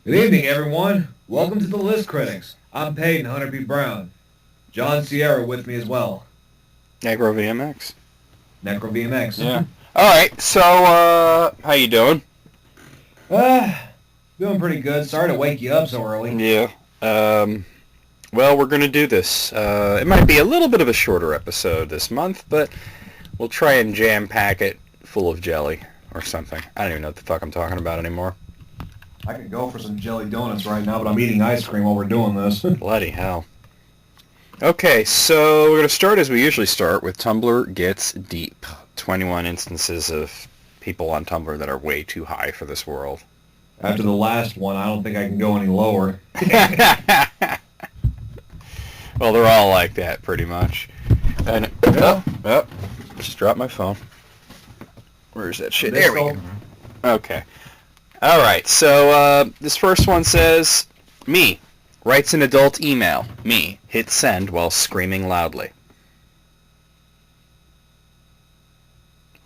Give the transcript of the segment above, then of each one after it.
Good evening, everyone. Welcome to the List Critics. I'm Peyton Hunter B. Brown. John Sierra with me as well. Agro VMX. Necro VMX. Yeah. All right. So, how you doing? Doing pretty good. Sorry to wake you up so early. Yeah. Um, well, we're gonna do this. It might be a little bit of a shorter episode this month, but we'll try and jam pack it full of jelly or something. I don't even know what the fuck I'm talking about anymore. I could go for some jelly donuts right now, but I'm eating ice cream while we're doing this. Bloody hell. Okay, so we're gonna start as we usually start with Tumblr Gets Deep. 21 instances of people on Tumblr that are way too high for this world. After the last one, I don't think I can go any lower. Well, they're all like that, pretty much. And just dropped my phone. Where's that shit? There we go. Okay. All right. So this first one says, "Me writes an adult email. Me hit send while screaming loudly."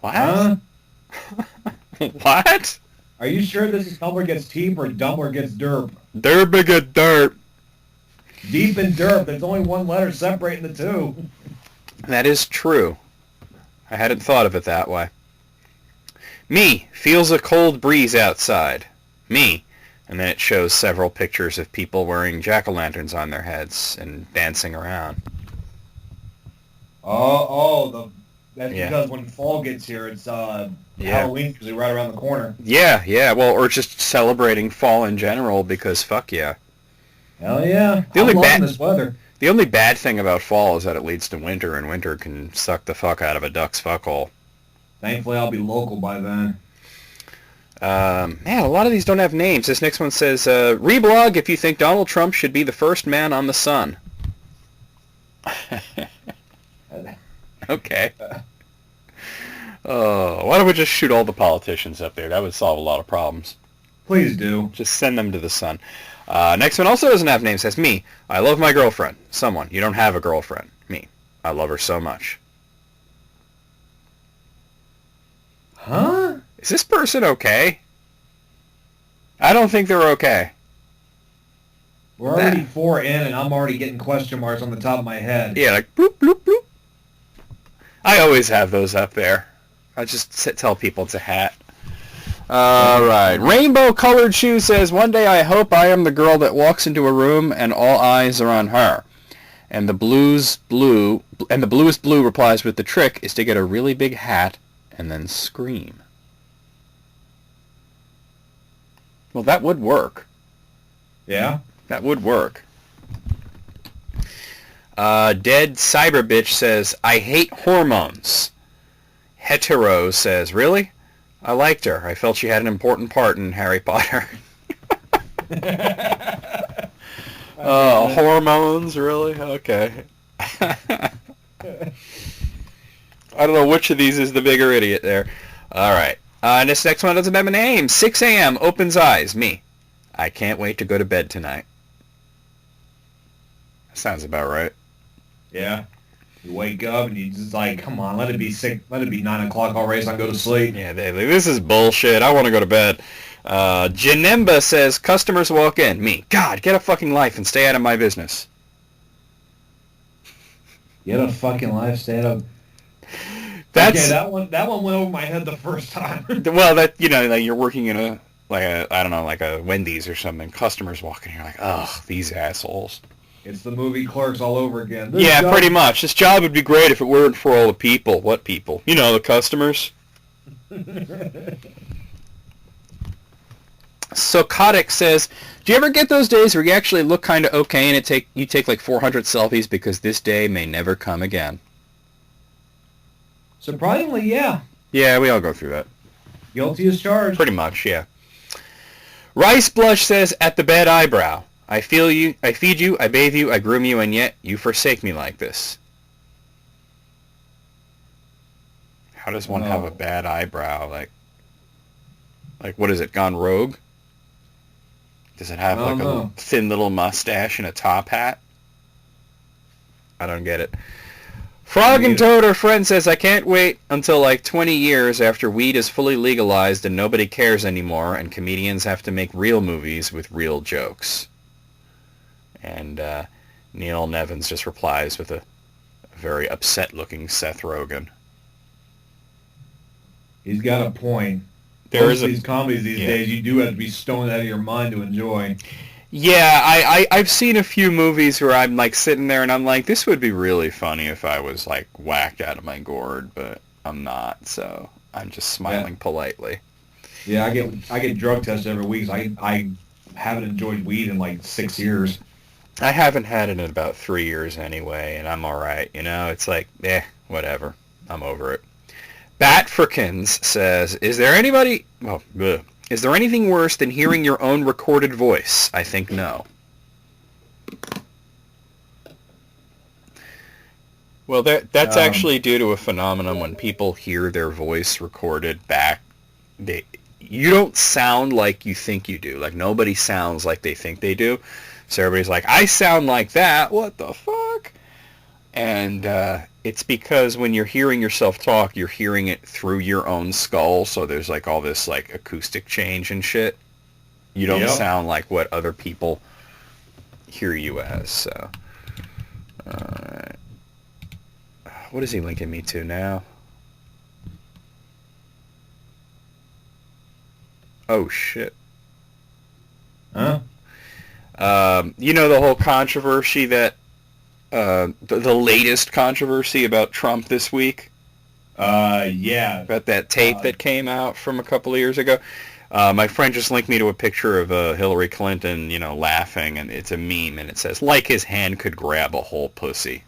What? Huh? What? Are you sure this is Tumblr Gets Deep or Dumbler Gets Derp? Derbiga derp. Deep and Derp. There's only one letter separating the two. That is true. I hadn't thought of it that way. Me feels a cold breeze outside. Me. And then it shows several pictures of people wearing jack-o'-lanterns on their heads and dancing around. That's Yeah. because when fall gets here, it's Halloween's usually right around the corner. Yeah. Well, or just celebrating fall in general because fuck yeah. Hell yeah. The only I'm loving bad- this weather. The only bad thing about fall is that it leads to winter, and winter can suck the fuck out of a duck's fuckhole. Thankfully, I'll be local by then. Man, a lot of these don't have names. This next one says, reblog if you think Donald Trump should be the first man on the sun. Okay. Oh, why don't we just shoot all the politicians up there? That would solve a lot of problems. Please do. Just send them to the sun. Next one also doesn't have names. Says, me, I love my girlfriend. Someone, you don't have a girlfriend. Me, I love her so much. Huh? Is this person okay? I don't think they're okay. We're already 4 in, and I'm already getting question marks on the top of my head. Yeah, like bloop, bloop, bloop. I always have those up there. I just tell people it's a hat. All right. Rainbow Colored Shoe says, one day I hope I am the girl that walks into a room and all eyes are on her. And the bluest blue replies with the trick is to get a really big hat and then scream. Well, that would work. Yeah? That would work. Dead Cyber Bitch says, I hate hormones. Hetero says, really? I liked her. I felt she had an important part in Harry Potter. Oh, hormones, really? Okay. I don't know which of these is the bigger idiot there. All right. And this next one doesn't have a name. 6 a.m. opens eyes. Me. I can't wait to go to bed tonight. Sounds about right. Yeah. You wake up and you just like, come on, let it be 9 o'clock already so I can go to sleep. Yeah, this is bullshit. I want to go to bed. Janemba says, customers walk in. Me. God, get a fucking life and stay out of my business. Get a fucking life, stay out of... That's... Okay, that one went over my head the first time. Well, like you're working in a Wendy's or something. Customers walk in, you're like, ugh, these assholes. It's the movie Clerks all over again. Pretty much. This job would be great if it weren't for all the people. What people? You know, the customers. Sokotic says, do you ever get those days where you actually look kind of okay and you take like 400 selfies because this day may never come again? Surprisingly, yeah. Yeah, we all go through that. Guilty as charged. Pretty much, yeah. Rice Blush says, at the bad eyebrow. I feel you, I feed you, I bathe you, I groom you, and yet you forsake me like this. How does one have a bad eyebrow? Like what is it, gone rogue? Does it have like a thin little mustache and a top hat? I don't get it. Frog and Toad, our friend, says, I can't wait until like 20 years after weed is fully legalized and nobody cares anymore and comedians have to make real movies with real jokes. And Neil Nevins just replies with a very upset-looking Seth Rogen. He's got a point. There's these comedies these days, you do have to be stoned out of your mind to enjoy. Yeah, I've seen a few movies where I'm like sitting there and I'm like, this would be really funny if I was like whacked out of my gourd, but I'm not, so I'm just smiling politely. Yeah, I get drug tested every week. So I haven't enjoyed weed in like 6 years. I haven't had it in about 3 years anyway, and I'm all right. You know, it's like, whatever. I'm over it. Batfrikins says, is there anything worse than hearing your own recorded voice? I think no. Well, that's actually due to a phenomenon when people hear their voice recorded back. You don't sound like you think you do. Like, nobody sounds like they think they do. So everybody's like, I sound like that. What the fuck? And it's because when you're hearing yourself talk, you're hearing it through your own skull. So there's like all this like acoustic change and shit. You don't sound like what other people hear you as. So, what is he linking me to now? Oh shit. Huh? You know the whole controversy that the latest controversy about Trump this week? Yeah. About that tape that came out from a couple of years ago? My friend just linked me to a picture of Hillary Clinton, you know, laughing, and it's a meme, and it says, like his hand could grab a whole pussy.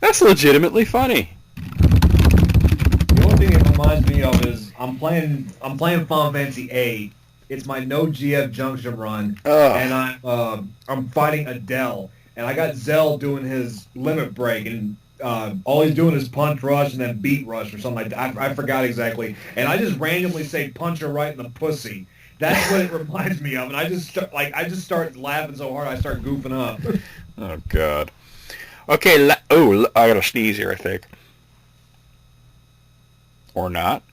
That's legitimately funny. The only thing it reminds me of is I'm playing Final Fantasy VIII. It's my no GF Junction run, and I'm fighting Adele, and I got Zell doing his limit break, and all he's doing is punch rush and then beat rush or something like that. I forgot exactly, and I just randomly say punch her right in the pussy. That's what it reminds me of, and I just start laughing so hard I start goofing up. Oh God. Okay. I gotta sneeze here, I think. Or not.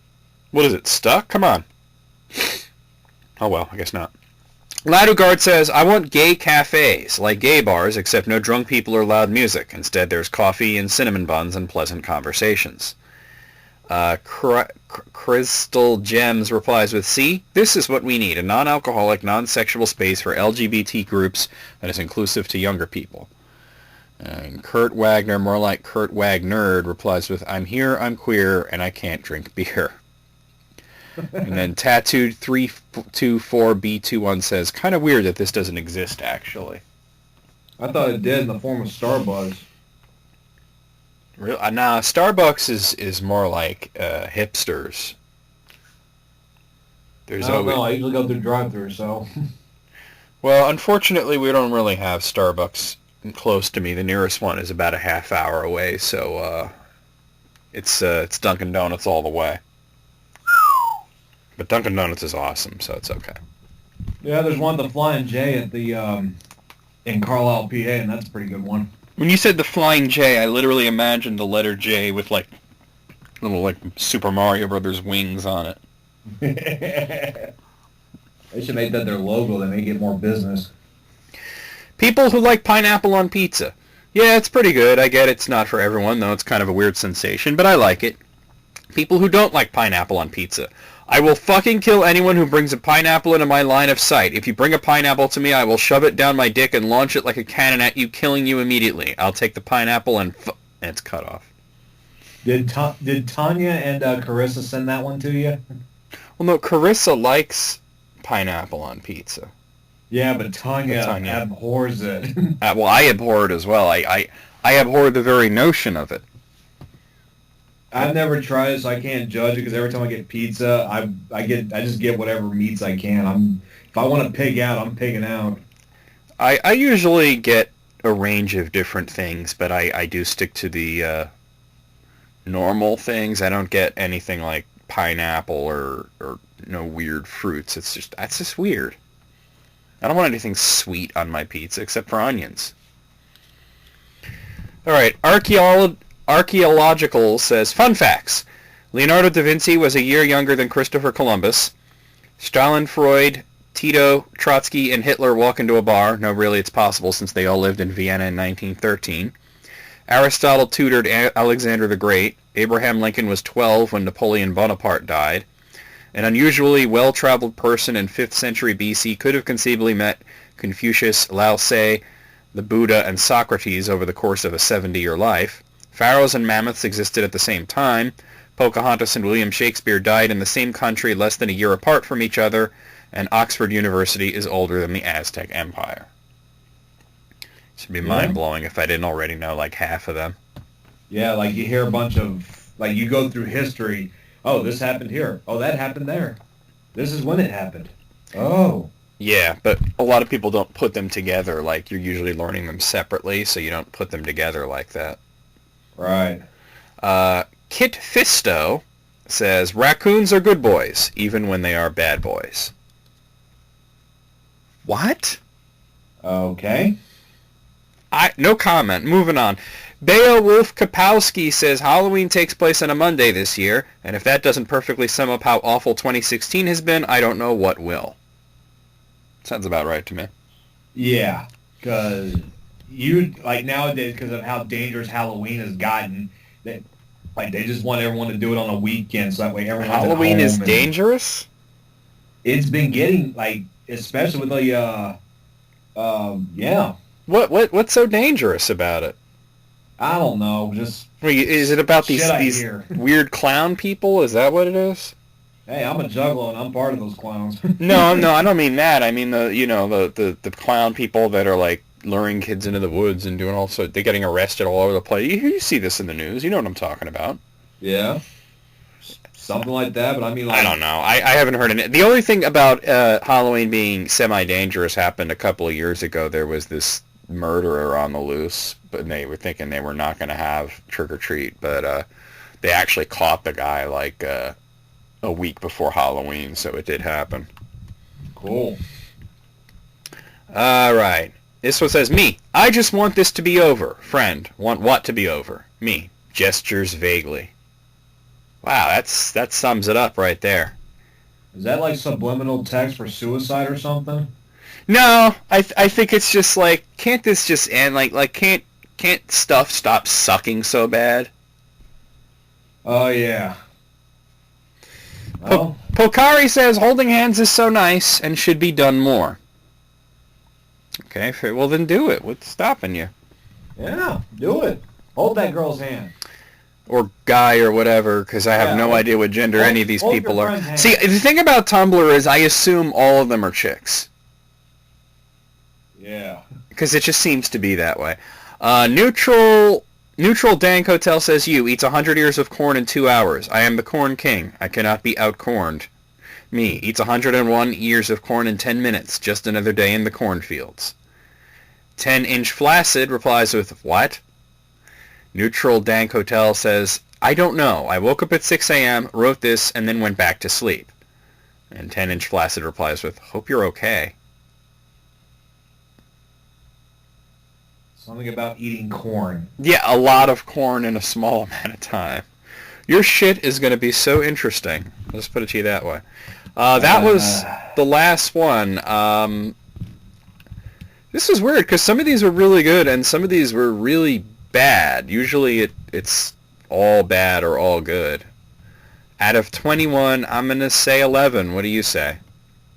What is it? Stuck? Come on. Oh well, I guess not. Ladugard says, I want gay cafes, like gay bars, except no drunk people or loud music. Instead, there's coffee and cinnamon buns and pleasant conversations. Crystal Gems replies with, see, this is what we need, a non-alcoholic, non-sexual space for LGBT groups that is inclusive to younger people. And Kurt Wagner, more like Kurt Wagnerd, replies with, I'm here, I'm queer, and I can't drink beer. And then Tattooed 324B21 says, kind of weird that this doesn't exist, actually. I thought it did in the form of Starbucks. Real? Nah, Starbucks is more like hipsters. I don't know. I usually go through drive-thru, so... Well, unfortunately, we don't really have Starbucks close to me. The nearest one is about a half hour away, so it's Dunkin' Donuts all the way. But Dunkin' Donuts is awesome, so it's okay. Yeah, there's one, the Flying J at the in Carlisle, PA, and that's a pretty good one. When you said the Flying J, I literally imagined the letter J with like little like Super Mario Brothers wings on it. They should make that their logo. They may get more business. People who like pineapple on pizza. Yeah, it's pretty good. I get it's not for everyone, though. It's kind of a weird sensation, but I like it. People who don't like pineapple on pizza. I will fucking kill anyone who brings a pineapple into my line of sight. If you bring a pineapple to me, I will shove it down my dick and launch it like a cannon at you, killing you immediately. I'll take the pineapple and it's cut off. Did Tanya and Carissa send that one to you? Well, no, Carissa likes pineapple on pizza. Yeah, but Tanya abhors it. Well, I abhor it as well. I abhor the very notion of it. I've never tried it, so I can't judge it, because every time I get pizza, I just get whatever meats I can. If I want to pig out, I'm pigging out. I usually get a range of different things, but I do stick to the normal things. I don't get anything like pineapple or no weird fruits. That's just weird. I don't want anything sweet on my pizza except for onions. All right, Archaeological says, fun facts. Leonardo da Vinci was a year younger than Christopher Columbus. Stalin, Freud, Tito, Trotsky, and Hitler walk into a bar. No, really, it's possible since they all lived in Vienna in 1913. Aristotle tutored Alexander the Great. Abraham Lincoln was 12 when Napoleon Bonaparte died. An unusually well-traveled person in 5th century BC could have conceivably met Confucius, Lao Tse, the Buddha, and Socrates over the course of a 70-year life. Pharaohs and mammoths existed at the same time. Pocahontas and William Shakespeare died in the same country less than a year apart from each other, and Oxford University is older than the Aztec Empire. Should be mind-blowing if I didn't already know like half of them. Yeah, like you hear a bunch of, like you go through history, oh, this happened here, oh, that happened there. This is when it happened. Oh. Yeah, but a lot of people don't put them together, like you're usually learning them separately, so you don't put them together like that. Right. Kit Fisto says, raccoons are good boys, even when they are bad boys. What? Okay. No comment. Moving on. Beowulf Kapowski says Halloween takes place on a Monday this year, and if that doesn't perfectly sum up how awful 2016 has been, I don't know what will. Sounds about right to me. Yeah, because like nowadays, because of how dangerous Halloween has gotten, that like they just want everyone to do it on a weekend, so that way everyone's Halloween is dangerous? It's been getting, like, especially with the, yeah. What's so dangerous about it? I don't know. Just is it about these weird clown people? Is that what it is? Hey, I'm a juggalo and I'm part of those clowns. No, I don't mean that. I mean the clown people that are like luring kids into the woods and doing all sorts. They're getting arrested all over the place. You see this in the news. You know what I'm talking about. Yeah. Something like that, but I mean, like, I don't know. I haven't heard any. The only thing about Halloween being semi-dangerous happened a couple of years ago. There was this murderer on the loose, but they were thinking they were not going to have trick-or-treat, but they actually caught the guy like a week before Halloween, so it did happen. Cool. All right. This one says, me, I just want this to be over. Friend, want what to be over? Me, gestures vaguely. Wow, that sums it up right there. Is that like subliminal text for suicide or something? No, I think it's just like, can't this just end? Like can't stuff stop sucking so bad? Oh yeah. Well, Pokari says holding hands is so nice and should be done more. Okay, well then do it. What's stopping you? Yeah, do it. Hold that girl's hand. Or guy or whatever, because I have no idea what gender any of these people are. See, the thing about Tumblr is I assume all of them are chicks. Yeah. Because it just seems to be that way. Neutral Dank Hotel says you eats 100 ears of corn in 2 hours. I am the corn king. I cannot be outcorned. Me eats 101 ears of corn in 10 minutes. Just another day in the cornfields. 10-inch Flaccid replies with, what? Neutral Dank Hotel says, I don't know. I woke up at 6 a.m., wrote this, and then went back to sleep. And 10-inch Flaccid replies with, hope you're okay. Something about eating corn. Yeah, a lot of corn in a small amount of time. Your shit is going to be so interesting. Let's put it to you that way. That was the last one. This is weird because some of these were really good and some of these were really bad. Usually it's all bad or all good. Out of 21, I'm going to say 11. What do you say?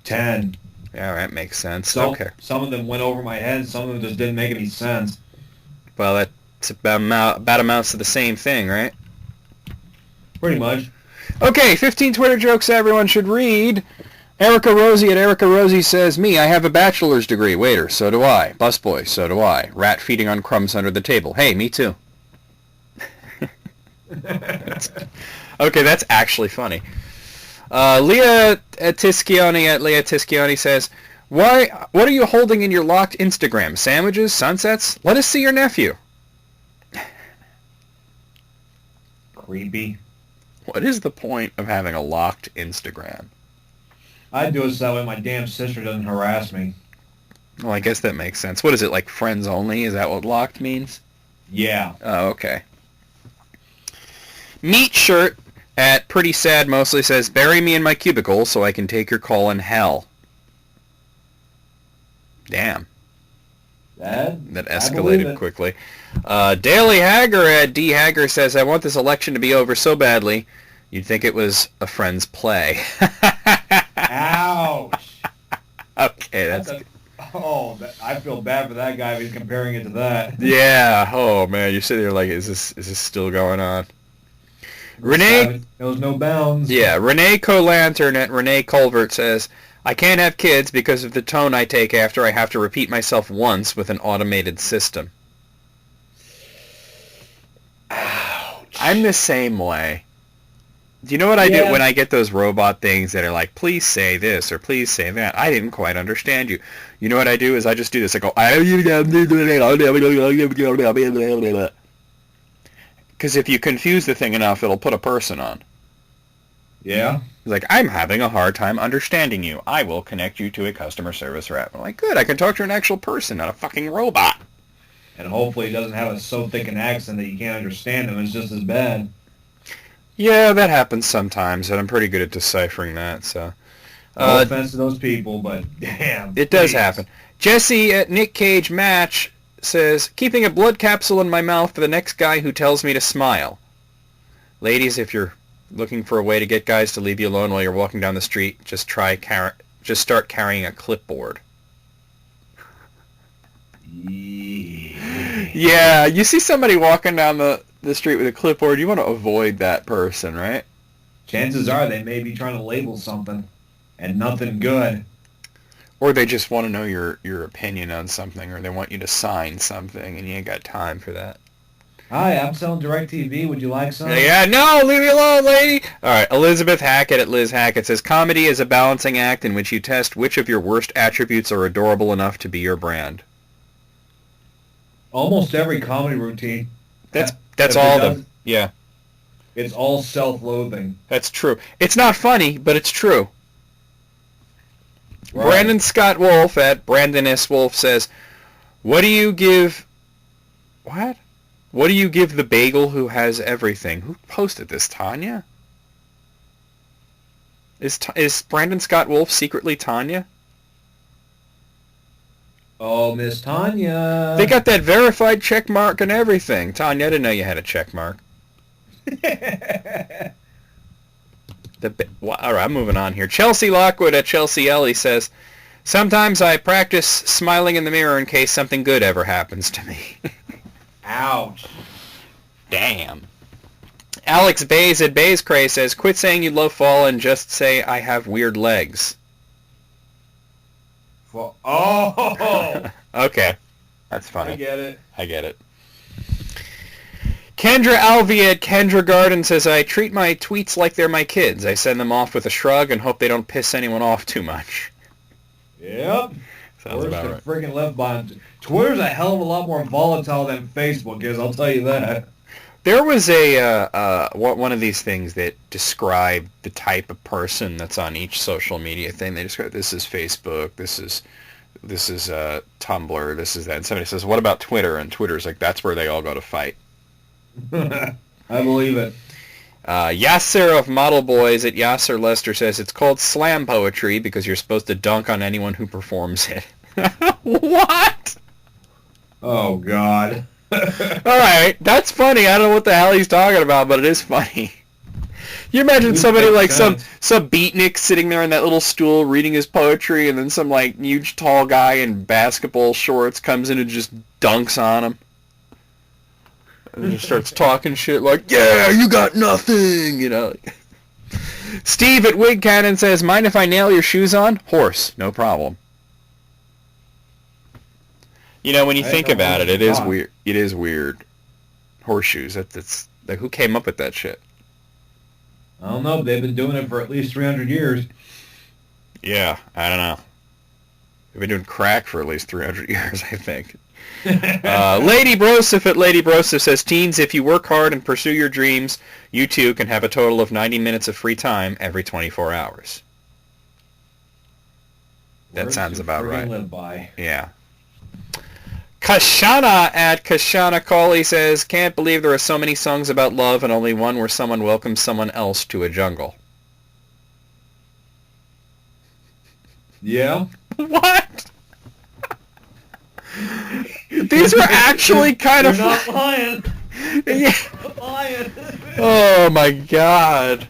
10. Yeah, that makes sense. So, okay. Some of them went over my head. Some of them just didn't make any sense. Well, that's about amounts to the same thing, right? Pretty much. Okay, 15 Twitter jokes everyone should read. Erica Rosie at Erica Rosie says, me, I have a bachelor's degree. Waiter, so do I. Busboy, so do I. Rat feeding on crumbs under the table. Hey, me too. Okay, that's actually funny. Leah Tischioni at Leah Tischioni says, what are you holding in your locked Instagram? Sandwiches? Sunsets? Let us see your nephew. Creepy. What is the point of having a locked Instagram? I do it so that way my damn sister doesn't harass me. Well, I guess that makes sense. What is it, like friends only? Is that what locked means? Yeah. Oh, okay. Meat Shirt at Pretty Sad Mostly says, bury me in my cubicle so I can take your call in hell. Damn. That escalated quickly. Daily Hagger at D. Hagger says, I want this election to be over so badly, you'd think it was a friend's play. Ouch. Okay, that's good. I feel bad for that guy if he's comparing it to that. Yeah. Oh, man, you're sitting there like, is this still going on? Renee knows no bounds. Yeah, Renee Colantern at Renee Culvert says, I can't have kids because of the tone I take after I have to repeat myself once with an automated system. Ouch. I'm the same way. Do you know what I do when I get those robot things that are like, please say this or please say that? I didn't quite understand you. You know what I do is I just do this. I go, because if you confuse the thing enough, it'll put a person on. Yeah. He's like, I'm having a hard time understanding you. I will connect you to a customer service rep. I'm like, good, I can talk to an actual person, not a fucking robot. And hopefully it doesn't have so thick an accent that you can't understand him. It's just as bad. Yeah, that happens sometimes, and I'm pretty good at deciphering that, so. No offense to those people, but damn. It does happen. Jesse at Nick Cage Match says, keeping a blood capsule in my mouth for the next guy who tells me to smile. Ladies, if you're looking for a way to get guys to leave you alone while you're walking down the street, just start carrying a clipboard. Yeah, you see somebody walking down the street with a clipboard, you want to avoid that person, right? Chances are they may be trying to label something, and nothing good. Or they just want to know your opinion on something, or they want you to sign something, and you ain't got time for that. Hi, I'm selling DirecTV. Would you like some? Yeah, no, leave me alone, lady. All right, Elizabeth Hackett at Liz Hackett says, comedy is a balancing act in which you test which of your worst attributes are adorable enough to be your brand. Almost every comedy routine. That's all of them. Yeah. It's all self-loathing. That's true. It's not funny, but it's true. Right. Brandon Scott Wolf at Brandon S. Wolf says, What do you give the bagel who has everything? Who posted this, Tanya? Is Brandon Scott Wolf secretly Tanya? Oh, Miss Tanya. They got that verified check mark and everything. Tanya, I didn't know you had a check mark. All right, I'm moving on here. Chelsea Lockwood at Chelsea Ellie says, sometimes I practice smiling in the mirror in case something good ever happens to me. Ouch. Damn. Alex Bays at Bays Cray says, quit saying you love fall and just say I have weird legs. Oh! Okay. That's funny. I get it. Kendra Alvey at Kendra Garden says, I treat my tweets like they're my kids. I send them off with a shrug and hope they don't piss anyone off too much. Yep. Sounds about right. Freaking left behind. Twitter's a hell of a lot more volatile than Facebook is, I'll tell you that. There was one of these things that described the type of person that's on each social media thing. They describe, this is Facebook, this is Tumblr, this is that. And somebody says, what about Twitter? And Twitter's like, that's where they all go to fight. I believe it. Yasser of Model Boys at Yasser Lester says, it's called slam poetry because you're supposed to dunk on anyone who performs it. What? Oh, God. Alright, that's funny. I don't know what the hell he's talking about, but it is funny. You imagine somebody like some beatnik sitting there in that little stool reading his poetry, and then some like huge tall guy in basketball shorts comes in and just dunks on him. And just starts talking shit like, yeah, you got nothing, you know. Steve at Wig Cannon says, mind if I nail your shoes on? Horse, no problem. You know, when you think about it, it is weird. It is weird. Horseshoes. That's like, who came up with that shit? I don't know. They've been doing it for at least 300 years. Yeah, I don't know. They've been doing crack for at least 300 years, I think. Lady Broseph at Lady Broseph says, teens, if you work hard and pursue your dreams, you too can have a total of 90 minutes of free time every 24 hours. That sounds about right. Live by. Yeah. Kashana at Kashana Coley says, can't believe there are so many songs about love and only one where someone welcomes someone else to a jungle. Yeah. What? These were actually kind of... You're not lying. Yeah. Not lying. Oh my god.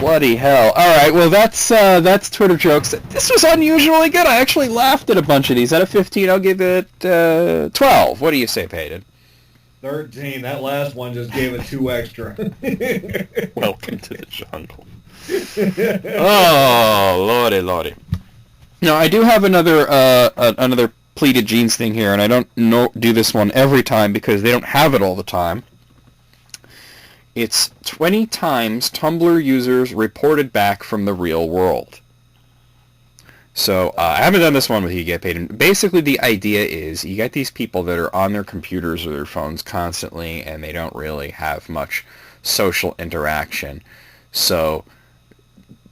Bloody hell. Alright, well that's Twitter jokes. This was unusually good. I actually laughed at a bunch of these. Out of 15, I'll give it 12. What do you say, Peyton? 13. That last one just gave it 2 extra. Welcome to the jungle. Oh, lordy, lordy. Now, I do have another pleated jeans thing here, and I don't do this one every time because they don't have it all the time. It's 20 times Tumblr users reported back from the real world. So, I haven't done this one with you yet, Peyton. Basically, the idea is you get these people that are on their computers or their phones constantly, and they don't really have much social interaction. So,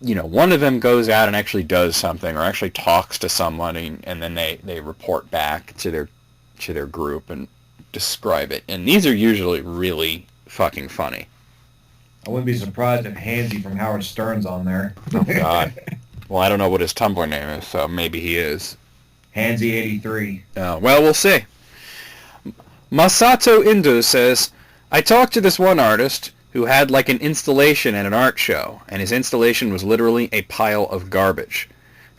you know, one of them goes out and actually does something or actually talks to someone, and then they report back to their group and describe it. And these are usually really fucking funny. I wouldn't be surprised if Hansy from Howard Stern's on there. Oh, God. Well, I don't know what his Tumblr name is, so maybe he is. Hansy83. Well, we'll see. Masato Indo says, I talked to this one artist who had like an installation at an art show, and his installation was literally a pile of garbage.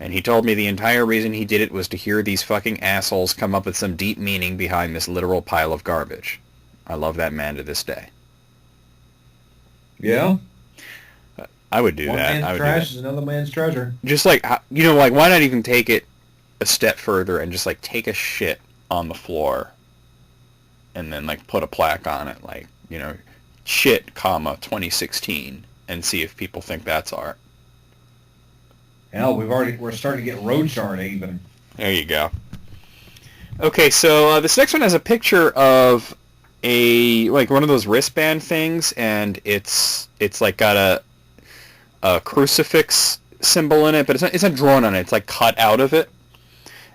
And he told me the entire reason he did it was to hear these fucking assholes come up with some deep meaning behind this literal pile of garbage. I love that man to this day. Yeah? I would do One that. man's trash is another man's treasure. Just like, you know, like, why not even take it a step further and just, like, take a shit on the floor and then, like, put a plaque on it, like, you know, shit, comma, 2016, and see if people think that's art. Hell, we're starting to get road chart even. There you go. Okay, so this next one has a picture of like one of those wristband things, and it's like got a crucifix symbol in it, but it's not drawn on it. It's like cut out of it.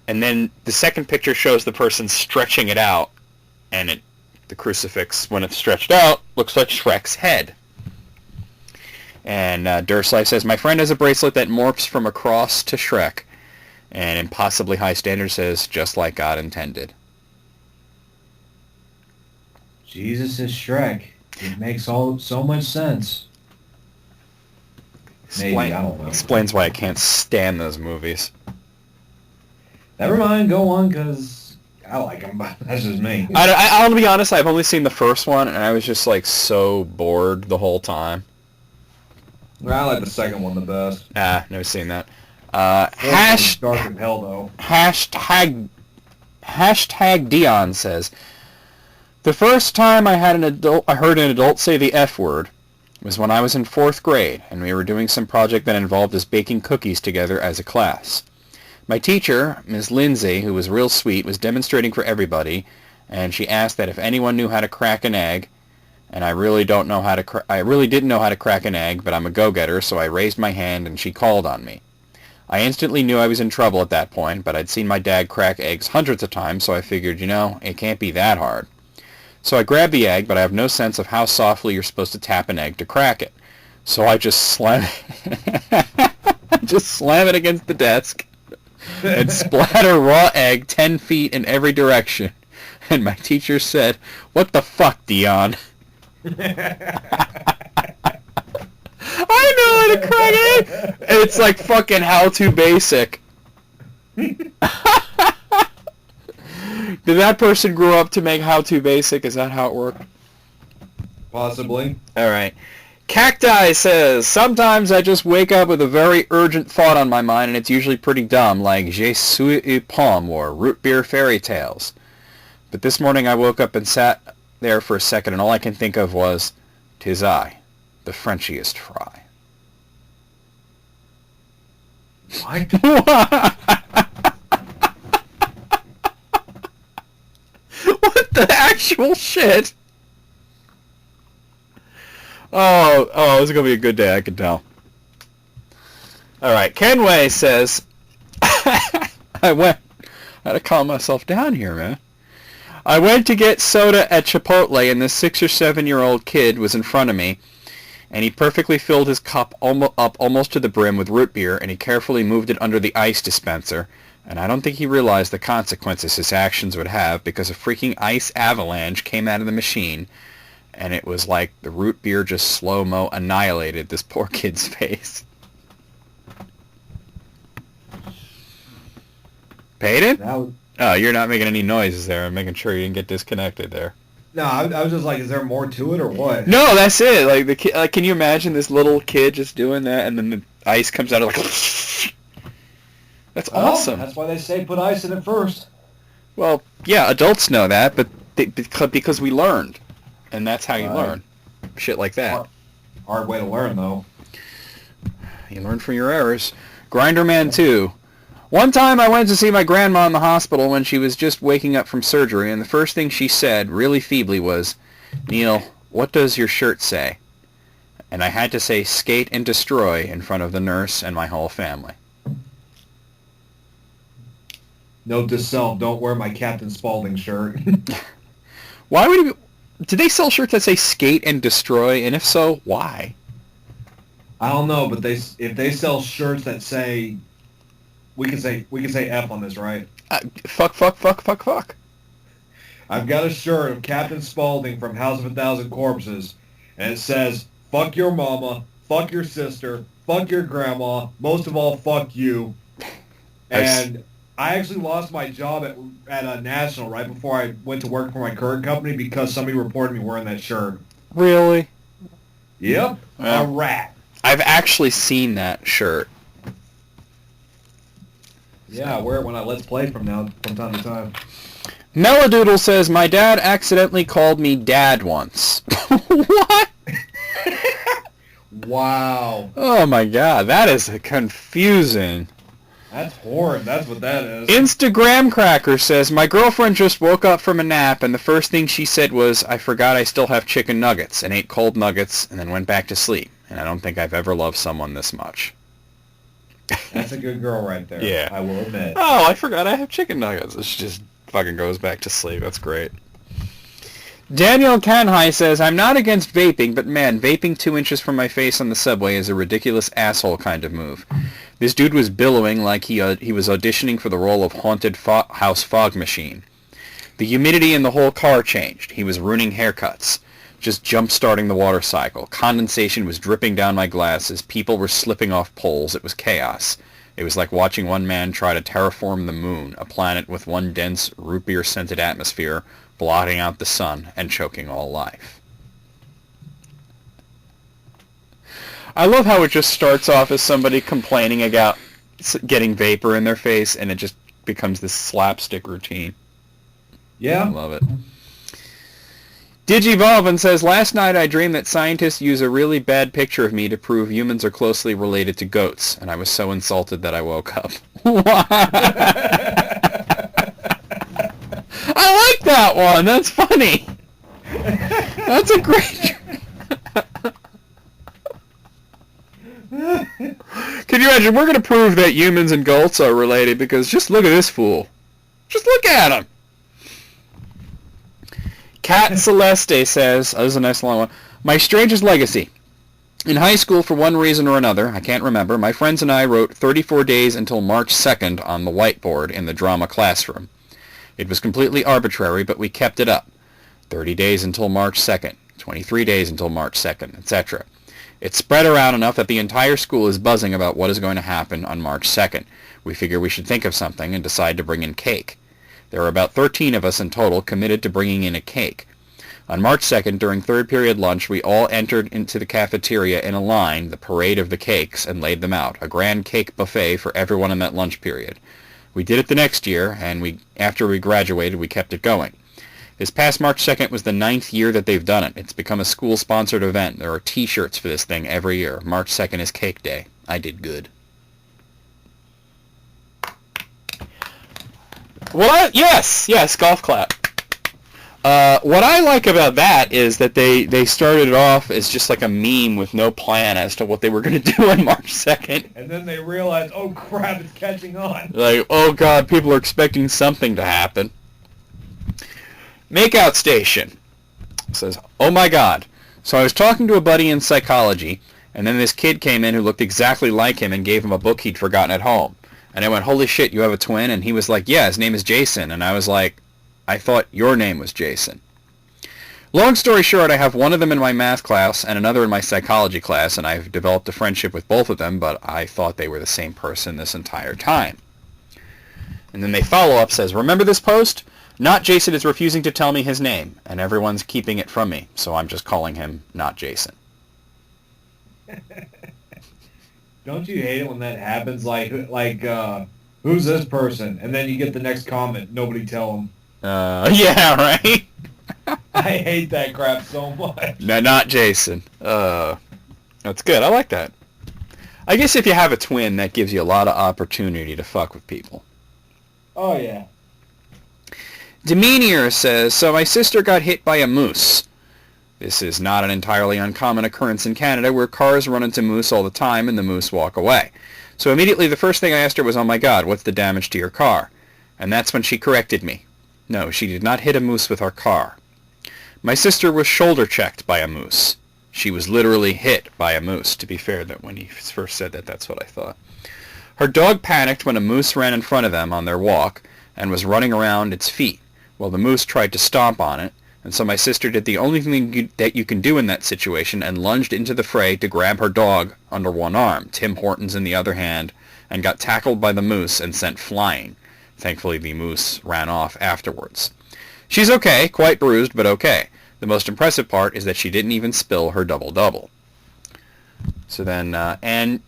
And then the second picture shows the person stretching it out, and the crucifix, when it's stretched out, looks like Shrek's head. And Dursley says, my friend has a bracelet that morphs from a cross to Shrek. And Impossibly High Standard says, just like God intended. Jesus is Shrek. It makes so much sense. Maybe, I don't know. Explains why I can't stand those movies. Never mind, go on, because I like them, but that's just me. I'll be honest, I've only seen the first one, and I was just, like, so bored the whole time. I like the second one the best. Never seen that. Dark as hell, though. Hashtag Dion says, the first time I heard an adult say the F word was when I was in 4th grade, and we were doing some project that involved us baking cookies together as a class. My teacher, Ms. Lindsay, who was real sweet, was demonstrating for everybody, and she asked that if anyone knew how to crack an egg, and I really didn't know how to crack an egg, but I'm a go-getter, so I raised my hand and she called on me. I instantly knew I was in trouble at that point, but I'd seen my dad crack eggs hundreds of times, so I figured, it can't be that hard. So I grabbed the egg, but I have no sense of how softly you're supposed to tap an egg to crack it. So I just slam it against the desk and splatter raw egg 10 feet in every direction. And my teacher said, "What the fuck, Dion?" I know how to crack it! It's like fucking How To Basic. Did that person grow up to make How To Basic? Is that how it worked? Possibly. Alright. Cacti says, sometimes I just wake up with a very urgent thought on my mind, and it's usually pretty dumb, like Je suis une pomme or root beer fairy tales. But this morning I woke up and sat there for a second, and all I can think of was, 'tis I, the Frenchiest fry. What? What the actual shit? Oh, this is going to be a good day, I can tell. Alright, Kenway says, I had to calm myself down here, man. I went to get soda at Chipotle, and this 6 or 7-year-old kid was in front of me, and he perfectly filled his cup up almost to the brim with root beer, and he carefully moved it under the ice dispenser. And I don't think he realized the consequences his actions would have, because a freaking ice avalanche came out of the machine, and it was like the root beer just slow-mo annihilated this poor kid's face. Payton? Oh, you're not making any noises there. I'm making sure you didn't get disconnected there. No, I was just like, is there more to it or what? No, that's it. Like the kid, like, can you imagine this little kid just doing that, and then the ice comes out of like. That's awesome. That's why they say put ice in it first. Well, yeah, adults know that, but because we learned, and that's how you learn. Shit like that. Hard way to learn, though. You learn from your errors. Grinderman 2. One time I went to see my grandma in the hospital when she was just waking up from surgery, and the first thing she said, really feebly, was, "Neil, what does your shirt say?" And I had to say skate and destroy in front of the nurse and my whole family. Note to self, don't wear my Captain Spaulding shirt. Why would you... Do they sell shirts that say skate and destroy? And if so, why? I don't know, but if they sell shirts that say... We can say F on this, right? Fuck. I've got a shirt of Captain Spaulding from House of a Thousand Corpses, and it says, fuck your mama, fuck your sister, fuck your grandma, most of all, fuck you. And I actually lost my job at a National right before I went to work for my current company because somebody reported me wearing that shirt. Really? Yep. Well, a rat. I've actually seen that shirt. Yeah, I wear it when I Let's Play from time to time. Melodoodle says, my dad accidentally called me dad once. What? Wow. Oh my god, that is confusing. That's horrid. That's what that is. Instagram Cracker says, my girlfriend just woke up from a nap, and the first thing she said was, I forgot I still have chicken nuggets, and ate cold nuggets, and then went back to sleep. And I don't think I've ever loved someone this much. That's a good girl right there. Yeah. I will admit. Oh, I forgot I have chicken nuggets. She just fucking goes back to sleep. That's great. Daniel Kanhai says, I'm not against vaping, but man, vaping 2 inches from my face on the subway is a ridiculous asshole kind of move. This dude was billowing like he was auditioning for the role of Haunted House Fog Machine. The humidity in the whole car changed. He was ruining haircuts. Just jump-starting the water cycle. Condensation was dripping down my glasses. People were slipping off poles. It was chaos. It was like watching one man try to terraform the moon, a planet with one dense, root beer-scented atmosphere, blotting out the sun and choking all life. I love how it just starts off as somebody complaining about getting vapor in their face, and it just becomes this slapstick routine. Yeah. I love it. Digivolvin says, last night I dreamed that scientists use a really bad picture of me to prove humans are closely related to goats, and I was so insulted that I woke up. I like that one. That's funny. That's a great... Can you imagine? We're going to prove that humans and goats are related because just look at this fool. Just look at him. Cat Celeste says, oh, this is a nice long one, my strangest legacy. In high school, for one reason or another, I can't remember, my friends and I wrote 34 days until March 2nd on the whiteboard in the drama classroom. It was completely arbitrary, but we kept it up. 30 days until March 2nd, 23 days until March 2nd, etc. It spread around enough that the entire school is buzzing about what is going to happen on March 2nd. We figure we should think of something and decide to bring in cake. There are about 13 of us in total committed to bringing in a cake. On March 2nd, during third period lunch, we all entered into the cafeteria in a line, the parade of the cakes, and laid them out, a grand cake buffet for everyone in that lunch period. We did it the next year, and after we graduated, we kept it going. This past March 2nd was the 9th year that they've done it. It's become a school-sponsored event. There are T-shirts for this thing every year. March 2nd is Cake Day. I did good. What? Yes, golf clap. What I like about that is that they started it off as just like a meme with no plan as to what they were going to do on March 2nd. And then they realized, oh crap, it's catching on. Like, oh god, people are expecting something to happen. Makeout Station says, oh my god. So I was talking to a buddy in psychology, and then this kid came in who looked exactly like him and gave him a book he'd forgotten at home. And I went, holy shit, you have a twin? And he was like, yeah, his name is Jason. And I was like, I thought your name was Jason. Long story short, I have one of them in my math class and another in my psychology class, and I've developed a friendship with both of them, but I thought they were the same person this entire time. And then they follow up, says, remember this post? Not Jason is refusing to tell me his name, and everyone's keeping it from me, so I'm just calling him Not Jason. Don't you hate it when that happens? Like, who's this person? And then you get the next comment, nobody tell them. Yeah, right? I hate that crap so much. No, Not Jason. That's good. I like that. I guess if you have a twin, that gives you a lot of opportunity to fuck with people. Oh, yeah. Demenier says, so my sister got hit by a moose. This is not an entirely uncommon occurrence in Canada where cars run into moose all the time and the moose walk away. So immediately the first thing I asked her was, oh my god, what's the damage to your car? And that's when she corrected me. No, she did not hit a moose with our car. My sister was shoulder checked by a moose. She was literally hit by a moose. To be fair, that when he first said that, that's what I thought. Her dog panicked when a moose ran in front of them on their walk and was running around its feet. Well, the moose tried to stomp on it, and so my sister did the only thing that you can do in that situation and lunged into the fray to grab her dog under one arm, Tim Hortons in the other hand, and got tackled by the moose and sent flying. Thankfully, the moose ran off afterwards. She's okay, quite bruised, but okay. The most impressive part is that she didn't even spill her double-double. So then, and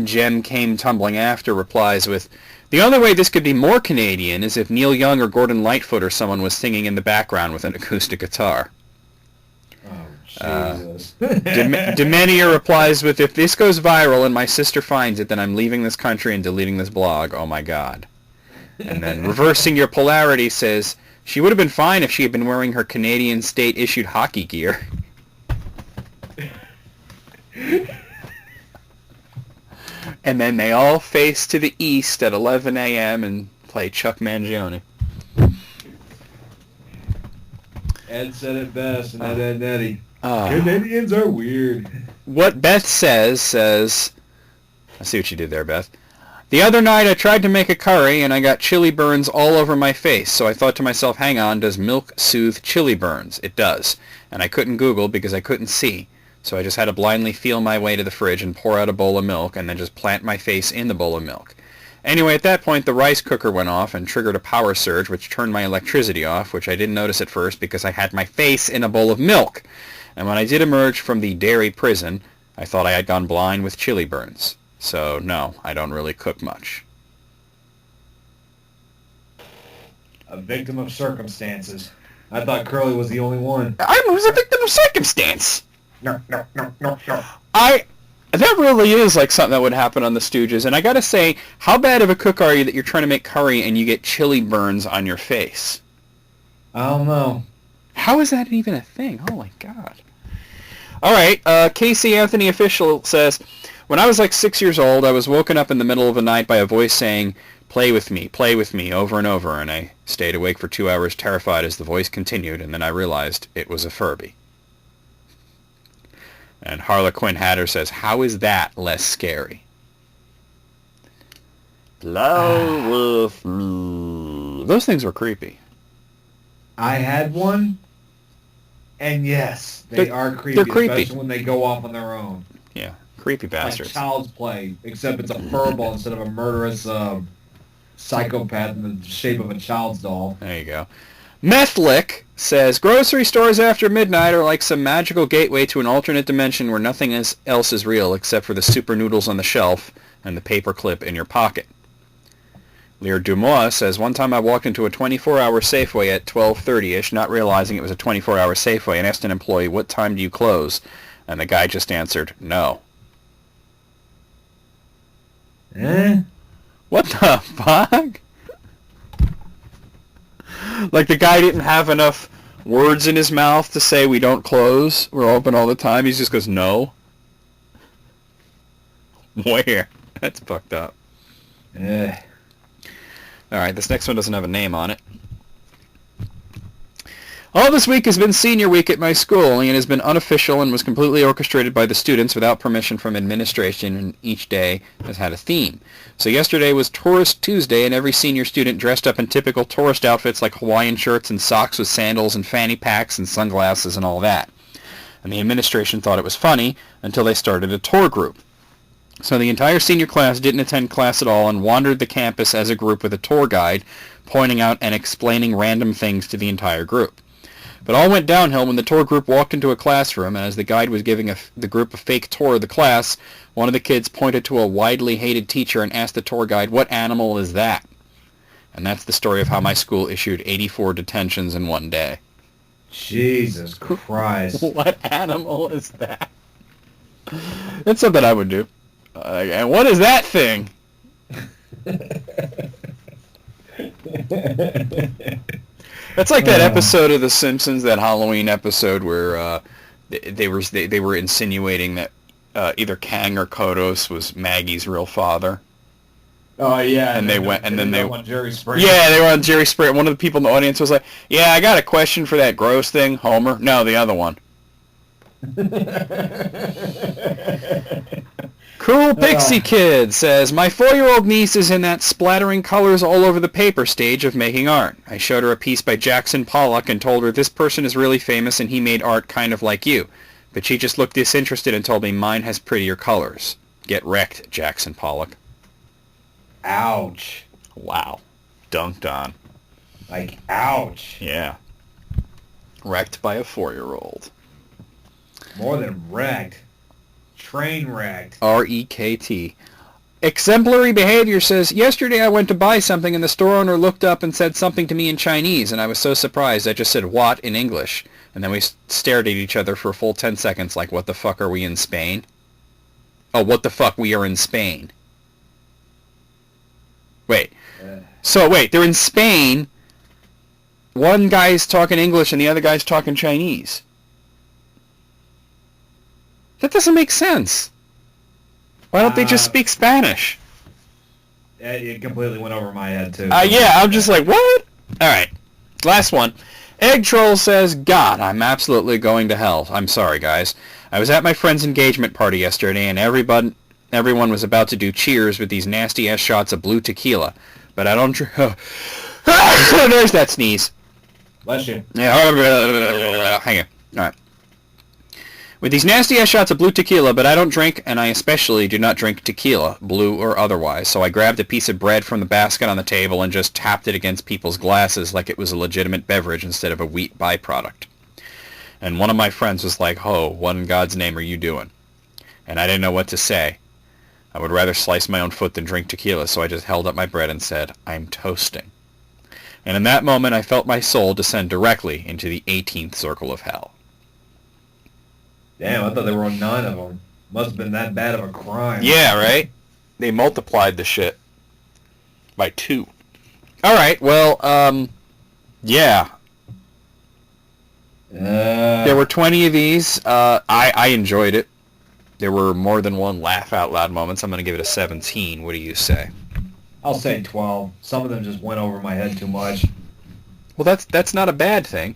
Jem Came Tumbling After replies with, the only way this could be more Canadian is if Neil Young or Gordon Lightfoot or someone was singing in the background with an acoustic guitar. Oh, Jesus. Demenier replies with, if this goes viral and my sister finds it, then I'm leaving this country and deleting this blog. Oh my god. And then Reversing Your Polarity says, she would have been fine if she had been wearing her Canadian state-issued hockey gear. And then they all face to the east at 11 a.m. and play Chuck Mangione. Ed said it best, and Ed Nettie. Canadians are weird. What Beth says, I see what you did there, Beth. The other night I tried to make a curry and I got chili burns all over my face, so I thought to myself, hang on, does milk soothe chili burns? It does. And I couldn't Google because I couldn't see, so I just had to blindly feel my way to the fridge and pour out a bowl of milk and then just plant my face in the bowl of milk. Anyway, at that point the rice cooker went off and triggered a power surge which turned my electricity off, which I didn't notice at first because I had my face in a bowl of milk. And when I did emerge from the dairy prison, I thought I had gone blind with chili burns. So, no, I don't really cook much. A victim of circumstances. I thought Curly was the only one. I was a victim of circumstance! No. That really is like something that would happen on the Stooges. And I gotta say, how bad of a cook are you that you're trying to make curry and you get chili burns on your face? I don't know. How is that even a thing? Oh my god. Alright, Casey Anthony Official says, when I was like 6 years old, I was woken up in the middle of the night by a voice saying, play with me, over and over, and I stayed awake for 2 hours terrified as the voice continued, and then I realized it was a Furby. And Harlequin Hatter says, how is that less scary? Play with me. Those things were creepy. I had one, and yes, they are creepy, especially when they go off on their own. Yeah, creepy bastards. Like Child's Play, except it's a furball instead of a murderous psychopath in the shape of a child's doll. There you go. Methlick says, grocery stores after midnight are like some magical gateway to an alternate dimension where nothing else is real except for the super noodles on the shelf and the paper clip in your pocket. Lear Dumois says, one time I walked into a 24-hour Safeway at 12:30ish, not realizing it was a 24-hour Safeway, and asked an employee, what time do you close? And the guy just answered, no. What the fuck? Like the guy didn't have enough words in his mouth to say we don't close, we're open all the time. He just goes, no. Where? That's fucked up. Alright, this next one doesn't have a name on it. All this week has been senior week at my school, and it has been unofficial and was completely orchestrated by the students without permission from administration, and each day has had a theme. So yesterday was Tourist Tuesday, and every senior student dressed up in typical tourist outfits like Hawaiian shirts and socks with sandals and fanny packs and sunglasses and all that. And the administration thought it was funny until they started a tour group. So the entire senior class didn't attend class at all and wandered the campus as a group with a tour guide, pointing out and explaining random things to the entire group. But all went downhill when the tour group walked into a classroom, and as the guide was giving the group a fake tour of the class, one of the kids pointed to a widely hated teacher and asked the tour guide, "What animal is that?" And that's the story of how my school issued 84 detentions in one day. Jesus Christ. What animal is that? That's something I would do. And what is that thing? That's like that episode of The Simpsons, that Halloween episode where they were insinuating that either Kang or Kodos was Maggie's real father. Oh yeah, and they went on Jerry Springer. Yeah, they were on Jerry Springer. One of the people in the audience was like, "Yeah, I got a question for that gross thing, Homer." No, the other one. Cool Pixie Kid says, my 4-year-old niece is in that splattering colors all over the paper stage of making art. I showed her a piece by Jackson Pollock and told her this person is really famous and he made art kind of like you. But she just looked disinterested and told me mine has prettier colors. Get wrecked, Jackson Pollock. Ouch. Wow. Dunked on. Like, ouch. Yeah. Wrecked by a 4-year-old. More than wrecked. Train wrecked. R-E-K-T. Exemplary Behavior says, yesterday I went to buy something and the store owner looked up and said something to me in Chinese, and I was so surprised I just said what in English. And then we stared at each other for a full 10 seconds like, what the fuck are we in Spain? Oh, what the fuck, we are in Spain. Wait. So, wait, they're in Spain. One guy's talking English and the other guy's talking Chinese. That doesn't make sense. Why don't they just speak Spanish? It completely went over my head, too. Yeah, I'm just like, what? All right. Last one. Egg Troll says, God, I'm absolutely going to hell. I'm sorry, guys. I was at my friend's engagement party yesterday, and everyone was about to do cheers with these nasty-ass shots of blue tequila. But I don't... There's that sneeze. Bless you. Yeah, hang on. All right. With these nasty-ass shots of blue tequila, but I don't drink, and I especially do not drink tequila, blue or otherwise, so I grabbed a piece of bread from the basket on the table and just tapped it against people's glasses like it was a legitimate beverage instead of a wheat byproduct. And one of my friends was like, "Ho, what in God's name are you doing?" And I didn't know what to say. I would rather slice my own foot than drink tequila, so I just held up my bread and said, "I'm toasting." And in that moment, I felt my soul descend directly into the 18th circle of hell. Damn, I thought there were 9 of them. Must have been that bad of a crime. Yeah, right? They multiplied the shit by 2. All right, well, yeah. There were 20 of these. I enjoyed it. There were more than one laugh-out-loud moments. I'm going to give it a 17. What do you say? I'll say 12. Some of them just went over my head too much. Well, that's not a bad thing.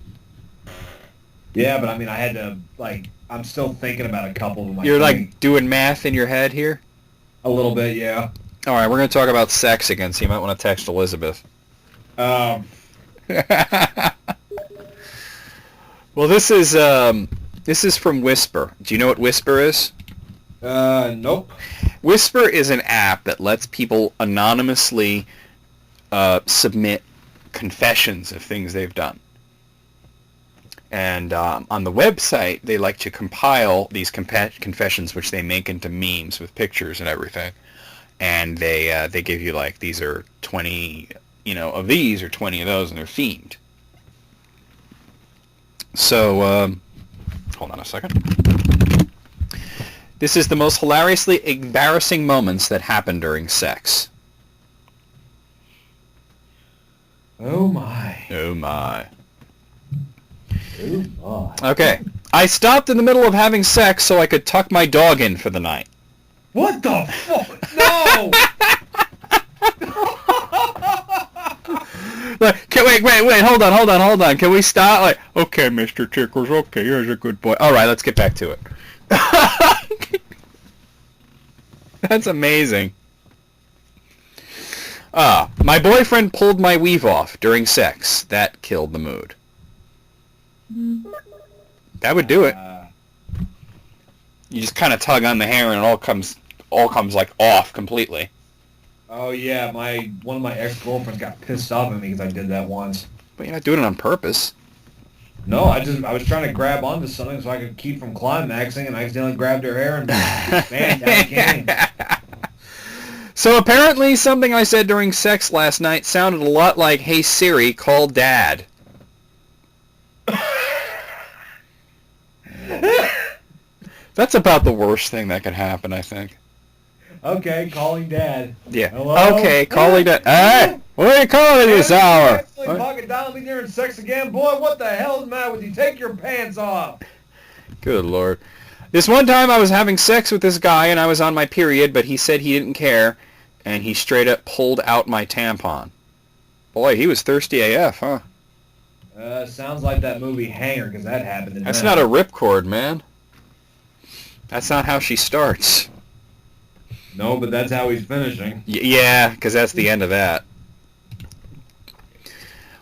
Yeah, but I mean, I had to, like... I'm still thinking about a couple of them. You're like doing math in your head here? A little bit, yeah. All right, we're going to talk about sex again, so you might want to text Elizabeth. Well, this is from Whisper. Do you know what Whisper is? Nope. Whisper is an app that lets people anonymously submit confessions of things they've done. And on the website, they like to compile these confessions, which they make into memes with pictures and everything. And they give you, like, these are 20, of these or 20 of those, and they're themed. So, hold on a second. This is the most hilariously embarrassing moments that happen during sex. Oh, my. Oh, my. Oh, my. Okay. I stopped in the middle of having sex so I could tuck my dog in for the night. What the fuck? No! Like, wait, hold on. Can we stop? Like, okay, Mr. Tickles, okay, here's a good boy. All right, let's get back to it. That's amazing. My boyfriend pulled my weave off during sex. That killed the mood. That would do it. You just kind of tug on the hair and it all comes like off completely. Oh yeah, one of my ex-girlfriends got pissed off at me because I did that once. But you're not doing it on purpose. No, I was trying to grab onto something so I could keep from climaxing, and I accidentally grabbed her hair and man, down came. So apparently something I said during sex last night sounded a lot like, "Hey Siri, call Dad." That's about the worst thing that could happen, I think. Okay, calling Dad. Yeah. Hello? Okay, calling Dad. Hey, what are you calling this hour? Pocket dial me during sex again? Boy, what the hell is the matter with you? Take your pants off. Good Lord. This one time I was having sex with this guy and I was on my period, but he said he didn't care, and he straight up pulled out my tampon. Boy, he was thirsty AF, huh? Sounds like that movie Hanger, because that happened. That's not a ripcord, man. That's not how she starts. No, but that's how he's finishing. Yeah, because that's the end of that.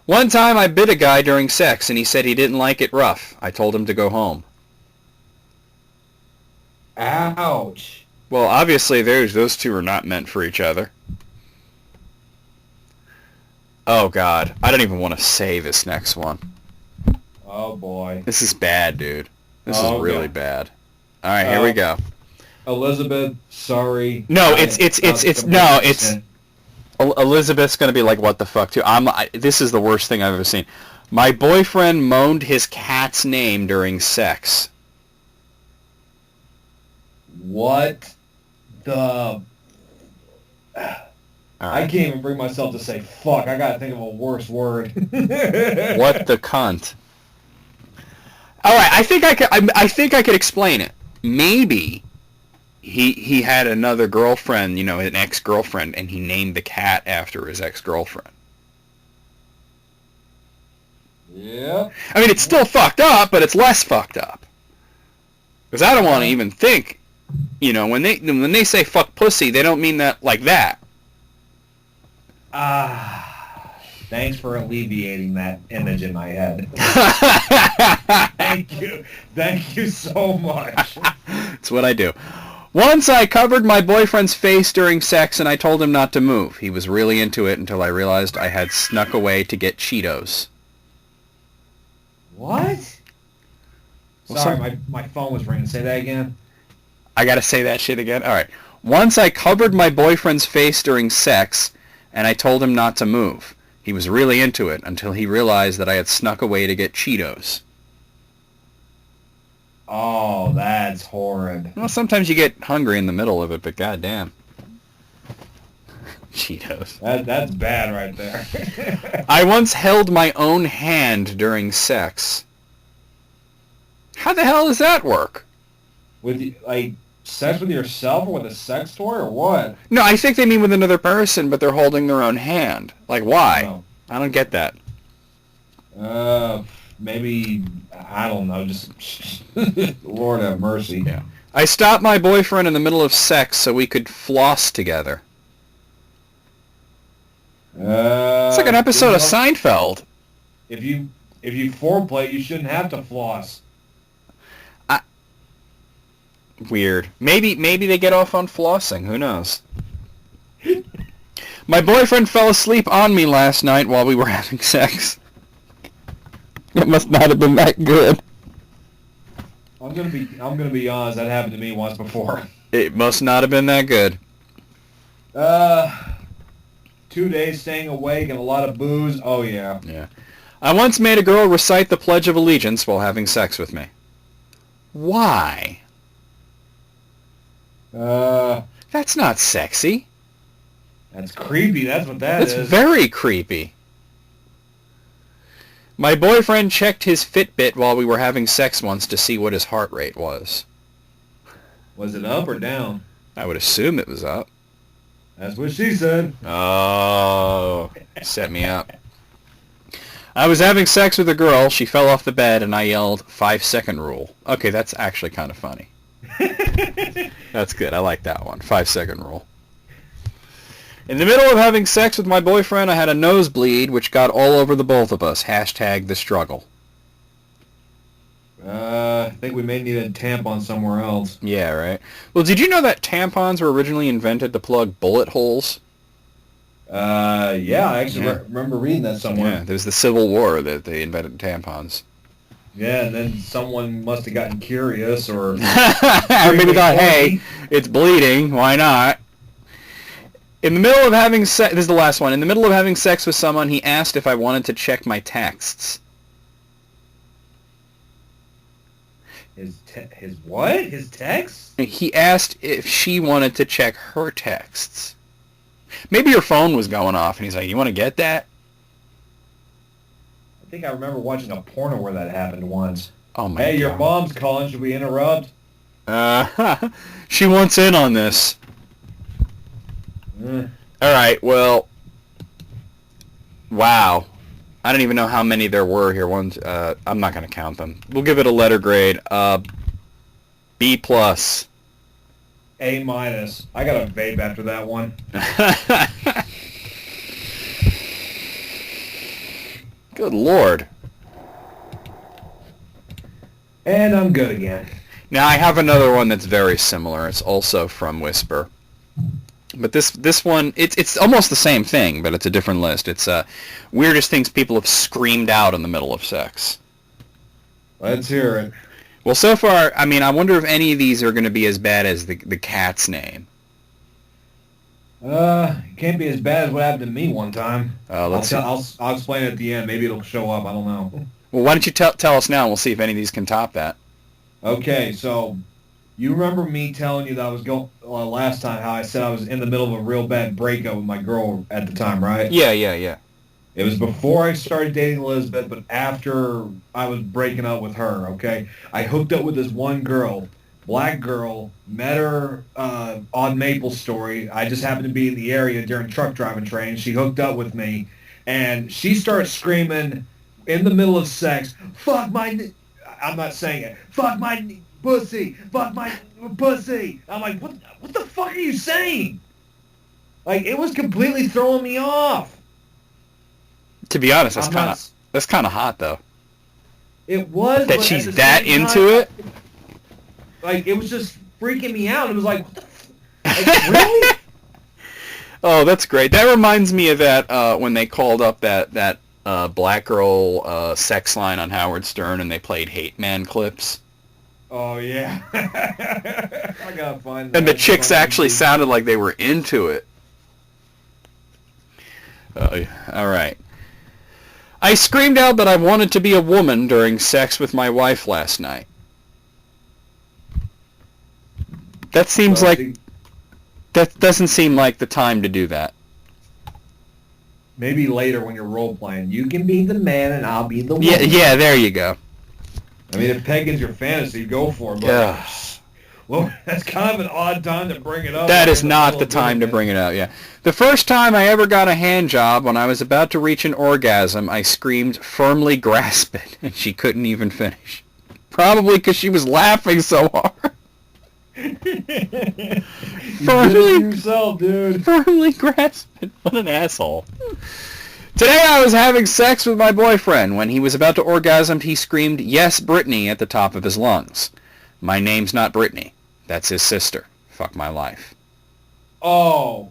One time I bit a guy during sex, and he said he didn't like it rough. I told him to go home. Ouch. Well, obviously those two are not meant for each other. Oh, God. I don't even want to say this next one. Oh, boy. This is bad, dude. This is really bad. All right, here we go. Elizabeth, sorry. No, Elizabeth's going to be like, what the fuck, too. This is the worst thing I've ever seen. My boyfriend moaned his cat's name during sex. What the... I can't even bring myself to say fuck. I gotta think of a worse word. What the cunt? All right, I think I could explain it. Maybe he had another girlfriend, an ex-girlfriend, and he named the cat after his ex-girlfriend. Yeah. I mean, it's still fucked up, but it's less fucked up. Because I don't want to even think, when they say fuck pussy, they don't mean that like that. Thanks for alleviating that image in my head. Thank you so much. That's what I do. Once I covered my boyfriend's face during sex and I told him not to move. He was really into it until I realized I had snuck away to get Cheetos. What? Sorry, my phone was ringing. Say that again. I gotta say that shit again? Alright. Once I covered my boyfriend's face during sex and I told him not to move. He was really into it until he realized that I had snuck away to get Cheetos. Oh, that's horrid. Well, sometimes you get hungry in the middle of it, but goddamn. Cheetos. That's bad right there. I once held my own hand during sex. How the hell does that work? With, sex with yourself or with a sex toy or what? No, I think they mean with another person, but they're holding their own hand. Like, why? Oh. I don't get that. Maybe, I don't know, just, Lord have mercy. Yeah. I stopped my boyfriend in the middle of sex so we could floss together. It's like an episode of Seinfeld. If you foreplay, you shouldn't have to floss. Weird. Maybe they get off on flossing. Who knows? My boyfriend fell asleep on me last night while we were having sex. It must not have been that good. I'm gonna be honest. That happened to me once before. It must not have been that good. 2 days staying awake and a lot of booze. Oh yeah. Yeah. I once made a girl recite the Pledge of Allegiance while having sex with me. Why? That's not sexy. That's creepy. That's what that is. That's very creepy. My boyfriend checked his Fitbit while we were having sex once to see what his heart rate was. Was it up or down? I would assume it was up. That's what she said. Oh, set me up. I was having sex with a girl. She fell off the bed, and I yelled, 5-second rule. Okay, that's actually kind of funny. That's good. I like that one. 5-second rule. In the middle of having sex with my boyfriend, I had a nosebleed, which got all over the both of us. Hashtag the struggle. I think we may need a tampon somewhere else. Yeah, right. Well, did you know that tampons were originally invented to plug bullet holes? Yeah, I actually remember reading that somewhere. Yeah, there was the Civil War that they invented tampons. Yeah, and then someone must have gotten curious or... or maybe thought, hey, it's bleeding, why not? In the middle of having sex... This is the last one. In the middle of having sex with someone, he asked if I wanted to check my texts. His what? His texts? He asked if she wanted to check her texts. Maybe her phone was going off, and he's like, you want to get that? I think I remember watching a porno where that happened once. Oh my God. Hey, your mom's calling. Should we interrupt? She wants in on this. All right, well, wow. I don't even know how many there were here. I'm not going to count them. We'll give it a letter grade. B+. A-. I got a vape after that one. Good Lord. And I'm good again. Now, I have another one that's very similar. It's also from Whisper. But this one, it's almost the same thing, but it's a different list. It's weirdest things people have screamed out in the middle of sex. Let's hear it. Well, so far, I mean, I wonder if any of these are going to be as bad as the cat's name. It can't be as bad as what happened to me one time. I'll explain it at the end. Maybe it'll show up. I don't know. Well, why don't you tell us now, and we'll see if any of these can top that. Okay, so you remember me telling you that I was going last time, how I said I was in the middle of a real bad breakup with my girl at the time, right? Yeah. It was before I started dating Elizabeth, but after I was breaking up with her, okay? I hooked up with this one girl, black girl, met her on Maple Story. I just happened to be in the area during truck driving training. She hooked up with me, and she started screaming in the middle of sex, fuck my... I'm not saying it. Fuck my pussy. Fuck my pussy. I'm like, what the fuck are you saying? Like, it was completely throwing me off. To be honest, that's kind of hot, though. It was. That she's that into it? Like, it was just freaking me out. It was like, what the like, really? Oh, that's great. That reminds me of that when they called up that black girl sex line on Howard Stern and they played Hate Man clips. Oh, yeah. I gotta find that. And the chicks actually sounded like they were into it. All right. I screamed out that I wanted to be a woman during sex with my wife last night. That seems that doesn't seem like the time to do that. Maybe later when you're role playing, you can be the man and I'll be the woman. Yeah, there you go. I mean, if Peggin's your fantasy, go for it. But yeah. Well, that's kind of an odd time to bring it up. That is not the time to bring it up, yeah. The first time I ever got a hand job, when I was about to reach an orgasm, I screamed, firmly grasp it, and she couldn't even finish. Probably because she was laughing so hard. You did it yourself, dude. Firmly grasp it. What an asshole. Today I was having sex with my boyfriend. When he was about to orgasm, he screamed, yes, Brittany, at the top of his lungs. My name's not Brittany. That's his sister. Fuck my life. Oh.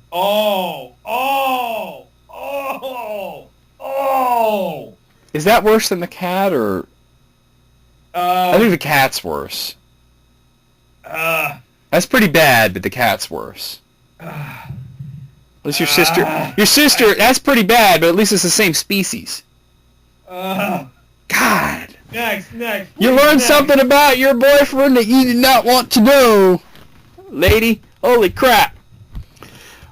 Is that worse than the cat, or... I think the cat's worse. That's pretty bad, but the cat's worse. At least your sister, that's pretty bad, but at least it's the same species. God. Next. You learned something about your boyfriend that you did not want to know. Lady, holy crap.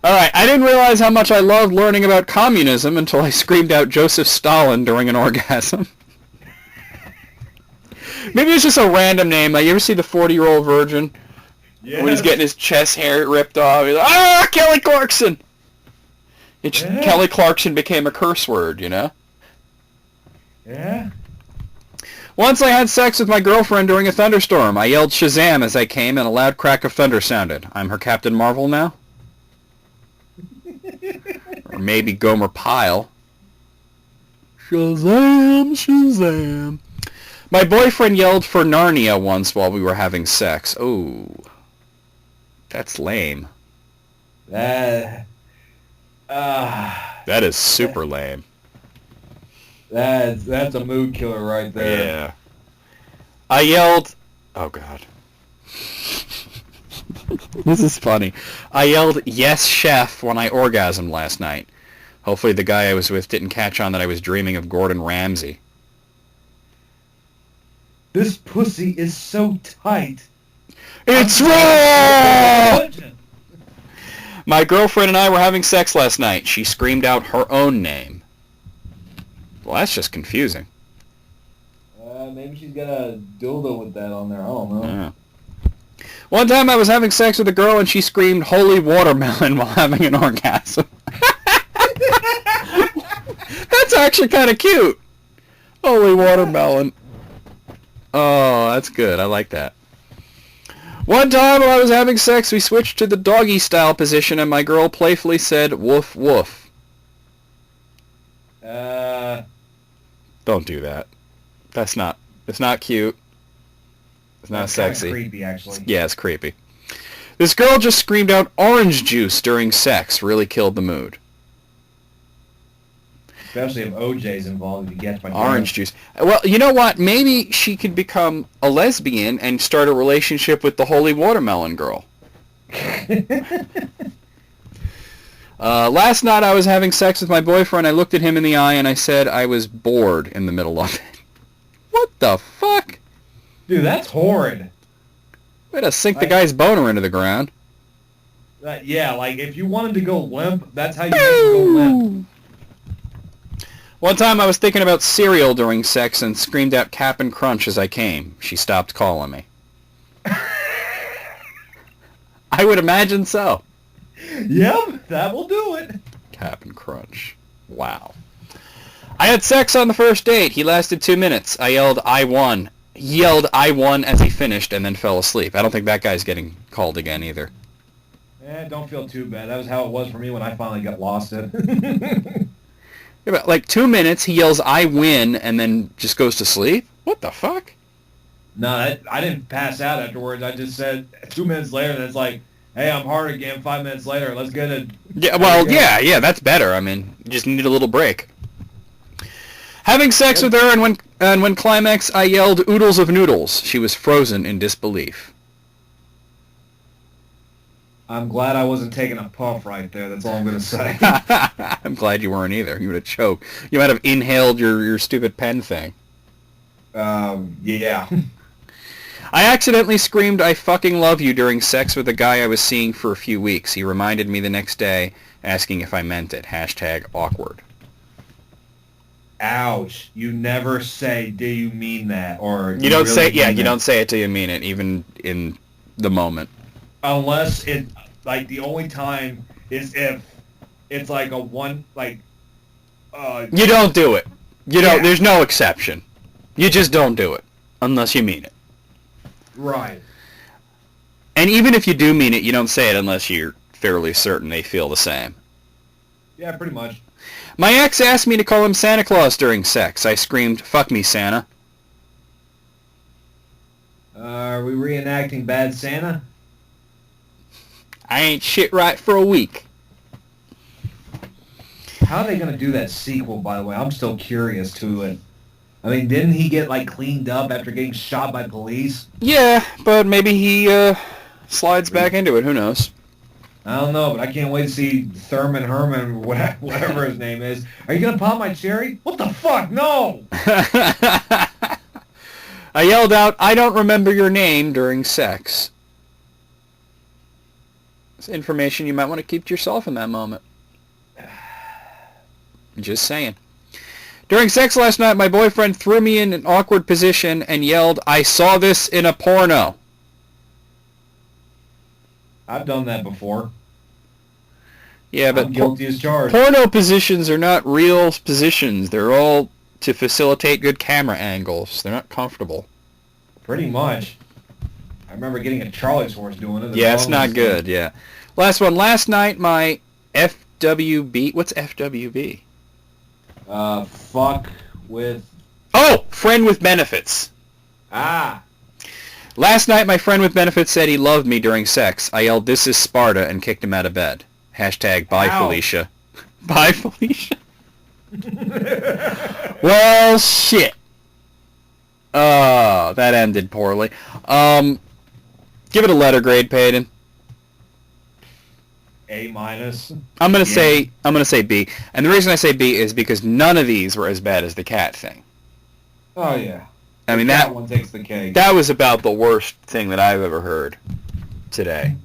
Alright, I didn't realize how much I loved learning about communism until I screamed out Joseph Stalin during an orgasm. Maybe it's just a random name. Like, you ever see the 40-Year-Old Virgin? Yes. When he's getting his chest hair ripped off. He's like, Kelly Clarkson! Kelly Clarkson became a curse word, you know? Yeah. Once I had sex with my girlfriend during a thunderstorm. I yelled Shazam as I came and a loud crack of thunder sounded. I'm her Captain Marvel now? Or maybe Gomer Pyle. Shazam, Shazam. My boyfriend yelled for Narnia once while we were having sex. Oh, that's lame. That is super lame. That's a mood killer right there. Yeah. I yelled... Oh, God. This is funny. I yelled, yes, chef, when I orgasmed last night. Hopefully the guy I was with didn't catch on that I was dreaming of Gordon Ramsay. This pussy is so tight. It's raw! My girlfriend and I were having sex last night. She screamed out her own name. Well, that's just confusing. Maybe she's got a dildo with that on there. I don't know. Yeah. One time I was having sex with a girl and she screamed holy watermelon while having an orgasm. That's actually kind of cute. Holy watermelon. Oh, that's good. I like that. One time while I was having sex, we switched to the doggy style position and my girl playfully said woof woof. Don't do that. It's not cute. It's not sexy. It's creepy, actually. Yeah, it's creepy. This girl just screamed out orange juice during sex. Really killed the mood. Especially if OJ's involved, if you get my orange juice. Well, you know what? Maybe she could become a lesbian and start a relationship with the holy watermelon girl. Last night I was having sex with my boyfriend. I looked at him in the eye and I said I was bored in the middle of it. What the fuck? Dude, that's horrid. Way to sink the guy's boner into the ground. Yeah, like if you wanted to go limp, that's how you make it go limp. One time I was thinking about cereal during sex and screamed out Cap'n Crunch as I came. She stopped calling me. I would imagine so. Yep, that will do it. Cap'n Crunch. Wow. I had sex on the first date. He lasted 2 minutes. I yelled, I won. He yelled, I won as he finished and then fell asleep. I don't think that guy's getting called again either. Don't feel too bad. That was how it was for me when I finally got lost it. Yeah, but like 2 minutes, he yells, I win, and then just goes to sleep? What the fuck? No, I didn't pass out afterwards. I just said 2 minutes later, and it's like, hey, I'm hard again. 5 minutes later, let's get it. Yeah, well, yeah, that's better. I mean, you just need a little break. Having sex with her, and when climax, I yelled oodles of noodles. She was frozen in disbelief. I'm glad I wasn't taking a puff right there. That's all I'm going to say. I'm glad you weren't either. You would have choked. You might have inhaled your stupid pen thing. Yeah. I accidentally screamed, I fucking love you during sex with a guy I was seeing for a few weeks. He reminded me the next day, asking if I meant it. #awkward. Ouch. You never say, do you mean that? Or you don't say, yeah, you don't say it till you mean it, even in the moment. Unless it, like, the only time is if it's like a one, like, you don't do it. You don't, there's no exception. You just don't do it. Unless you mean it. Right. And even if you do mean it, you don't say it unless you're fairly certain they feel the same. Yeah, pretty much. My ex asked me to call him Santa Claus during sex. I screamed, fuck me, Santa. Are we reenacting Bad Santa? I ain't shit right for a week. How are they going to do that sequel, by the way? I'm still curious to it. I mean, didn't he get, like, cleaned up after getting shot by police? Yeah, but maybe he slides back into it. Who knows? I don't know, but I can't wait to see Thurman Herman, whatever his name is. Are you going to pop my cherry? What the fuck? No! I yelled out, I don't remember your name during sex. It's information you might want to keep to yourself in that moment. Just saying. During sex last night, my boyfriend threw me in an awkward position and yelled, I saw this in a porno. I've done that before. Yeah, but I'm guilty as charged. Porno positions are not real positions. They're all to facilitate good camera angles. They're not comfortable. Pretty much. I remember getting a Charlie's horse doing it. Yeah, it's not good, yeah. Last one. Last night, my FWB... What's FWB? Fuck with... Oh! Friend with benefits. Ah! Last night, my friend with benefits said he loved me during sex. I yelled, "This is Sparta," and kicked him out of bed. Hashtag bye, Ow. Felicia. Bye, Felicia. Well, shit. That ended poorly. Give it a letter grade, Peyton. A-. I'm gonna say B. And the reason I say B is because none of these were as bad as the cat thing. Oh, yeah. I mean, that one takes the cake. That was about the worst thing that I've ever heard today.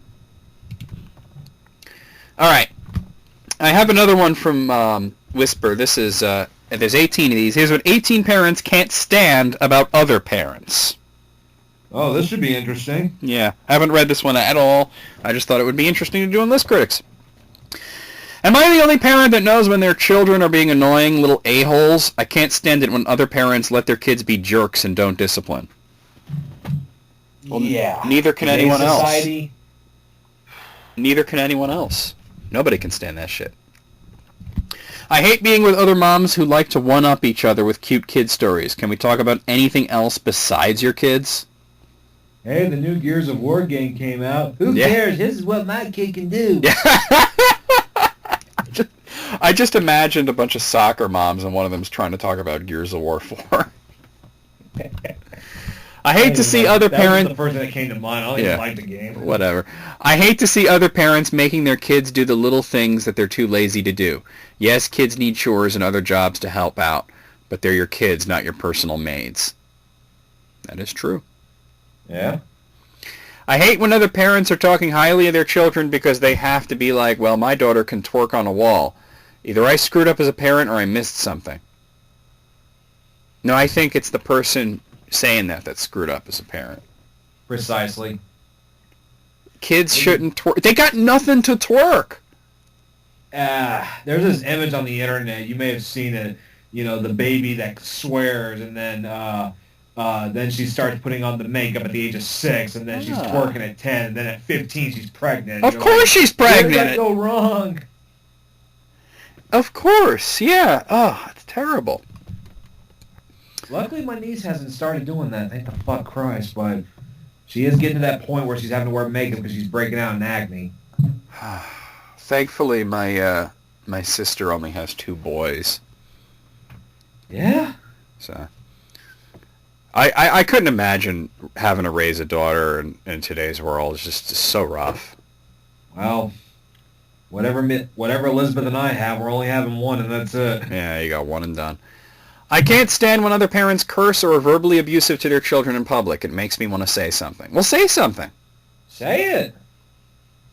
All right. I have another one from Whisper. This is, there's 18 of these. Here's what 18 parents can't stand about other parents. Oh, this should be interesting. Yeah, I haven't read this one at all. I just thought it would be interesting to do on List Critics. Am I the only parent that knows when their children are being annoying little a-holes? I can't stand it when other parents let their kids be jerks and don't discipline. Well, yeah. Neither can anyone society. else. Neither can anyone else. Nobody can stand that shit. I hate being with other moms who like to one-up each other with cute kid stories. Can we talk about anything else besides your kids? Hey, the new Gears of War game came out. Who cares? This is what my kid can do. I just imagined a bunch of soccer moms and one of them's trying to talk about Gears of War 4. I hate to see other parents... That was the first thing that came to mind. I don't even like the game. Whatever. I hate to see other parents making their kids do the little things that they're too lazy to do. Yes, kids need chores and other jobs to help out, but they're your kids, not your personal maids. That is true. Yeah. I hate when other parents are talking highly of their children because they have to be like, well, my daughter can twerk on a wall. Either I screwed up as a parent or I missed something. No, I think it's the person saying that screwed up as a parent. Precisely. Kids shouldn't twerk. They got nothing to twerk. There's this image on the internet. You may have seen it. You know, the baby that swears and then she starts putting on the makeup at the age of 6, and then she's twerking at 10, and then at 15 she's pregnant. Of course she's pregnant. Where did that go wrong? Of course, yeah. Oh, it's terrible. Luckily, my niece hasn't started doing that. Thank the fuck Christ, but she is getting to that point where she's having to wear makeup because she's breaking out in acne. Thankfully, my sister only has 2 boys. Yeah? So... I couldn't imagine having to raise a daughter in today's world. It's just so rough. Well, whatever Elizabeth and I have, we're only having one, and that's it. Yeah, you got one and done. I can't stand when other parents curse or are verbally abusive to their children in public. It makes me want to say something. Well, say something. Say it.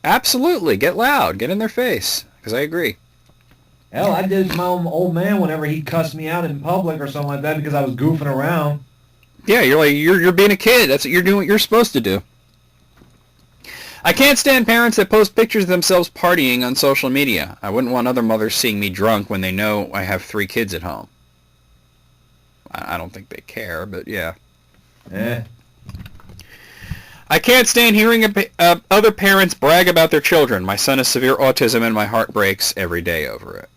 Absolutely. Get loud. Get in their face. Because I agree. Hell, I did to my old man whenever he cussed me out in public or something like that because I was goofing around. Yeah, you're being a kid. That's what you're doing. What you're supposed to do. I can't stand parents that post pictures of themselves partying on social media. I wouldn't want other mothers seeing me drunk when they know I have 3 kids at home. I don't think they care, but yeah. I can't stand hearing other parents brag about their children. My son has severe autism and my heart breaks every day over it.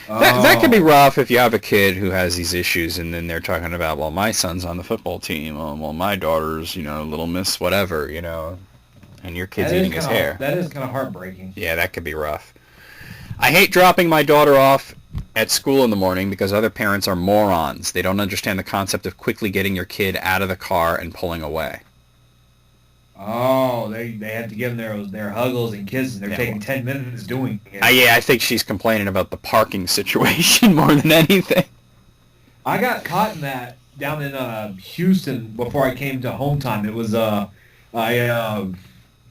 That can be rough if you have a kid who has these issues and then they're talking about, well, my son's on the football team. Well, my daughter's, little miss whatever, and your kid's eating his hair. That is kind of heartbreaking. Yeah, that could be rough. I hate dropping my daughter off at school in the morning because other parents are morons. They don't understand the concept of quickly getting your kid out of the car and pulling away. Oh, they had to give them their huggles and kisses. They're taking 10 minutes doing it. I think she's complaining about the parking situation more than anything. I got caught in that down in Houston before I came to home time. It was I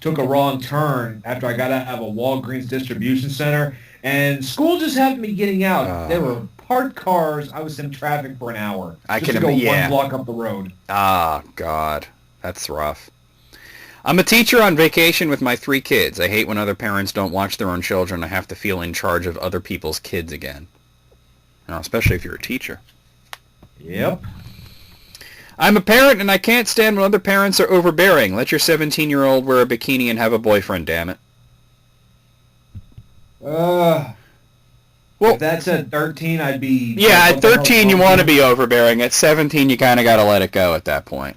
took a wrong turn after I got out of a Walgreens distribution center, and school just happened to be getting out. There were parked cars. I was in traffic for an hour. Just to go one block up the road. Ah, God, that's rough. I'm a teacher on vacation with my 3 kids. I hate when other parents don't watch their own children. I have to feel in charge of other people's kids again. especially if you're a teacher. Yep. I'm a parent and I can't stand when other parents are overbearing. Let your 17-year-old wear a bikini and have a boyfriend, damn it. Well, if that's at 13, I'd be... Yeah, at 13 you want to be overbearing. At 17 you kind of got to let it go at that point.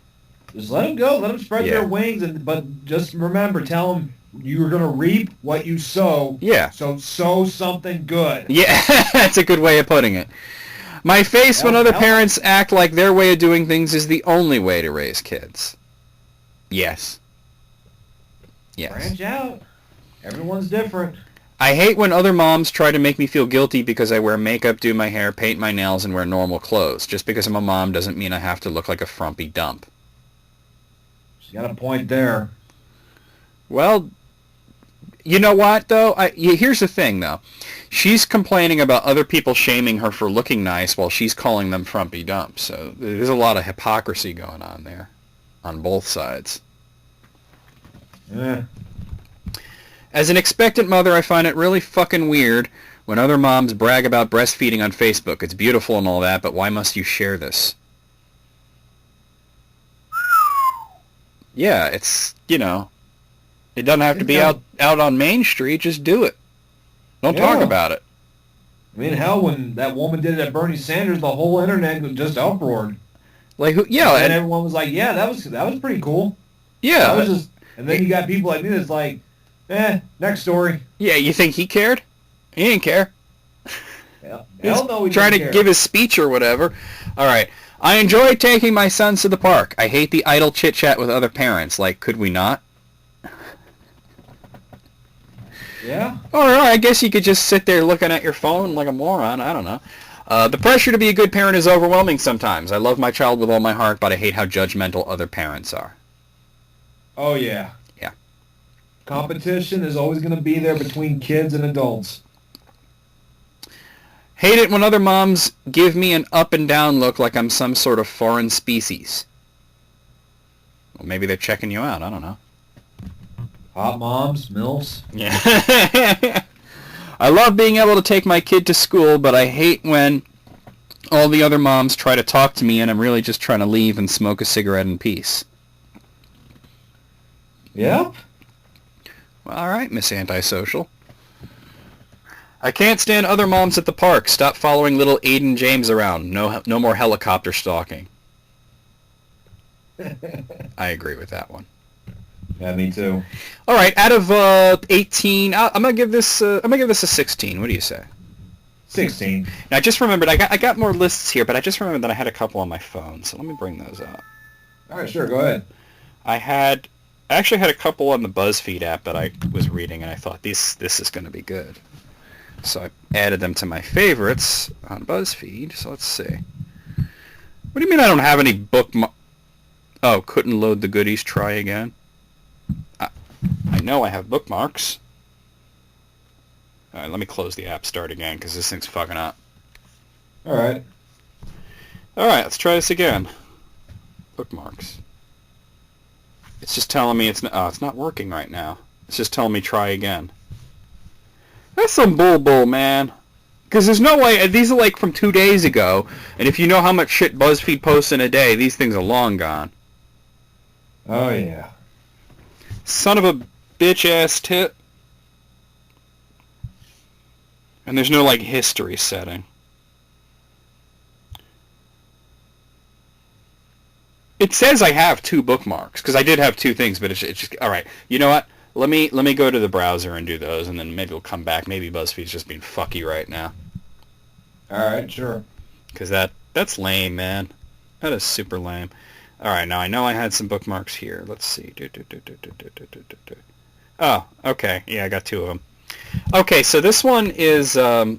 Just let them go. Let them spread their wings. But just remember, tell them you're going to reap what you sow. Yeah. So sow something good. Yeah, that's a good way of putting it. My face when other parents act like their way of doing things is the only way to raise kids. Yes. Yes. Branch out. Everyone's different. I hate when other moms try to make me feel guilty because I wear makeup, do my hair, paint my nails, and wear normal clothes. Just because I'm a mom doesn't mean I have to look like a frumpy dump. She's got a point there. Well, you know what, though? Here's the thing, though. She's complaining about other people shaming her for looking nice while she's calling them frumpy dumps. So there's a lot of hypocrisy going on there on both sides. Yeah. As an expectant mother, I find it really fucking weird when other moms brag about breastfeeding on Facebook. It's beautiful and all that, but why must you share this? Yeah, it's, it doesn't have to be out on Main Street. Just do it. Don't talk about it. I mean, hell, when that woman did it at Bernie Sanders, the whole internet was just uproared. Like, yeah, and everyone was like, "Yeah, that was pretty cool." Yeah, that was just. And then you got people like me that's like, next story. Yeah, you think he cared? He didn't care. Hell He's no, he trying to care. give his speech or whatever. All right. I enjoy taking my sons to the park. I hate the idle chit-chat with other parents. Like, could we not? Yeah. Or I guess you could just sit there looking at your phone like a moron. I don't know. The pressure to be a good parent is overwhelming sometimes. I love my child with all my heart, but I hate how judgmental other parents are. Oh, yeah. Yeah. Competition is always going to be there between kids and adults. Hate it when other moms give me an up and down look like I'm some sort of foreign species. Well, maybe they're checking you out. I don't know. Hot moms, MILFs. Yeah. I love being able to take my kid to school, but I hate when all the other moms try to talk to me and I'm really just trying to leave and smoke a cigarette in peace. Yep. Well, all right, Miss Antisocial. I can't stand other moms at the park. Stop following little Aiden James around. No more helicopter stalking. I agree with that one. Yeah, me too. All right, out of 18, I'm gonna give this a 16. What do you say? 16. Now I just remembered I got more lists here, but I just remembered that I had a couple on my phone, so let me bring those up. All right, sure, go ahead. I actually had a couple on the BuzzFeed app that I was reading, and I thought this is going to be good. So I added them to my favorites on BuzzFeed. So let's see. What do you mean I don't have any bookmark? Oh, couldn't load the goodies. Try again. I know I have bookmarks. All right, let me close the app, start again, because this thing's fucking up. All right. All right, let's try this again. Bookmarks. It's just telling me it's not working right now. It's just telling me try again. That's some bull, man. Because there's no way, these are like from 2 days ago, and if you know how much shit BuzzFeed posts in a day, these things are long gone. Oh, yeah. Son of a bitch-ass tit. And there's no, like, history setting. It says I have 2 bookmarks, because I did have 2 things, but it's just... All right, you know what? Let me go to the browser and do those, and then maybe we'll come back. Maybe BuzzFeed's just being fucky right now. All right, sure. Because that's lame, man. That is super lame. All right, now I know I had some bookmarks here. Let's see. Oh, okay. Yeah, I got 2 of them. Okay, so this one is... I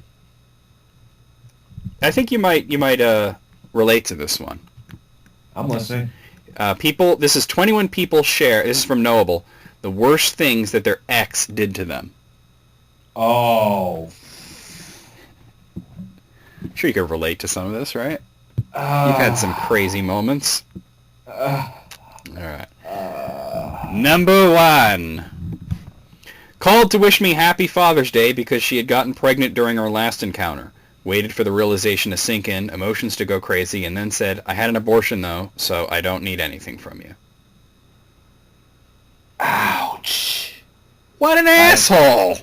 think you might relate to this one. I'm listening. This is 21 people share. This is from Knowable. The worst things that their ex did to them. Oh. I'm sure you could relate to some of this, right? You've had some crazy moments. All right. Number 1. Called to wish me happy Father's Day because she had gotten pregnant during our last encounter. Waited for the realization to sink in, emotions to go crazy, and then said, I had an abortion, though, so I don't need anything from you. Ouch. What an asshole!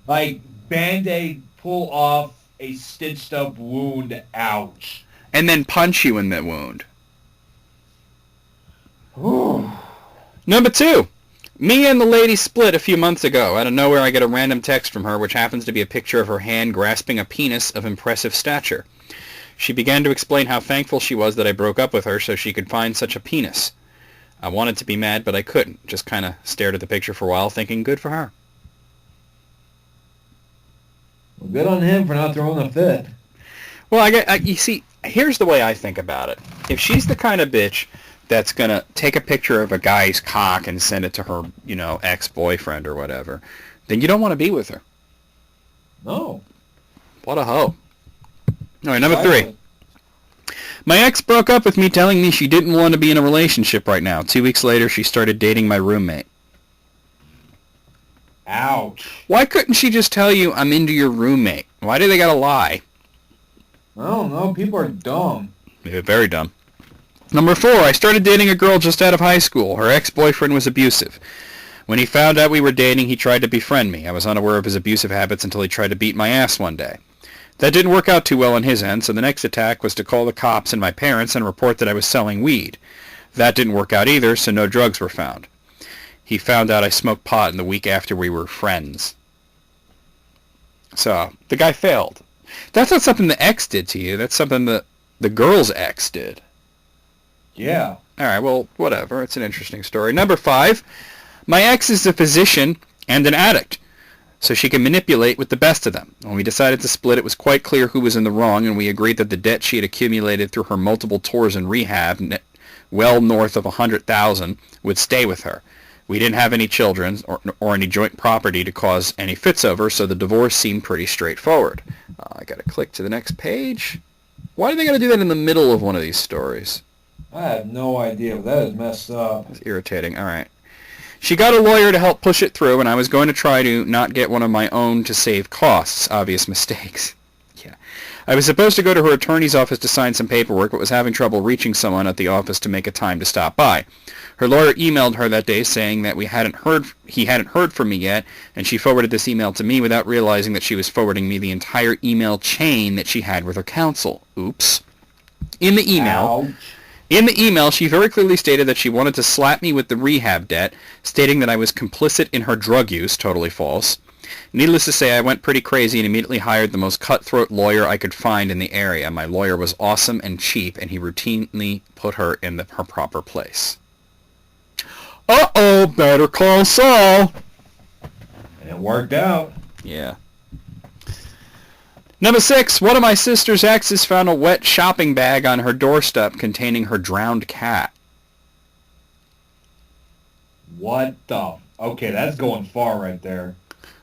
Like, Band-Aid, pull off a stitched-up wound. Ouch. And then punch you in the wound. Ooh. Number 2. Me and the lady split a few months ago. Out of nowhere, I get a random text from her, which happens to be a picture of her hand grasping a penis of impressive stature. She began to explain how thankful she was that I broke up with her so she could find such a penis. I wanted to be mad, but I couldn't. Just kind of stared at the picture for a while, thinking, good for her. Well, good on him for not throwing a fit. Well, you see, here's the way I think about it. If she's the kind of bitch that's going to take a picture of a guy's cock and send it to her, ex-boyfriend or whatever, then you don't want to be with her. No. What a hoe. All right, number 3. My ex broke up with me telling me she didn't want to be in a relationship right now. 2 weeks later, she started dating my roommate. Ouch. Why couldn't she just tell you, I'm into your roommate? Why do they gotta lie? I don't know. People are dumb. Yeah, very dumb. Number 4, I started dating a girl just out of high school. Her ex-boyfriend was abusive. When he found out we were dating, he tried to befriend me. I was unaware of his abusive habits until he tried to beat my ass one day. That didn't work out too well on his end, so the next attack was to call the cops and my parents and report that I was selling weed. That didn't work out either, so no drugs were found. He found out I smoked pot in the week after we were friends. So, the guy failed. That's not something the ex did to you. That's something that the girl's ex did. Yeah. All right, well, whatever. It's an interesting story. Number 5, my ex is a physician and an addict, so she can manipulate with the best of them. When we decided to split, it was quite clear who was in the wrong, and we agreed that the debt she had accumulated through her multiple tours in rehab, well north of $100,000, would stay with her. We didn't have any children or any joint property to cause any fits over, so the divorce seemed pretty straightforward. I got to click to the next page. Why do they got to do that in the middle of one of these stories? I have no idea, but that is messed up. That's irritating. All right. She got a lawyer to help push it through, and I was going to try to not get one of my own to save costs. Obvious mistakes. Yeah. I was supposed to go to her attorney's office to sign some paperwork, but was having trouble reaching someone at the office to make a time to stop by. Her lawyer emailed her that day saying that he hadn't heard from me yet, and she forwarded this email to me without realizing that she was forwarding me the entire email chain that she had with her counsel. Oops. In the email, she very clearly stated that she wanted to slap me with the rehab debt, stating that I was complicit in her drug use, totally false. Needless to say, I went pretty crazy and immediately hired the most cutthroat lawyer I could find in the area. My lawyer was awesome and cheap, and he routinely put her in her proper place. Uh-oh, better call Saul. And it worked out. Yeah. Number 6, one of my sister's exes found a wet shopping bag on her doorstep containing her drowned cat. What the... Okay, that's going far right there.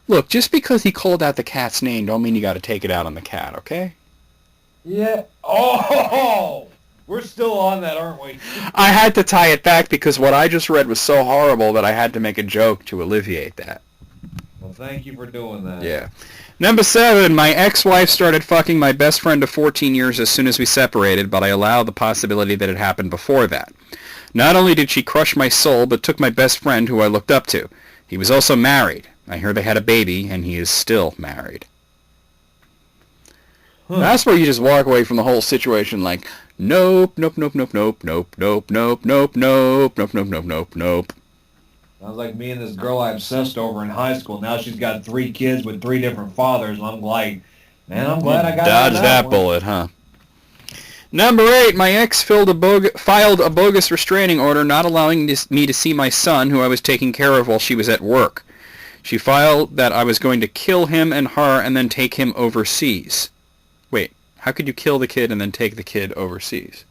Look, just because he called out the cat's name don't mean you got to take it out on the cat, okay? Yeah. Oh! We're still on that, aren't we? I had to tie it back because what I just read was so horrible that I had to make a joke to alleviate that. Well, thank you for doing that. Yeah. Number 7, my ex-wife started fucking my best friend of 14 years as soon as we separated, but I allowed the possibility that it happened before that. Not only did she crush my soul, but took my best friend who I looked up to. He was also married. I hear they had a baby, and he is still married. Huh. That's where you just walk away from the whole situation like, nope, nope, nope, nope, nope, nope, nope, nope, nope, nope, nope, nope, nope, nope, nope. Sounds like me and this girl I obsessed over in high school. Now she's got 3 kids with 3 different fathers, and I'm like, man, I'm glad I got dodged that bullet, huh? Number 8, my ex filed a bogus restraining order not allowing me to see my son, who I was taking care of while she was at work. She filed that I was going to kill him and her and then take him overseas. Wait, how could you kill the kid and then take the kid overseas?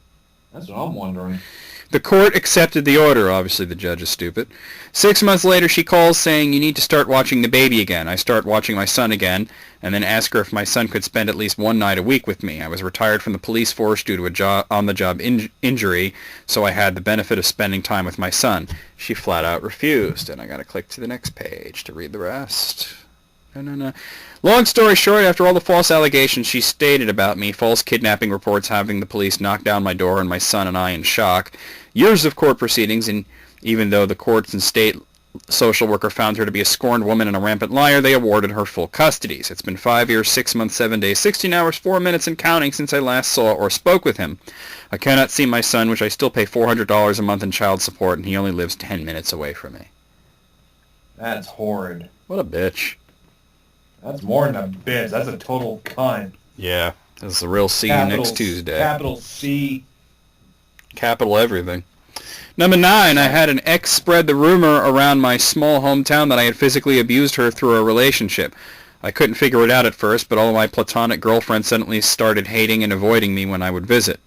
That's what I'm wondering. The court accepted the order. Obviously, the judge is stupid. 6 months later, she calls saying, you need to start watching the baby again. I start watching my son again, and then ask her if my son could spend at least one night a week with me. I was retired from the police force due to a on-the-job injury, so I had the benefit of spending time with my son. She flat out refused, and I got to click to the next page to read the rest. No. Long story short, after all the false allegations she stated about me, false kidnapping reports having the police knock down my door and my son and I in shock, years of court proceedings, and even though the courts and state social worker found her to be a scorned woman and a rampant liar, they awarded her full custodies. It's been 5 years, 6 months, 7 days, 16 hours, 4 minutes and counting since I last saw or spoke with him. I cannot see my son, which I still pay $400 a month in child support, and he only lives 10 minutes away from me. That's horrid. What a bitch. That's more than a bitch. That's a total cunt. Yeah, that's the real see you next Tuesday. Capital C. Capital everything. Number 9, I had an ex spread the rumor around my small hometown that I had physically abused her through a relationship. I couldn't figure it out at first, but all of my platonic girlfriends suddenly started hating and avoiding me when I would visit.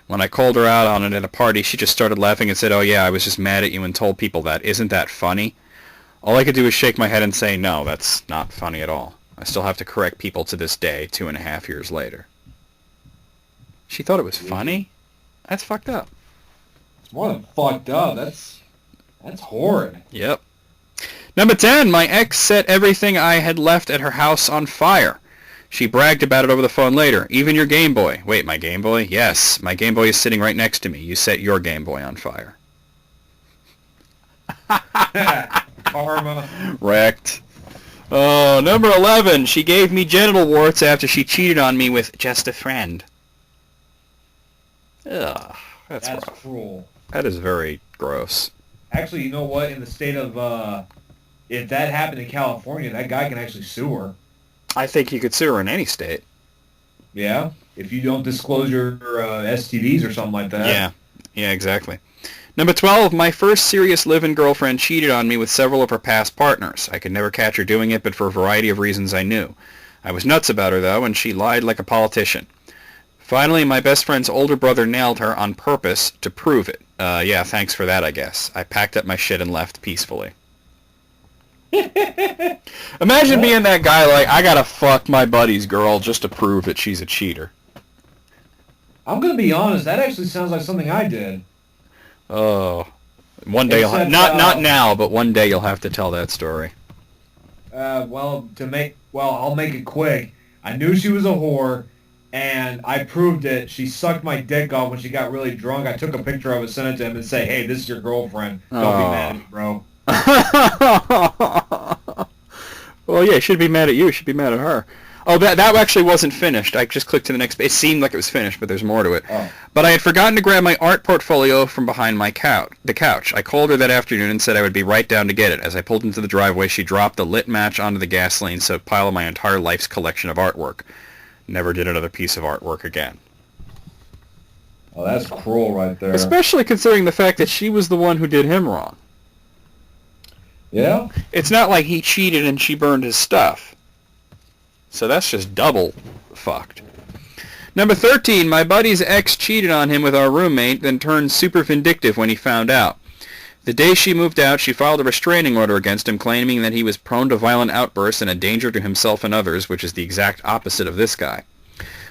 When I called her out on it at a party, she just started laughing and said, "Oh yeah, I was just mad at you and told people that. Isn't that funny?" All I could do was shake my head and say, "No, that's not funny at all." I still have to correct people to this day, 2.5 years later. She thought it was funny? That's fucked up. It's more than fucked up. That's horrid. Yep. Number 10, my ex set everything I had left at her house on fire. She bragged about it over the phone later. Even your Game Boy. Wait, my Game Boy? Yes, my Game Boy is sitting right next to me. You set your Game Boy on fire. Karma. Wrecked. Oh, number 11, she gave me genital warts after she cheated on me with just a friend. Ugh, that's rough. Cruel. That is very gross. Actually, you know what? In the state of, if that happened in California, that guy can actually sue her. I think you could sue her in any state. Yeah? If you don't disclose your STDs or something like that. Yeah, exactly. Number 12, my first serious live-in girlfriend cheated on me with several of her past partners. I could never catch her doing it, but for a variety of reasons I knew. I was nuts about her, though, and she lied like a politician. Finally, my best friend's older brother nailed her on purpose to prove it. Yeah, thanks for that, I guess. I packed up my shit and left peacefully. Imagine being that guy like, I gotta fuck my buddy's girl just to prove that she's a cheater. I'm gonna be honest, that actually sounds like something I did. Oh, one day not now, but one day you'll have to tell that story. I'll make it quick. I knew she was a whore, and I proved it. She sucked my dick off when she got really drunk. I took a picture of it, sent it to him, and say, "Hey, this is your girlfriend. Don't be mad at me, bro." Well, yeah, should be mad at you. Should be mad at her. Oh, that actually wasn't finished. I just clicked to the next page. It seemed like it was finished, but there's more to it. Oh. But I had forgotten to grab my art portfolio from behind the couch. I called her that afternoon and said I would be right down to get it. As I pulled into the driveway, she dropped the lit match onto the gasoline-soaked pile of my entire life's collection of artwork. Never did another piece of artwork again. Oh, that's cruel right there. Especially considering the fact that she was the one who did him wrong. Yeah? It's not like he cheated and she burned his stuff. So that's just double fucked. Number 13, my buddy's ex cheated on him with our roommate, then turned super vindictive when he found out. The day she moved out, she filed a restraining order against him, claiming that he was prone to violent outbursts and a danger to himself and others, which is the exact opposite of this guy.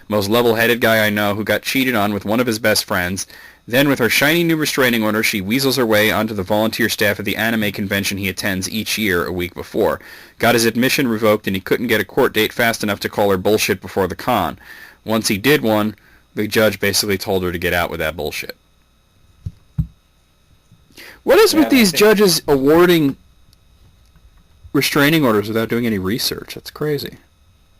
Most level-headed guy I know who got cheated on with one of his best friends. Then, with her shiny new restraining order, she weasels her way onto the volunteer staff at the anime convention he attends each year a week before. Got his admission revoked, and he couldn't get a court date fast enough to call her bullshit before the con. Once he did one, the judge basically told her to get out with that bullshit. What is with these judges awarding restraining orders without doing any research? That's crazy.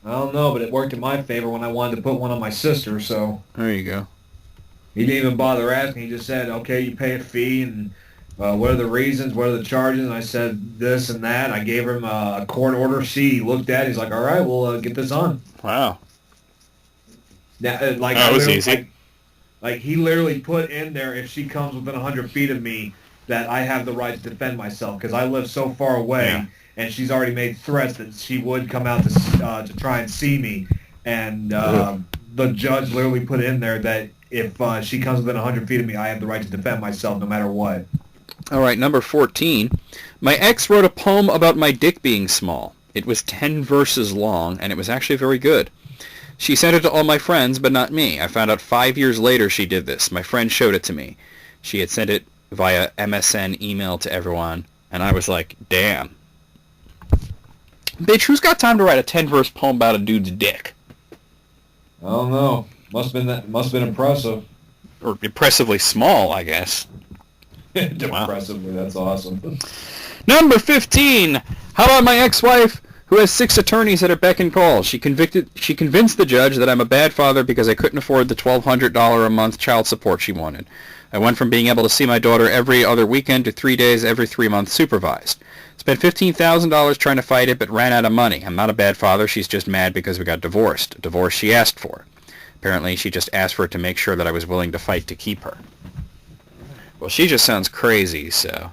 I don't know, but it worked in my favor when I wanted to put one on my sister, so... There you go. He didn't even bother asking. He just said, okay, you pay a fee, and what are the reasons, what are the charges? And I said this and that. I gave him a court order sheet. He looked at it. He's like, all right, we'll get this on. Wow. Now, that was easy. Like, he literally put in there, if she comes within 100 feet of me, that I have the right to defend myself, because I live so far away. Yeah. And she's already made threats that she would come out to try and see me. And the judge literally put in there that if she comes within 100 feet of me, I have the right to defend myself no matter what. All right, number 14. My ex wrote a poem about my dick being small. It was 10 verses long, and it was actually very good. She sent it to all my friends, but not me. I found out 5 years later she did this. My friend showed it to me. She had sent it via MSN email to everyone, and I was like, damn. Bitch, who's got time to write a 10-verse poem about a dude's dick? I don't know. Must have been impressive. Or impressively small, I guess. Impressively, that's awesome. Number 15. How about my ex-wife, who has 6 attorneys at her beck and call? She convinced the judge that I'm a bad father because I couldn't afford the $1,200 a month child support she wanted. I went from being able to see my daughter every other weekend to 3 days every 3 months supervised. Spent $15,000 trying to fight it, but ran out of money. I'm not a bad father. She's just mad because we got divorced. A divorce she asked for. Apparently, she just asked for it to make sure that I was willing to fight to keep her. Well, she just sounds crazy, so...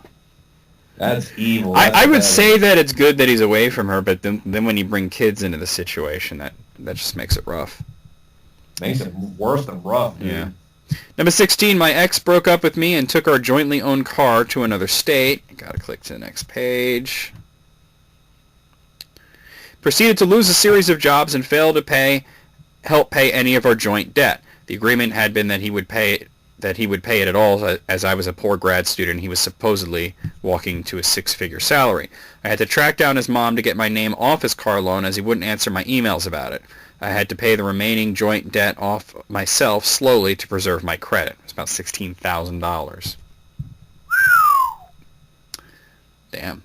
That's evil. I would say that it's good that he's away from her, but then when you bring kids into the situation, that just makes it rough. Makes it worse than rough, dude. Yeah. Number 16, my ex broke up with me and took our jointly owned car to another state. Gotta click to the next page. Proceeded to lose a series of jobs and failed to help pay any of our joint debt. The agreement had been that he would pay it at all, as I was a poor grad student. He was supposedly walking to a 6-figure salary. I had to track down his mom to get my name off his car loan, as he wouldn't answer my emails about it. I had to pay the remaining joint debt off myself slowly to preserve my credit. It was about $16,000. Damn.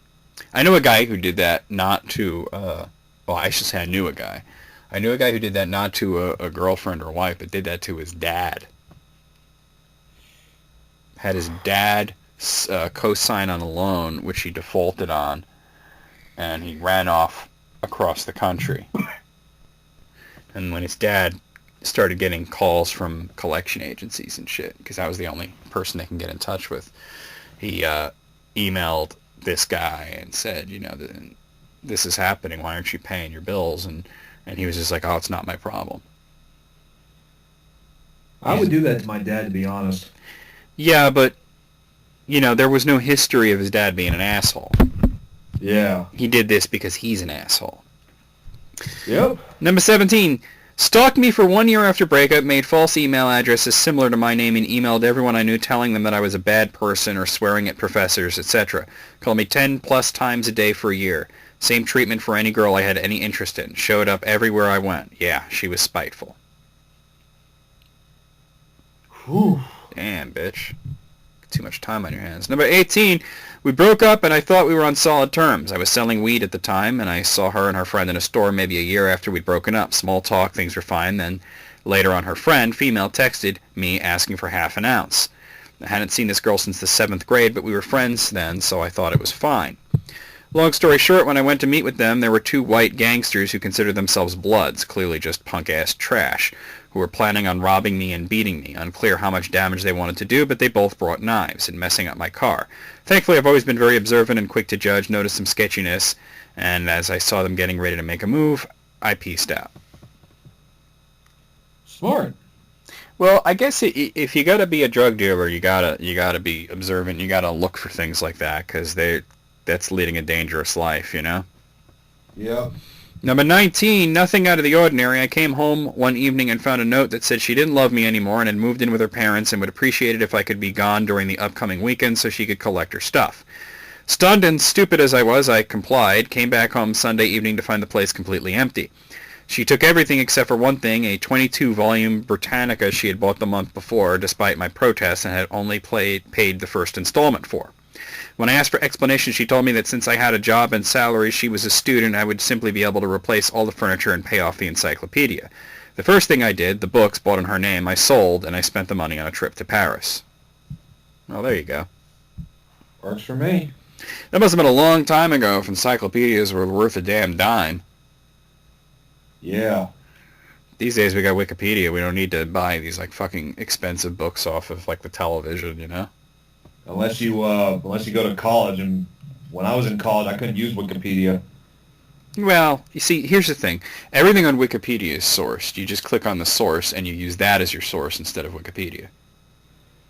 I know a guy who did that not to, well, I should say I knew a guy. I knew a guy who did that not to a girlfriend or wife, but did that to his dad. Had his dad co-sign on a loan, which he defaulted on, and he ran off across the country. And when his dad started getting calls from collection agencies and shit, because I was the only person they can get in touch with, he emailed this guy and said, you know, this is happening. Why aren't you paying your bills? And he was just like, oh, it's not my problem. I would do that to my dad, to be honest. Yeah, but, you know, there was no history of his dad being an asshole. Yeah. He did this because he's an asshole. Yep. Number 17. Stalked me for 1 year after breakup, made false email addresses similar to my name, and emailed everyone I knew telling them that I was a bad person or swearing at professors, etc. Called me 10 plus times a day for a year. Same treatment for any girl I had any interest in. Showed up everywhere I went. Yeah, she was spiteful. Whew. Damn, bitch. Too much time on your hands. Number 18. We broke up and I thought we were on solid terms. I was selling weed at the time, and I saw her and her friend in a store maybe a year after we'd broken up. Small talk, things were fine. Then later on, her friend, female, texted me asking for half an ounce. I hadn't seen this girl since the 7th grade, but we were friends then, so I thought it was fine. Long story short, when I went to meet with them, there were 2 white gangsters who considered themselves Bloods, clearly just punk-ass trash, who were planning on robbing me and beating me. Unclear how much damage they wanted to do, but they both brought knives and messing up my car. Thankfully, I've always been very observant and quick to judge, noticed some sketchiness, and as I saw them getting ready to make a move, I peaced out. Smart. Well, I guess if you gotta be a drug dealer, you gotta be observant. You gotta look for things like that, because that's leading a dangerous life, you know? Yeah. Number 19, nothing out of the ordinary. I came home one evening and found a note that said she didn't love me anymore and had moved in with her parents and would appreciate it if I could be gone during the upcoming weekend so she could collect her stuff. Stunned and stupid as I was, I complied, came back home Sunday evening to find the place completely empty. She took everything except for one thing, a 22-volume Britannica she had bought the month before, despite my protests, and had only paid the first installment for. When I asked for explanation, she told me that since I had a job and salary, she was a student, I would simply be able to replace all the furniture and pay off the encyclopedia. The first thing I did, the books bought in her name, I sold, and I spent the money on a trip to Paris. Well, there you go. Works for me. That must have been a long time ago if encyclopedias were worth a damn dime. Yeah. These days we got Wikipedia. We don't need to buy these like fucking expensive books off of like the television, you know? Unless you go to college, and when I was in college, I couldn't use Wikipedia. Well, you see, here's the thing. Everything on Wikipedia is sourced. You just click on the source, and you use that as your source instead of Wikipedia.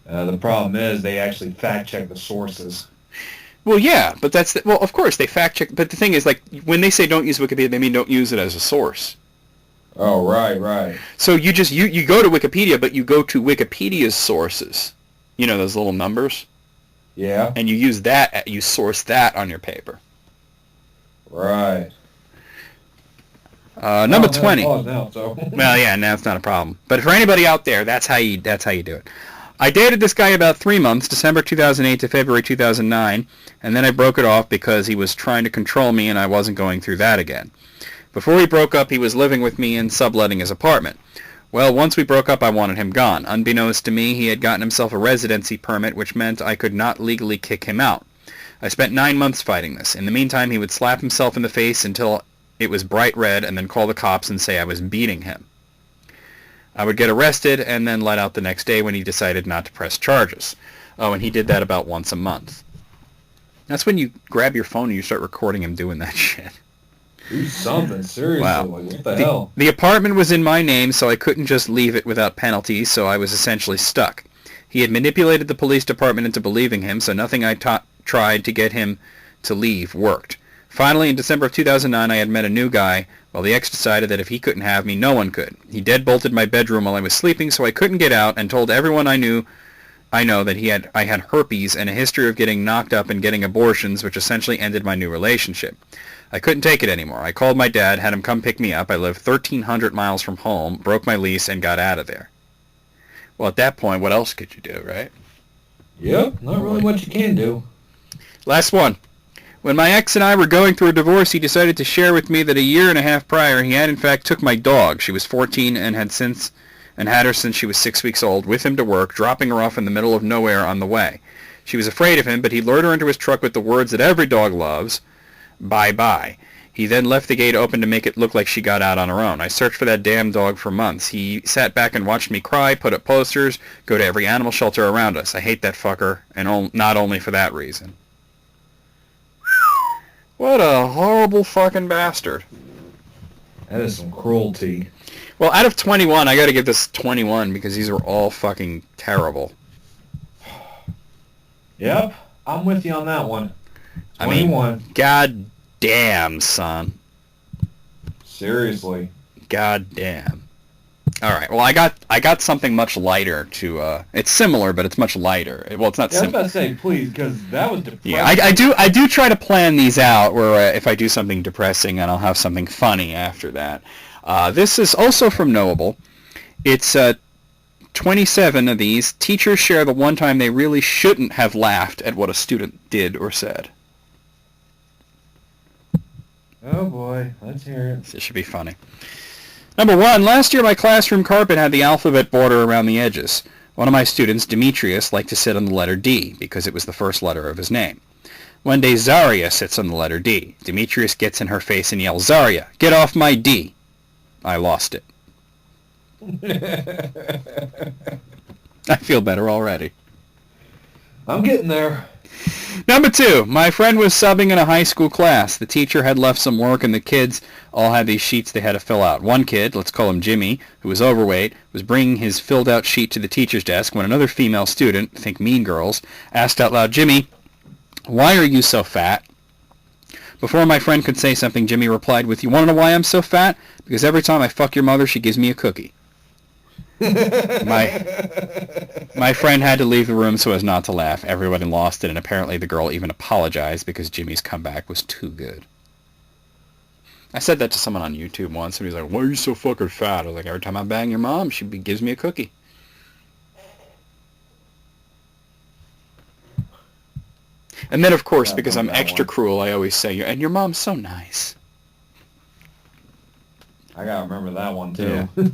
The problem is they actually fact-check the sources. Well, yeah, but well, of course, they fact-check. But the thing is, like, when they say don't use Wikipedia, they mean don't use it as a source. Oh, right. So you just, you go to Wikipedia, but you go to Wikipedia's sources. You know, those little numbers? Yeah. And you use that, you source that on your paper. Right. Number 20. Now, so. Well, yeah, now it's not a problem. But for anybody out there, that's how you do it. I dated this guy about 3 months, December 2008 to February 2009, and then I broke it off because he was trying to control me and I wasn't going through that again. Before we broke up, he was living with me and subletting his apartment. Well, once we broke up, I wanted him gone. Unbeknownst to me, he had gotten himself a residency permit, which meant I could not legally kick him out. I spent 9 months fighting this. In the meantime, he would slap himself in the face until it was bright red and then call the cops and say I was beating him. I would get arrested and then let out the next day when he decided not to press charges. Oh, and he did that about once a month. That's when you grab your phone and you start recording him doing that shit. Do something, seriously. Wow. Like, what the hell? The apartment was in my name, so I couldn't just leave it without penalty, so I was essentially stuck. He had manipulated the police department into believing him, so nothing I tried to get him to leave worked. Finally, in December of 2009, I had met a new guy. Well, the ex decided that if he couldn't have me, no one could. He deadbolted my bedroom while I was sleeping, so I couldn't get out, and told everyone I know that I had herpes and a history of getting knocked up and getting abortions, which essentially ended my new relationship. I couldn't take it anymore. I called my dad, had him come pick me up. I live 1,300 miles from home, broke my lease, and got out of there. Well, at that point, what else could you do, right? Yep, not really much you can do. Last one. When my ex and I were going through a divorce, he decided to share with me that a year and a half prior, he had in fact took my dog. She was 14 and had her since she was 6 weeks old, with him to work, dropping her off in the middle of nowhere on the way. She was afraid of him, but he lured her into his truck with the words that every dog loves, "Bye-bye." He then left the gate open to make it look like she got out on her own. I searched for that damn dog for months. He sat back and watched me cry, put up posters, go to every animal shelter around us. I hate that fucker, and not only for that reason. What a horrible fucking bastard. That is some cruelty. Well, out of 21, I gotta give this 21 because these are all fucking terrible. Yep, I'm with you on that one. 21. I mean, god damn, son. Seriously. God damn. All right. Well, I got something much lighter to. It's similar, but it's much lighter. Well, it's not. Yeah, I was about to say, please, because that was depressing. Yeah, I do try to plan these out where if I do something depressing, and I'll have something funny after that. This is also from Knowable. It's 27 of these. Teachers share the one time they really shouldn't have laughed at what a student did or said. Oh boy, let's hear it. This should be funny. Number 1, last year my classroom carpet had the alphabet border around the edges. One of my students, Demetrius, liked to sit on the letter D because it was the first letter of his name. One day Zarya sits on the letter D. Demetrius gets in her face and yells, "Zarya, get off my D." I lost it. I feel better already. I'm getting there. Number 2, my friend was subbing in a high school class. The teacher had left some work and the kids all had these sheets they had to fill out. One kid, let's call him Jimmy, who was overweight, was bringing his filled out sheet to the teacher's desk when another female student, think Mean Girls, asked out loud, "Jimmy, why are you so fat?" Before my friend could say something, Jimmy replied with, "You want to know why I'm so fat? Because every time I fuck your mother, she gives me a cookie." My friend had to leave the room so as not to laugh. Everybody lost it, and apparently the girl even apologized because Jimmy's comeback was too good. I said that to someone on YouTube once, and he was like, "Why are you so fucking fat?" I was like, "Every time I bang your mom, she gives me a cookie." And then, of course, because I'm extra cruel, I always say, "And your mom's so nice." I gotta remember that one, too. Yeah.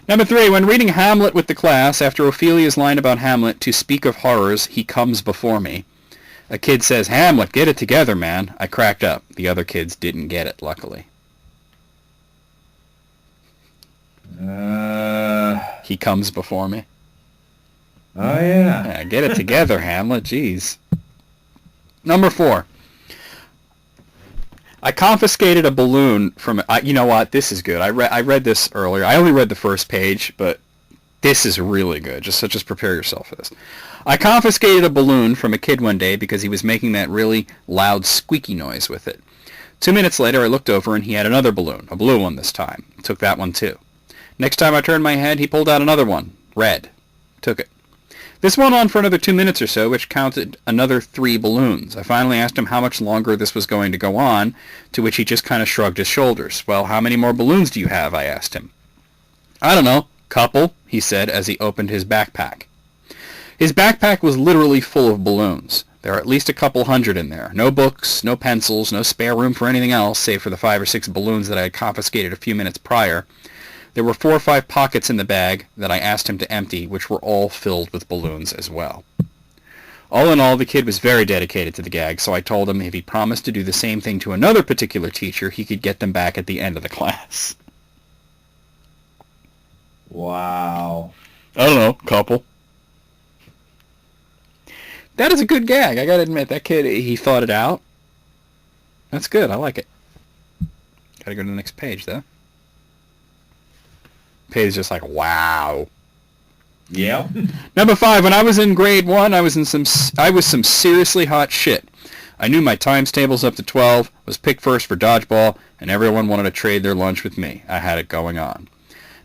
Number 3, when reading Hamlet with the class, after Ophelia's line about Hamlet, "To speak of horrors, he comes before me," a kid says, "Hamlet, get it together, man." I cracked up. The other kids didn't get it, luckily. He comes before me. Oh, yeah. Get it together, Hamlet. Jeez. Number 4. I confiscated a balloon from... you know what? This is good. I read this earlier. I only read the first page, but this is really good. Just prepare yourself for this. I confiscated a balloon from a kid one day because he was making that really loud squeaky noise with it. 2 minutes later, I looked over and he had another balloon, a blue one this time. Took that one too. Next time I turned my head, he pulled out another one, red. Took it. This went on for another 2 minutes or so, which counted another 3 balloons. I finally asked him how much longer this was going to go on, to which he just kind of shrugged his shoulders. Well, how many more balloons do you have? I asked him. I don't know, couple, he said as he opened his backpack. His backpack was literally full of balloons. There are at least a couple hundred in there. No books, no pencils, no spare room for anything else, save for the 5 or 6 balloons that I had confiscated a few minutes prior. There were 4 or 5 pockets in the bag that I asked him to empty, which were all filled with balloons as well. All in all, the kid was very dedicated to the gag, so I told him if he promised to do the same thing to another particular teacher, he could get them back at the end of the class. Wow. I don't know, couple. That is a good gag, I gotta admit. That kid, he thought it out. That's good, I like it. Gotta go to the next page, though. Page is just like, wow. Yeah. Number 5, when I was in grade 1, I was some seriously hot shit. I knew my times tables up to 12, was picked first for dodgeball, and everyone wanted to trade their lunch with me. I had it going on.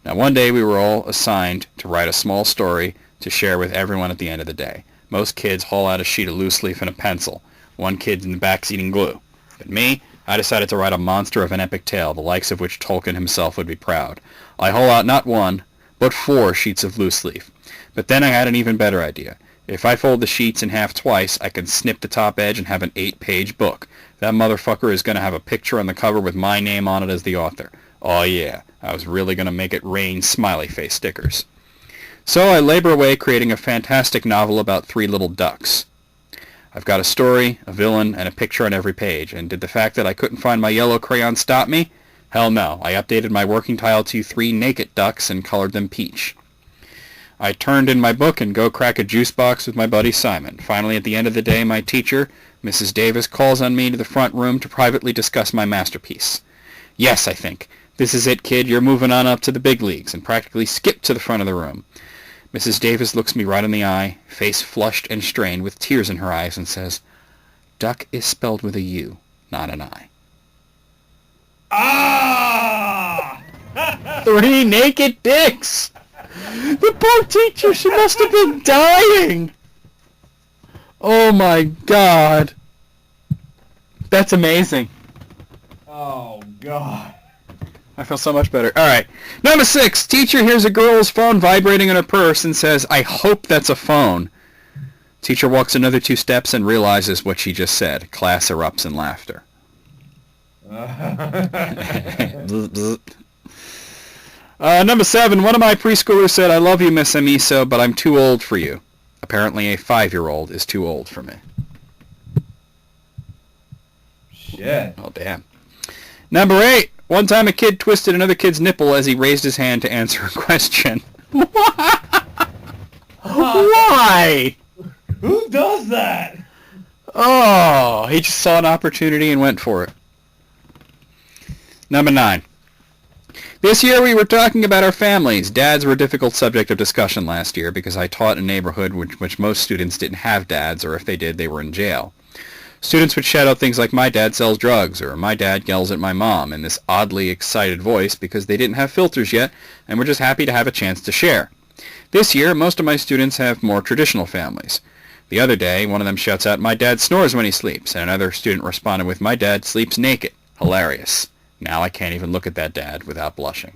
Now, one day we were all assigned to write a small story to share with everyone at the end of the day. Most kids haul out a sheet of loose leaf and a pencil. One kid's in the back eating glue. But me, I decided to write a monster of an epic tale, the likes of which Tolkien himself would be proud. I haul out not 1, but 4 sheets of loose leaf. But then I had an even better idea. If I fold the sheets in half twice, I can snip the top edge and have an 8-page book. That motherfucker is going to have a picture on the cover with my name on it as the author. Oh yeah, I was really going to make it rain smiley face stickers. So I labor away creating a fantastic novel about 3 little ducks. I've got a story, a villain, and a picture on every page, and did the fact that I couldn't find my yellow crayon stop me? Hell no, I updated my working title to 3 naked ducks and colored them peach. I turned in my book and go crack a juice box with my buddy Simon. Finally, at the end of the day, my teacher, Mrs. Davis, calls on me to the front room to privately discuss my masterpiece. Yes, I think. This is it, kid. You're moving on up to the big leagues, and practically skipped to the front of the room. Mrs. Davis looks me right in the eye, face flushed and strained with tears in her eyes, and says, "Duck is spelled with a U, not an I." Ah! 3 naked dicks! The poor teacher, she must have been dying! Oh my god. That's amazing. Oh, God. I feel so much better. Alright. Number 6. Teacher hears a girl's phone vibrating in her purse and says, "I hope that's a phone." Teacher walks another 2 steps and realizes what she just said. Class erupts in laughter. Number 7. One of my preschoolers said, "I love you, Miss Amiso, but I'm too old for you." Apparently a 5-year-old is too old for me. Shit. Oh, damn. Number 8. One time a kid twisted another kid's nipple as he raised his hand to answer a question. Why? Who does that? Oh, he just saw an opportunity and went for it. Number 9. This year we were talking about our families. Dads were a difficult subject of discussion last year because I taught in a neighborhood which most students didn't have dads, or if they did, they were in jail. Students would shout out things like, "My dad sells drugs," or "My dad yells at my mom," in this oddly excited voice because they didn't have filters yet and were just happy to have a chance to share. This year, most of my students have more traditional families. The other day, one of them shouts out, "My dad snores when he sleeps," and another student responded with, "My dad sleeps naked." Hilarious. Now I can't even look at that dad without blushing.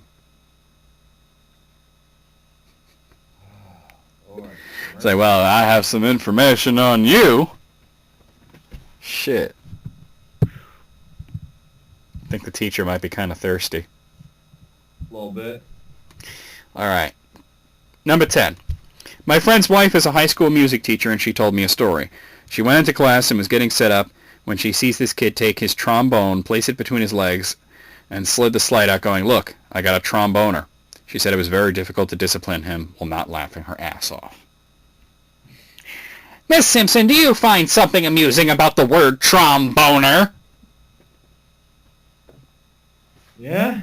Say, "Well, I have some information on you." Shit. I think the teacher might be kind of thirsty. A little bit. Alright. Number 10. My friend's wife is a high school music teacher, and she told me a story. She went into class and was getting set up when she sees this kid take his trombone, place it between his legs, and slid the slide out going, "Look, I got a tromboner." She said it was very difficult to discipline him while not laughing her ass off. "Miss Simpson, do you find something amusing about the word tromboner?" Yeah.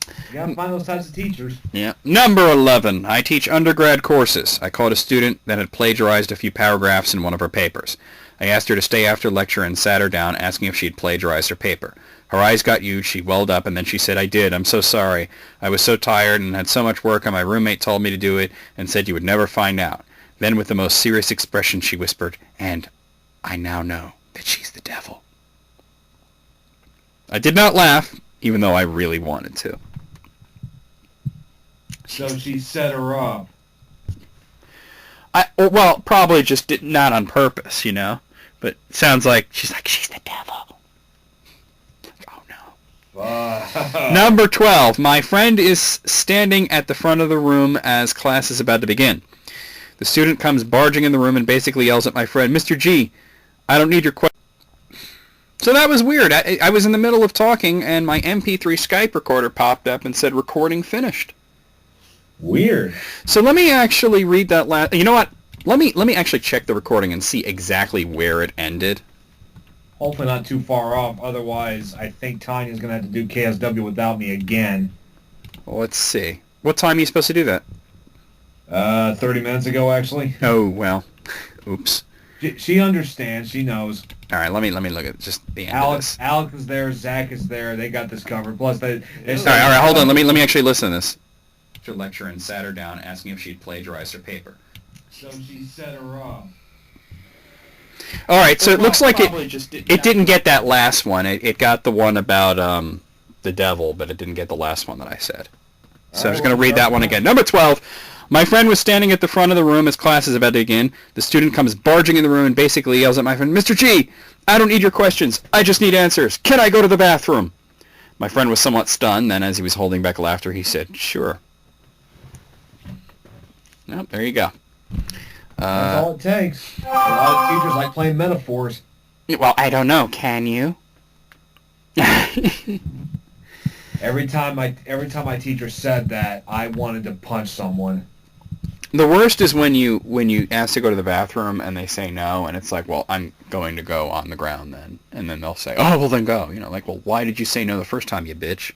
You gotta find those types of teachers. Yeah. Number 11. I teach undergrad courses. I caught a student that had plagiarized a few paragraphs in one of her papers. I asked her to stay after lecture and sat her down, asking if she had plagiarized her paper. Her eyes got huge, she welled up, and then she said, "I did. I'm so sorry. I was so tired and had so much work, and my roommate told me to do it and said you would never find out." Then with the most serious expression she whispered, "And I now know that she's the devil." I did not laugh, even though I really wanted to. So she set her up. Well, probably just not on purpose, you know? But it sounds like she's the devil. Oh, no. Number 12. My friend is standing at the front of the room as class is about to begin. The student comes barging in the room and basically yells at my friend, "Mr. G, I don't need your question." So that was weird. I was in the middle of talking, and my MP3 Skype recorder popped up and said, "Recording finished." Weird. So let me actually read that last... You know what? Let me actually check the recording and see exactly where it ended. Hopefully not too far off. Otherwise, I think Tanya's going to have to do KSW without me again. Well, let's see. What time are you supposed to do that? 30 minutes ago, actually. Oh, well. Oops. She understands. She knows. All right, let me look at just the end of this. Alex is there. Zach is there. They got this covered. Plus, they all right, hold on. Let me actually listen to this. To lecture and sat her down, asking if she'd plagiarized her paper. So she set her up. All right, so it looks like it didn't get that last one. It got the one about the devil, but it didn't get the last one that I said. So I'm just going to read that one again. Number 12. My friend was standing at the front of the room as class is about to begin. The student comes barging in the room and basically yells at my friend, "Mr. G, I don't need your questions. I just need answers. Can I go to the bathroom?" My friend was somewhat stunned. Then, as he was holding back laughter, he said, "Sure." Well, there you go. That's all it takes. A lot of teachers like playing metaphors. Well, I don't know. Can you? Every time my teacher said that, I wanted to punch someone. The worst is when you ask to go to the bathroom and they say no, and it's like, well, I'm going to go on the ground then, and then they'll say, oh, well then go. You know, like, well, why did you say no the first time, you bitch?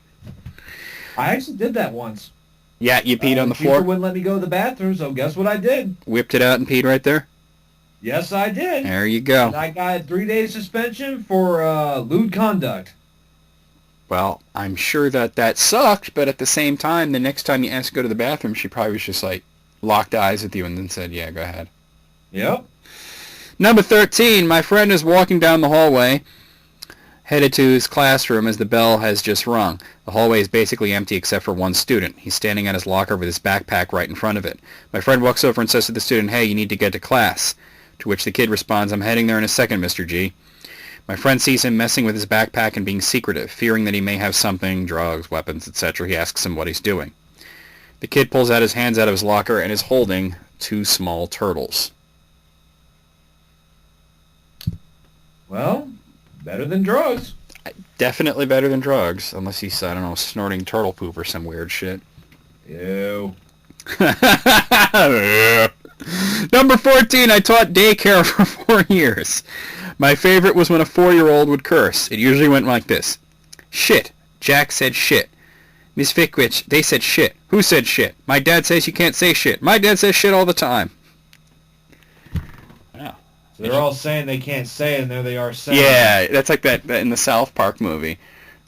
I actually did that once. Yeah, you peed on the floor? Teacher wouldn't let me go to the bathroom, so guess what I did? Whipped it out and peed right there? Yes, I did. There you go. And I got a 3-day suspension for lewd conduct. Well, I'm sure that sucked, but at the same time, the next time you asked to go to the bathroom, she probably was just like, locked eyes with you and then said, yeah, go ahead. Yep. Number 13, my friend is walking down the hallway, headed to his classroom as the bell has just rung. The hallway is basically empty except for one student. He's standing at his locker with his backpack right in front of it. My friend walks over and says to the student, "Hey, you need to get to class." To which the kid responds, "I'm heading there in a second, Mr. G." My friend sees him messing with his backpack and being secretive. Fearing that he may have something, drugs, weapons, etc., he asks him what he's doing. The kid pulls out his hands out of his locker and is holding 2 small turtles. Well, better than drugs. Definitely better than drugs, unless he's, I don't know, snorting turtle poop or some weird shit. Ew. Number 14, I taught daycare for 4 years. My favorite was when a 4-year-old would curse. It usually went like this. Shit. Jack said shit. Miss Vickwitch, they said shit. Who said shit? My dad says you can't say shit. My dad says shit all the time. Yeah. So they're all saying they can't say it, and there they are saying Yeah, that's like that in the South Park movie.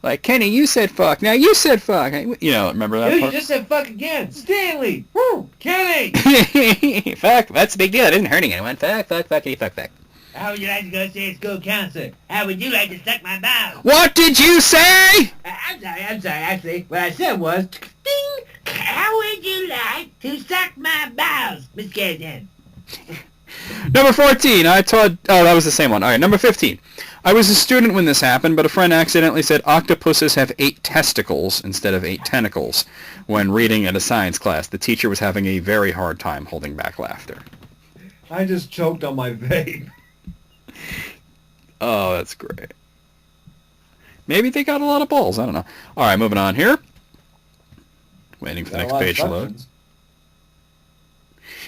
Like, Kenny, you said fuck. Now you said fuck. You know, remember that Dude, part? you just said fuck again. Stanley! Woo! Kenny! Fuck, that's a big deal. It isn't hurting anyone. Fuck, fuckity, fuck. How would you like to go see a school counselor? How would you like to suck my balls? What did you say? I'm sorry. Actually, what I said was, ding! How would you like to suck my balls, Miss Gaden? Number 14, I taught... Oh, that was the same one. All right, number 15. I was a student when this happened, but a friend accidentally said octopuses have 8 testicles instead of 8 tentacles when reading at a science class. The teacher was having a very hard time holding back laughter. I just choked on my vape. Oh, that's great. Maybe they got a lot of balls. I don't know. All right, moving on here. Waiting for the next page to load.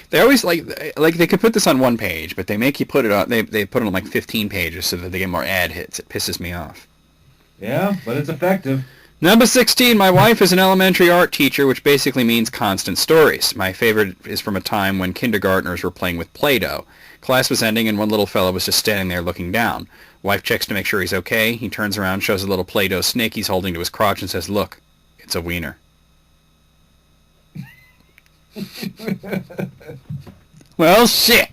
They always like they could put this on one page, but they make you put it on. They put it on like 15 pages so that they get more ad hits. It pisses me off. Yeah, but it's effective. Number 16. My wife is an elementary art teacher, which basically means constant stories. My favorite is from a time when kindergartners were playing with Play-Doh. Class was ending, and one little fellow was just standing there looking down. Wife checks to make sure he's okay. He turns around, shows a little Play-Doh snake he's holding to his crotch, and says, "Look, it's a wiener." Well, shit.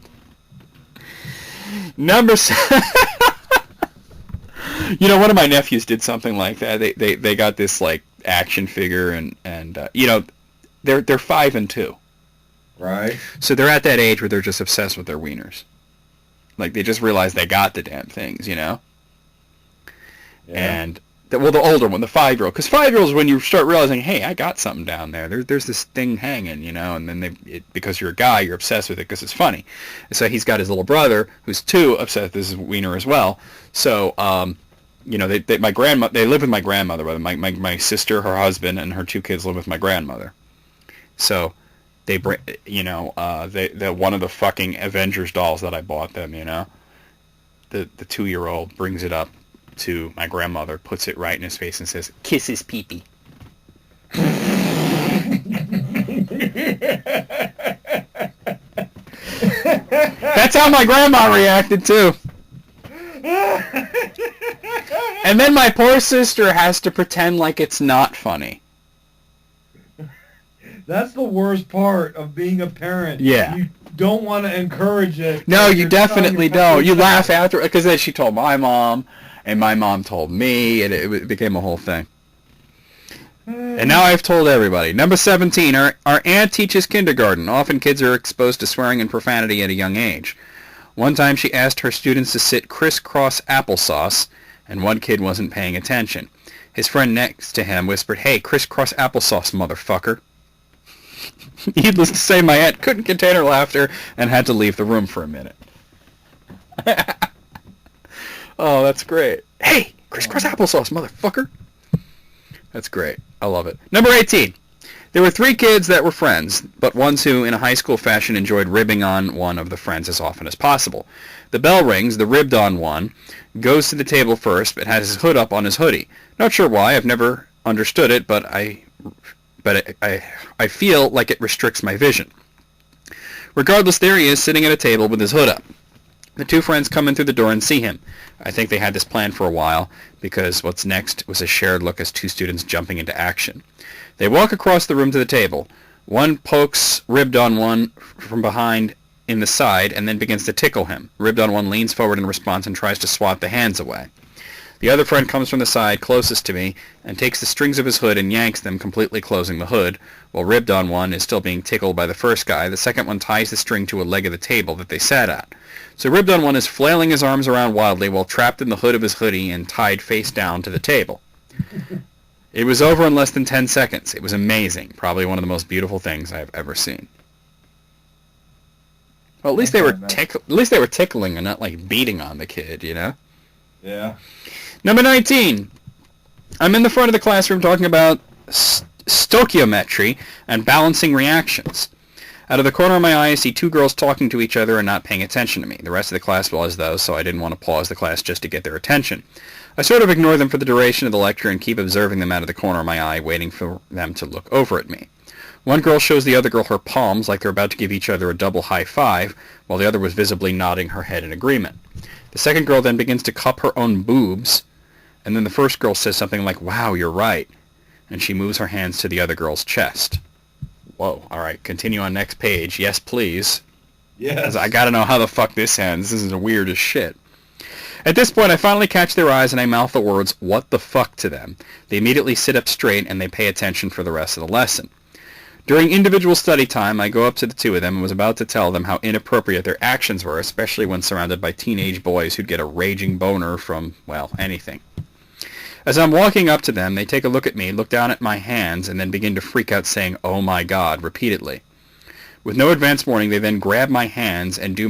Number 7. You know, one of my nephews did something like that. They got this like action figure and you know, they're 5 and 2. Right. So they're at that age where they're just obsessed with their wieners. Like they just realize they got the damn things, you know. Yeah. And the older one, the 5-year-old, because 5-year-olds when you start realizing, hey, I got something down there. There's this thing hanging, you know, and then because you're a guy, you're obsessed with it because it's funny. And so he's got his little brother who's 2, obsessed with his wiener as well. So you know, they live with my grandmother. My sister, her husband, and her 2 kids live with my grandmother. So they bring, you know, they one of the fucking Avengers dolls that I bought them, you know, the 2-year-old brings it up to my grandmother, puts it right in his face, and says, "Kiss his pee-pee." That's how my grandma reacted too. And then my poor sister has to pretend like it's not funny. That's the worst part of being a parent. Yeah. You don't want to encourage it. No, you definitely don't. You laugh after, because then she told my mom, and my mom told me, and it became a whole thing. And now I've told everybody. Number 17, our aunt teaches kindergarten. Often kids are exposed to swearing and profanity at a young age. One time she asked her students to sit crisscross applesauce, and one kid wasn't paying attention. His friend next to him whispered, "Hey, crisscross applesauce, motherfucker." Needless to say, my aunt couldn't contain her laughter and had to leave the room for a minute. Oh, that's great. "Hey, crisscross applesauce, motherfucker." That's great. I love it. Number 18. There were 3 kids that were friends, but ones who, in a high school fashion, enjoyed ribbing on one of the friends as often as possible. The bell rings, the ribbed-on one goes to the table first, but has his hood up on his hoodie. Not sure why, I've never understood it, but I feel like it restricts my vision. Regardless, there he is, sitting at a table with his hood up. The 2 friends come in through the door and see him. I think they had this planned for a while, because what's next was a shared look as 2 students jumping into action. They walk across the room to the table. One pokes ribbed-on one from behind in the side and then begins to tickle him. Ribbed-on one leans forward in response and tries to swat the hands away. The other friend comes from the side closest to me and takes the strings of his hood and yanks them, completely closing the hood. While ribbed-on one is still being tickled by the first guy, the second one ties the string to a leg of the table that they sat at. So ribbed-on one is flailing his arms around wildly while trapped in the hood of his hoodie and tied face down to the table. It was over in less than 10 seconds. It was amazing. Probably one of the most beautiful things I've ever seen. Well, at least they were tickling and not like beating on the kid, you know? Yeah. Number 19. I'm in the front of the classroom talking about stoichiometry and balancing reactions. Out of the corner of my eye, I see 2 girls talking to each other and not paying attention to me. The rest of the class was, though, so I didn't want to pause the class just to get their attention. I sort of ignore them for the duration of the lecture and keep observing them out of the corner of my eye, waiting for them to look over at me. One girl shows the other girl her palms like they're about to give each other a double high five, while the other was visibly nodding her head in agreement. The second girl then begins to cup her own boobs, and then the first girl says something like, "Wow, you're right," and she moves her hands to the other girl's chest. Whoa, alright, continue on next page. Yes, please. Yes. I gotta know how the fuck this ends. This is weird as shit. At this point, I finally catch their eyes and I mouth the words, "What the fuck," to them. They immediately sit up straight and they pay attention for the rest of the lesson. During individual study time, I go up to the 2 of them and was about to tell them how inappropriate their actions were, especially when surrounded by teenage boys who'd get a raging boner from, well, anything. As I'm walking up to them, they take a look at me, look down at my hands, and then begin to freak out saying, "Oh my God," repeatedly. With no advance warning, they then grab my hands and do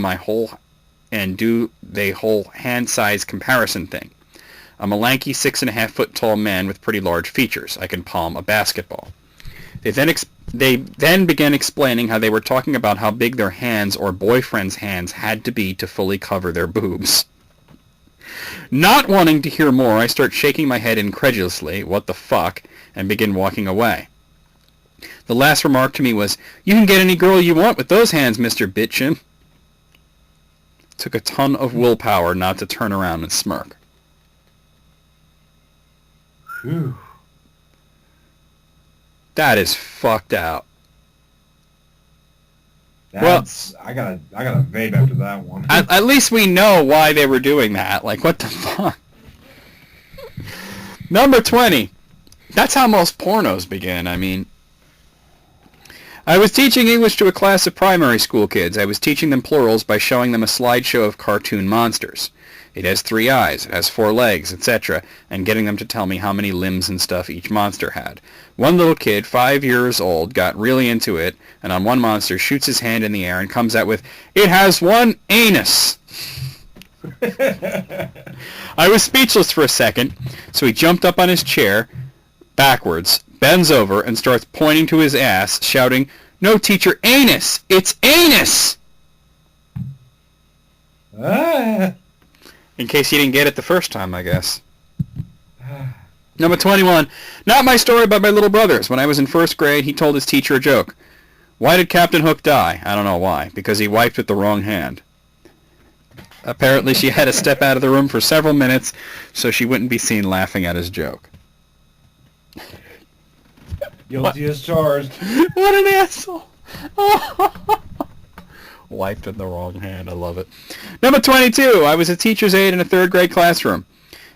the whole hand-size comparison thing. I'm a lanky 6.5-foot tall man with pretty large features. I can palm a basketball. They then began explaining how they were talking about how big their hands or boyfriend's hands had to be to fully cover their boobs. Not wanting to hear more, I start shaking my head incredulously, "What the fuck," and begin walking away. The last remark to me was, "You can get any girl you want with those hands, Mr. Bitchin." It took a ton of willpower not to turn around and smirk. Whew. That is fucked out. I gotta vape after that one. At least we know why they were doing that. Like, what the fuck? Number 20. That's how most pornos begin. I mean, I was teaching English to a class of primary school kids. I was teaching them plurals by showing them a slideshow of cartoon monsters. It has 3 eyes, it has 4 legs, etc., and getting them to tell me how many limbs and stuff each monster had. One little kid, 5 years old, got really into it, and on one monster shoots his hand in the air and comes out with, "It has 1 anus!" I was speechless for a second, so he jumped up on his chair, backwards, bends over, and starts pointing to his ass, shouting, "No, teacher, anus! It's anus!" In case you didn't get it the first time, I guess. Number 21. Not my story, but my little brother's. When I was in 1st grade, he told his teacher a joke. Why did Captain Hook die? I don't know why. Because he wiped with the wrong hand. Apparently she had to step out of the room for several minutes so she wouldn't be seen laughing at his joke. Guilty as charged. What an asshole. Wiped in the wrong hand. I love it. Number 22. I was a teacher's aide in a 3rd grade classroom.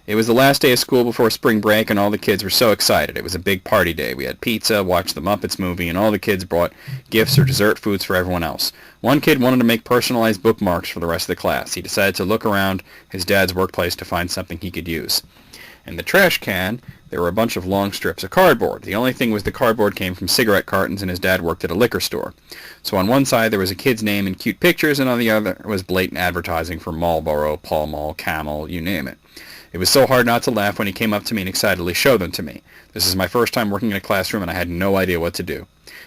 It was the last day of school before spring break, and all the kids were so excited. It was a big party day. We had pizza, watched the Muppets movie, and all the kids brought gifts or dessert foods for everyone else. One kid wanted to make personalized bookmarks for the rest of the class. He decided to look around his dad's workplace to find something he could use. In the trash can, there were a bunch of long strips of cardboard. The only thing was the cardboard came from cigarette cartons, and his dad worked at a liquor store. So on one side there was a kid's name and cute pictures, and on the other was blatant advertising for Marlboro, Pall Mall, Camel, you name it. It was so hard not to laugh when he came up to me and excitedly showed them to me. This is my first time working in a classroom, and I had no idea what to do.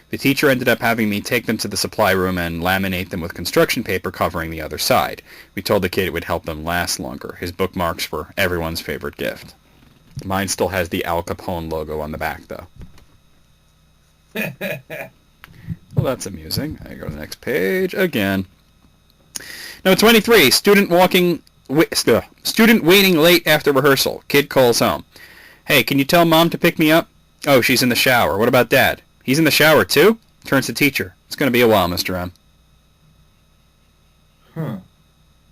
The teacher ended up having me take them to the supply room and laminate them with construction paper covering the other side. We told the kid it would help them last longer. His bookmarks were everyone's favorite gift. Mine still has the Al Capone logo on the back, though. Well, that's amusing. I go to the next page again. Number 23. Student waiting late after rehearsal. Kid calls home. Hey, can you tell Mom to pick me up? Oh, she's in the shower. What about Dad? He's in the shower, too? Turns to teacher. It's going to be a while, Mr. M.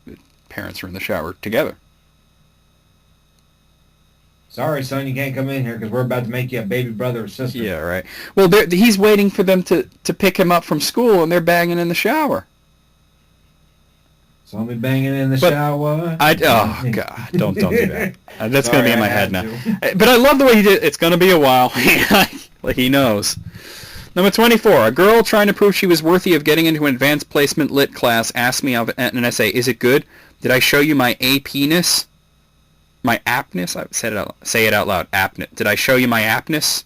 The parents are in the shower together. Sorry, son, you can't come in here because we're about to make you a baby brother or sister. Yeah, right. Well, he's waiting for them to pick him up from school, and they're banging in the shower. Saw me banging in the shower. Oh, God. Don't do that. That's going to be in my head now. But I love the way he did. It's going to be a while. Like he knows. Number 24. A girl trying to prove she was worthy of getting into an advanced placement lit class asked me in an essay, is it good? Did I show you my AP-ness? My aptness? I said it say it out loud. Aptness. Did I show you my aptness?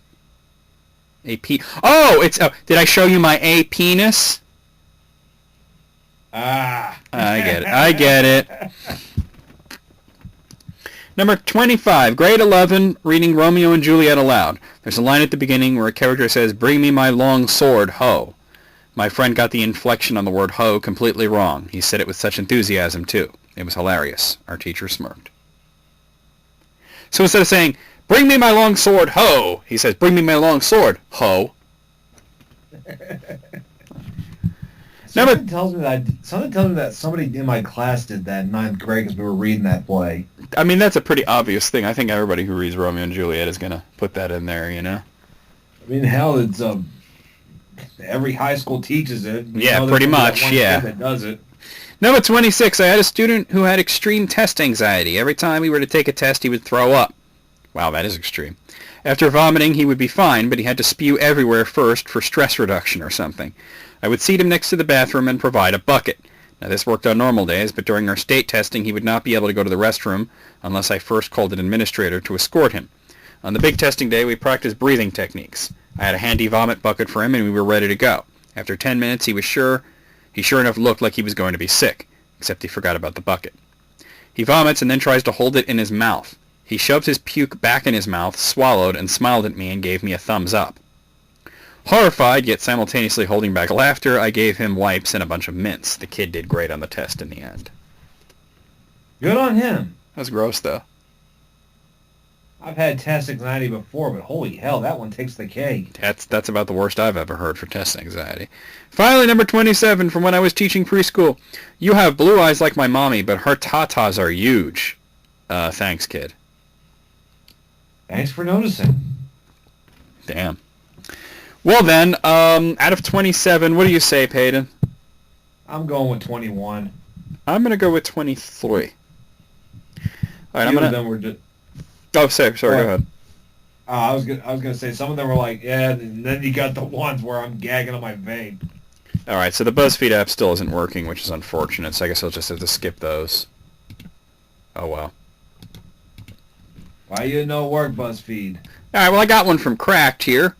AP. Oh, it's. Oh, did I show you my AP-ness? Ah. I get it. Number 25. Grade 11, reading Romeo and Juliet aloud. There's a line at the beginning where a character says, "Bring me my long sword, ho." My friend got the inflection on the word ho completely wrong. He said it with such enthusiasm, too. It was hilarious. Our teacher smirked. So instead of saying, "Bring me my long sword, ho," he says, "Bring me my long sword, ho." Something tells me that somebody in my class did that in 9th grade because we were reading that play. I mean, that's a pretty obvious thing. I think everybody who reads Romeo and Juliet is going to put that in there, you know? I mean, hell, it's every high school teaches it. Yeah, pretty much, yeah. That does it. Number 26, I had a student who had extreme test anxiety. Every time we were to take a test, he would throw up. Wow, that is extreme. After vomiting, he would be fine, but he had to spew everywhere first for stress reduction or something. I would seat him next to the bathroom and provide a bucket. Now, this worked on normal days, but during our state testing, he would not be able to go to the restroom unless I first called an administrator to escort him. On the big testing day, we practiced breathing techniques. I had a handy vomit bucket for him, and we were ready to go. After 10 minutes, he sure enough looked like he was going to be sick, except he forgot about the bucket. He vomits and then tries to hold it in his mouth. He shoved his puke back in his mouth, swallowed, and smiled at me and gave me a thumbs up. Horrified, yet simultaneously holding back laughter, I gave him wipes and a bunch of mints. The kid did great on the test in the end. Good on him. That was gross, though. I've had test anxiety before, but holy hell, that one takes the cake. That's about the worst I've ever heard for test anxiety. Finally, number 27, from when I was teaching preschool. You have blue eyes like my mommy, but her tatas are huge. Thanks, kid. Thanks for noticing. Damn. Well then, out of 27, what do you say, Peyton? I'm going with 21. I'm going to go with 23. All right, I'm Few going of them were just... Oh, sorry, go ahead. I was gonna say some of them were like, yeah, and then you got the ones where I'm gagging on my vape. All right, so the BuzzFeed app still isn't working, which is unfortunate, so I guess I'll just have to skip those. Oh, well. Why you no work, BuzzFeed? All right, well, I got one from Cracked here.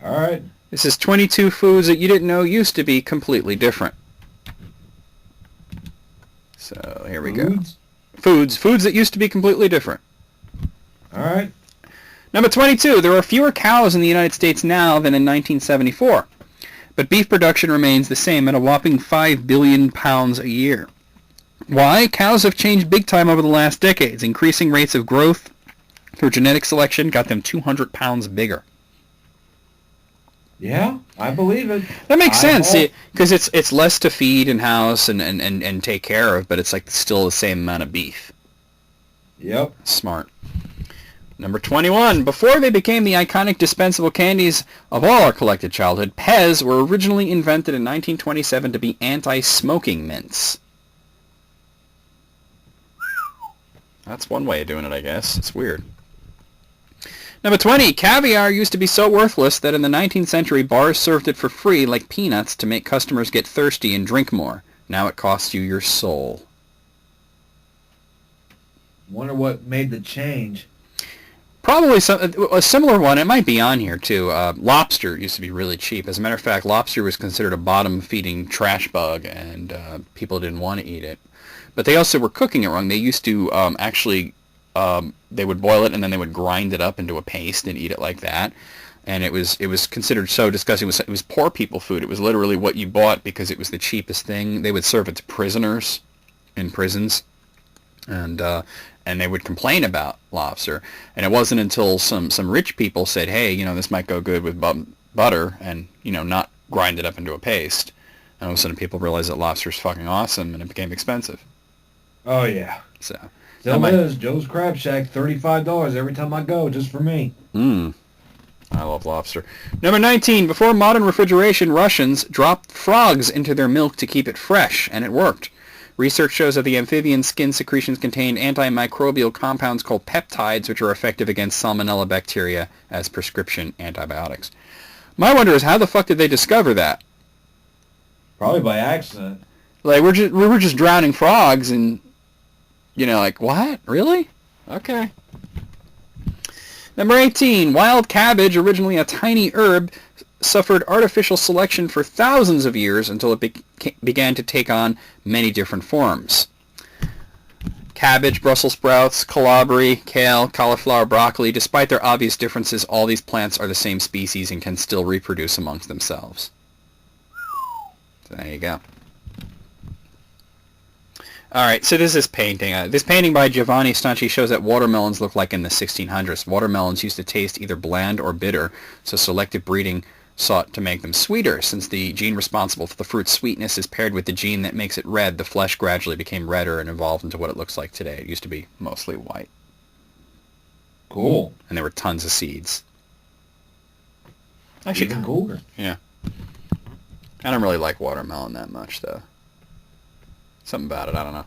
All right. This is 22 foods that you didn't know used to be completely different. So, here we go. Foods that used to be completely different. All right. Number 22, there are fewer cows in the United States now than in 1974. But beef production remains the same at a whopping 5 billion pounds a year. Why? Cows have changed big time over the last decades. Increasing rates of growth through genetic selection got them 200 pounds bigger. Yeah, I believe it. That makes sense, because it's less to feed and house and take care of, but it's like still the same amount of beef. Yep. Smart. Number 21. Before they became the iconic dispensable candies of all our collected childhood, Pez were originally invented in 1927 to be anti-smoking mints. That's one way of doing it, I guess. It's weird. Number 20. Caviar used to be so worthless that in the 19th century, bars served it for free like peanuts to make customers get thirsty and drink more. Now it costs you your soul. Wonder what made the change. Probably a similar one. It might be on here, too. Lobster used to be really cheap. As a matter of fact, lobster was considered a bottom-feeding trash bug, and people didn't want to eat it. But they also were cooking it wrong. They used to they would boil it, and then they would grind it up into a paste and eat it like that. And it was considered so disgusting. It was poor people food. It was literally what you bought because it was the cheapest thing. They would serve it to prisoners in prisons. And they would complain about lobster. And it wasn't until some rich people said, hey, this might go good with butter and, not grind it up into a paste. And all of a sudden people realized that lobster's fucking awesome and it became expensive. Oh, yeah. So. Still is. Joe's Crab Shack, $35 every time I go, just for me. I love lobster. Number 19. Before modern refrigeration, Russians dropped frogs into their milk to keep it fresh, and it worked. Research shows that the amphibian skin secretions contain antimicrobial compounds called peptides, which are effective against salmonella bacteria as prescription antibiotics. My wonder is, how the fuck did they discover that? Probably by accident. Like, we were just drowning frogs, and, like, what? Really? Okay. Number 18. Wild cabbage, originally a tiny herb, suffered artificial selection for thousands of years until it began to take on many different forms. Cabbage, Brussels sprouts, calabrese, kale, cauliflower, broccoli, despite their obvious differences, all these plants are the same species and can still reproduce amongst themselves. So there you go. Alright, so this is painting. This painting by Giovanni Stanchi shows that watermelons look like in the 1600s. Watermelons used to taste either bland or bitter, so selective breeding sought to make them sweeter. Since the gene responsible for the fruit's sweetness is paired with the gene that makes it red, the flesh gradually became redder and evolved into what it looks like today. It used to be mostly white. Cool. And there were tons of seeds. Actually, even cooler. Yeah. I don't really like watermelon that much, though. Something about it, I don't know.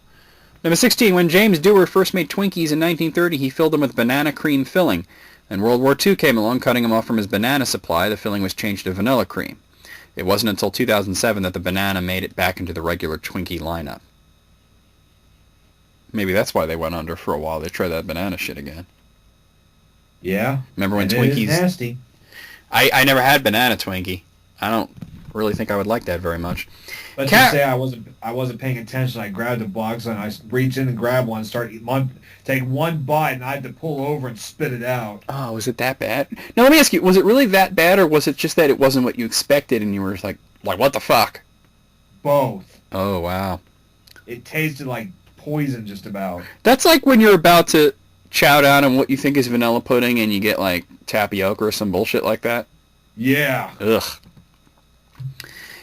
Number 16. When James Dewar first made Twinkies in 1930, he filled them with banana cream filling. Then World War II came along, cutting him off from his banana supply. The filling was changed to vanilla cream. It wasn't until 2007 that the banana made it back into the regular Twinkie lineup. Maybe that's why they went under for a while. They tried that banana shit again. Yeah. Remember when Twinkies... Twinkies... It is nasty. I never had banana Twinkie. I don't really think I would like that very much. Let's just say I wasn't paying attention. I grabbed a box and I reached in and grabbed one, take one bite, and I had to pull over and spit it out. Oh, was it that bad? Now let me ask you: was it really that bad, or was it just that it wasn't what you expected, and you were just like what the fuck? Both. Oh wow. It tasted like poison, just about. That's like when you're about to chow down on what you think is vanilla pudding and you get like tapioca or some bullshit like that? Yeah. Ugh.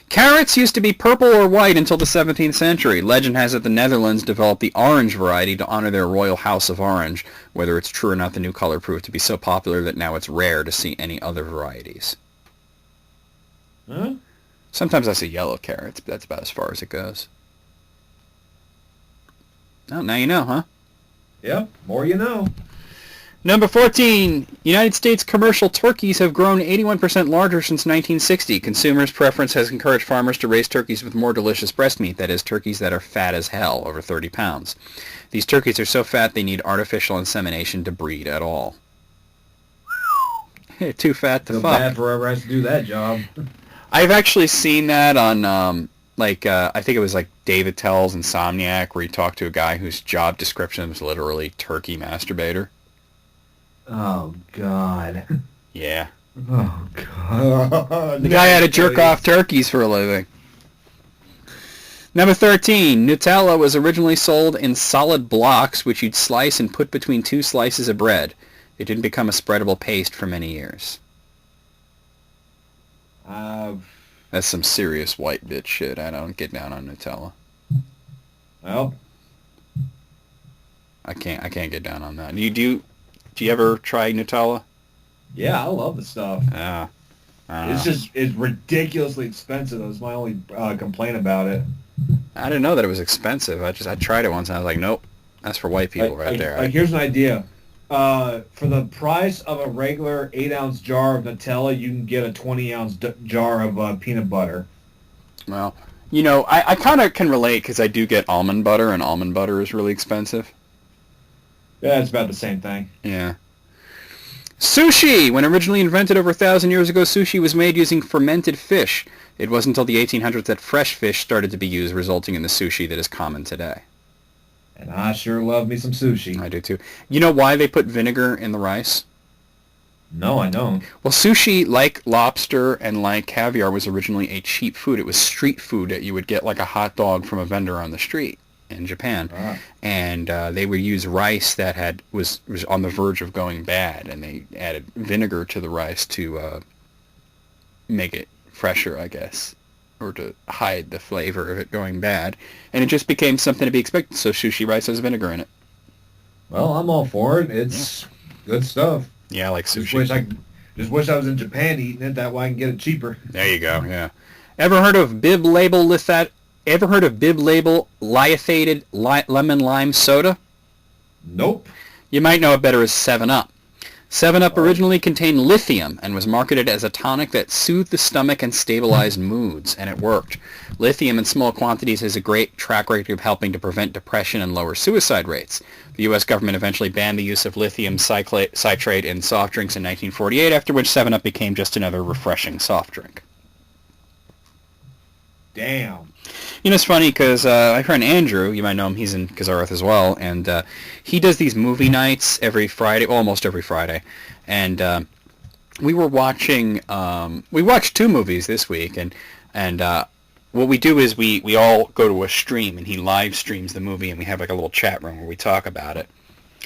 Carrots used to be purple or white until the 17th century. Legend has it the Netherlands developed the orange variety to honor their royal house of Orange. Whether it's true or not, the new color proved to be so popular that now it's rare to see any other varieties. Huh? Sometimes I see yellow carrots, but that's about as far as it goes. Oh, now you know, huh? Yep, more you know. Number 14. United States commercial turkeys have grown 81% larger since 1960. Consumers' preference has encouraged farmers to raise turkeys with more delicious breast meat, that is, turkeys that are fat as hell, over 30 pounds. These turkeys are so fat they need artificial insemination to breed at all. Too fat to fuck. Bad for whoever has to do that job. I've actually seen that on, I think it was like David Tell's Insomniac, where he talked to a guy whose job description was literally turkey masturbator. Oh, God. Yeah. Oh, God. The guy had to jerk off turkeys for a living. Number 13. Nutella was originally sold in solid blocks, which you'd slice and put between two slices of bread. It didn't become a spreadable paste for many years. That's some serious white bitch shit. I don't get down on Nutella. Well, I can't get down on that. Do you ever try Nutella? Yeah, I love the stuff. Yeah. It's ridiculously expensive. That was my only complaint about it. I didn't know that it was expensive. I tried it once and I was like, nope, that's for white people there. Here's an idea. For the price of a regular 8-ounce jar of Nutella, you can get a 20-ounce jar of peanut butter. Well, I kind of can relate because I do get almond butter, and almond butter is really expensive. Yeah, it's about the same thing. Yeah. Sushi! When originally invented over 1,000 years ago, sushi was made using fermented fish. It wasn't until the 1800s that fresh fish started to be used, resulting in the sushi that is common today. And I sure love me some sushi. I do too. You know why they put vinegar in the rice? No, I don't. Well, sushi, like lobster and like caviar, was originally a cheap food. It was street food that you would get like a hot dog from a vendor on the street in Japan. And they would use rice that was on the verge of going bad, and they added vinegar to the rice to make it fresher, I guess, or to hide the flavor of it going bad. And it just became something to be expected, so sushi rice has vinegar in it. Well, I'm all for it. It's good stuff. Yeah, I like sushi. Just wish I was in Japan eating it. That way I can get it cheaper. There you go. Yeah. Ever heard of Bib Label lithiated lemon lime soda? Nope. You might know it better as 7-Up. 7-Up originally contained lithium and was marketed as a tonic that soothed the stomach and stabilized moods, and it worked. Lithium in small quantities has a great track record of helping to prevent depression and lower suicide rates. The U.S. government eventually banned the use of lithium citrate in soft drinks in 1948, after which 7-Up became just another refreshing soft drink. Damn. It's funny because my friend Andrew, you might know him, he's in Kazarth as well, and he does these movie nights every Friday, almost every Friday, and we watched 2 movies this week, and what we do is we all go to a stream, and he live streams the movie, and we have like a little chat room where we talk about it.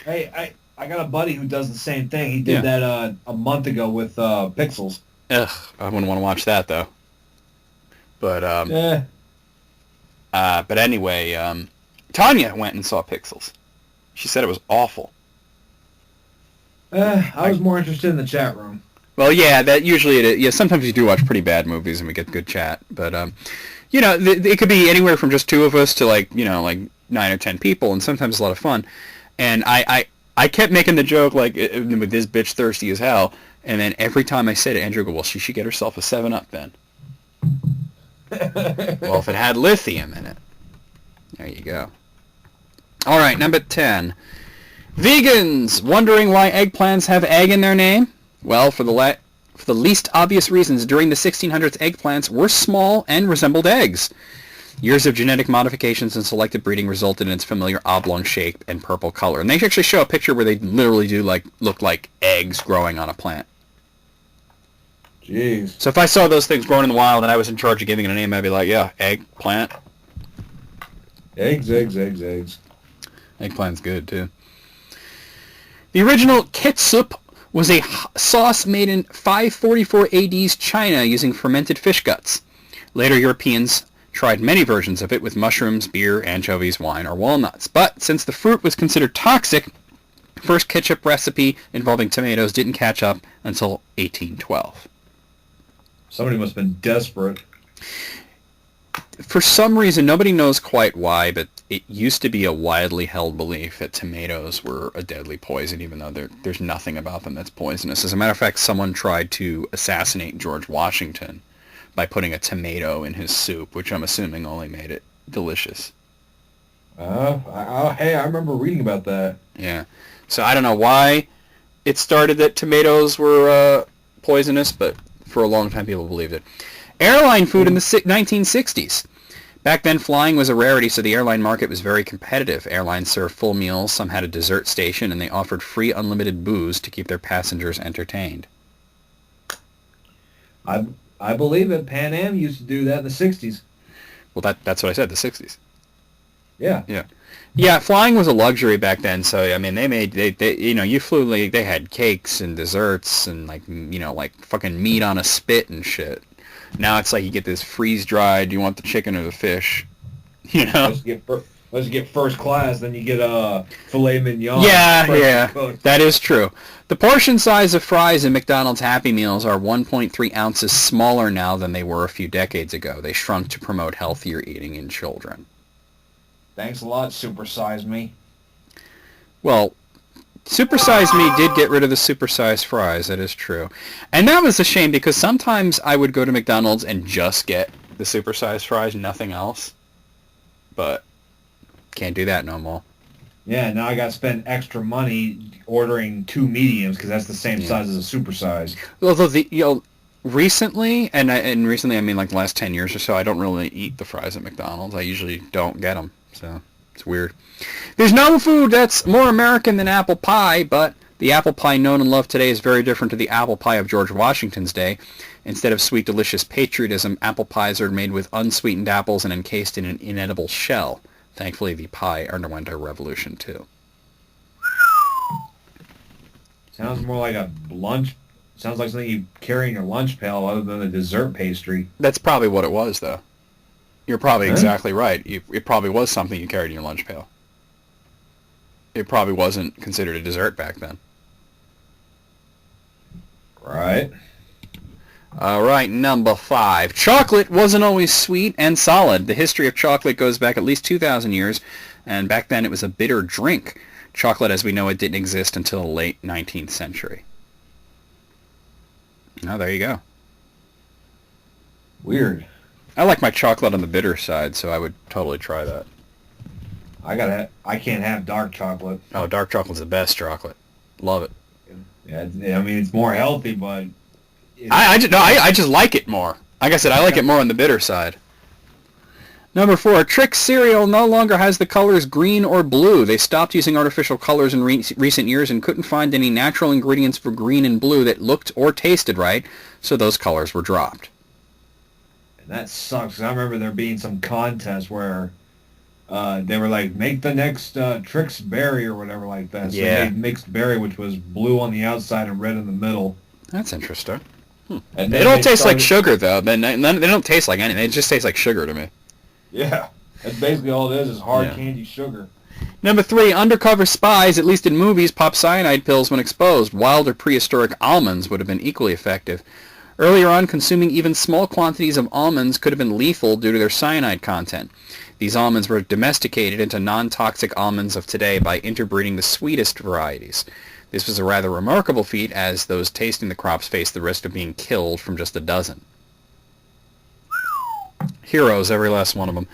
Hey, I got a buddy who does the same thing. He did that a month ago with Pixels. Ugh, I wouldn't want to watch that though. But but anyway, Tanya went and saw Pixels. She said it was awful. I was more interested in the chat room. Well, yeah, that usually it is. Yeah, sometimes you do watch pretty bad movies and we get good chat. But it could be anywhere from just 2 of us to like 9 or 10 people, and sometimes it's a lot of fun. And I kept making the joke like with this bitch thirsty as hell, and then every time I said it, Andrew would go, well, she should get herself a 7-Up then. Well, if it had lithium in it. There you go. All right, number 10. Vegans wondering why eggplants have egg in their name? Well, for the least obvious reasons, during the 1600s, eggplants were small and resembled eggs. Years of genetic modifications and selective breeding resulted in its familiar oblong shape and purple color. And they actually show a picture where they literally do look like eggs growing on a plant. Jeez. So if I saw those things growing in the wild and I was in charge of giving it a name, I'd be like, yeah, eggplant. Eggs. Eggplant's good, too. The original ketchup was a sauce made in 544 AD's China using fermented fish guts. Later Europeans tried many versions of it with mushrooms, beer, anchovies, wine, or walnuts. But since the fruit was considered toxic, the first ketchup recipe involving tomatoes didn't catch up until 1812. Somebody must have been desperate. For some reason, nobody knows quite why, but it used to be a widely held belief that tomatoes were a deadly poison, even though there's nothing about them that's poisonous. As a matter of fact, someone tried to assassinate George Washington by putting a tomato in his soup, which I'm assuming only made it delicious. Hey, I remember reading about that. Yeah. So I don't know why it started that tomatoes were poisonous, but for a long time people believed it. Airline food in the 1960s. Back then, flying was a rarity, so the airline market was very competitive. Airlines served full meals, some had a dessert station, and they offered free unlimited booze to keep their passengers entertained. I believe that Pan Am used to do that in the 60s. Well, that's what I said, the 60s. Yeah. Yeah. Yeah, flying was a luxury back then, so, I mean, you flew, like, they had cakes and desserts and, like fucking meat on a spit and shit. Now it's like you get this freeze-dried, do you want the chicken or the fish? You know? Let's get first class, then you get filet mignon. Yeah, that is true. The portion size of fries in McDonald's Happy Meals are 1.3 ounces smaller now than they were a few decades ago. They shrunk to promote healthier eating in children. Thanks a lot, Super Size Me. Well, Super Size Me did get rid of the supersized fries, that is true. And that was a shame because sometimes I would go to McDonald's and just get the supersized fries, nothing else. But can't do that no more. Yeah, now I got to spend extra money ordering 2 mediums because that's the same size as a supersize. Although recently, and recently I mean like the last 10 years or so, I don't really eat the fries at McDonald's. I usually don't get them, so it's weird. There's no food that's more American than apple pie, but the apple pie known and loved today is very different to the apple pie of George Washington's day. Instead of sweet, delicious patriotism, apple pies are made with unsweetened apples and encased in an inedible shell. Thankfully, the pie underwent a revolution, too. Sounds more like a lunch. Sounds like something you carry in your lunch pail other than a dessert pastry. That's probably what it was, though. You're probably exactly right. It probably was something you carried in your lunch pail. It probably wasn't considered a dessert back then. Right. All right, number 5. Chocolate wasn't always sweet and solid. The history of chocolate goes back at least 2,000 years, and back then it was a bitter drink. Chocolate, as we know it, didn't exist until the late 19th century. Oh, there you go. Weird. I like my chocolate on the bitter side, so I would totally try that. I can't have dark chocolate. Oh, dark chocolate's the best chocolate. Love it. Yeah, I mean, it's more healthy, but... I just like it more. Like I said, I like it more on the bitter side. Number 4, Trix cereal no longer has the colors green or blue. They stopped using artificial colors in recent years and couldn't find any natural ingredients for green and blue that looked or tasted right, so those colors were dropped. And that sucks. I remember there being some contest where they were like, make the next Trix berry or whatever like that. So they made mixed berry, which was blue on the outside and red in the middle. That's interesting. And they don't taste like sugar, though. They don't taste like anything. They just taste like sugar to me. Yeah. That's basically all it is hard candy sugar. Number 3, undercover spies, at least in movies, pop cyanide pills when exposed. Wild or prehistoric almonds would have been equally effective. Earlier on, consuming even small quantities of almonds could have been lethal due to their cyanide content. These almonds were domesticated into non-toxic almonds of today by interbreeding the sweetest varieties. This was a rather remarkable feat, as those tasting the crops faced the risk of being killed from just a dozen. Heroes, every last one of them.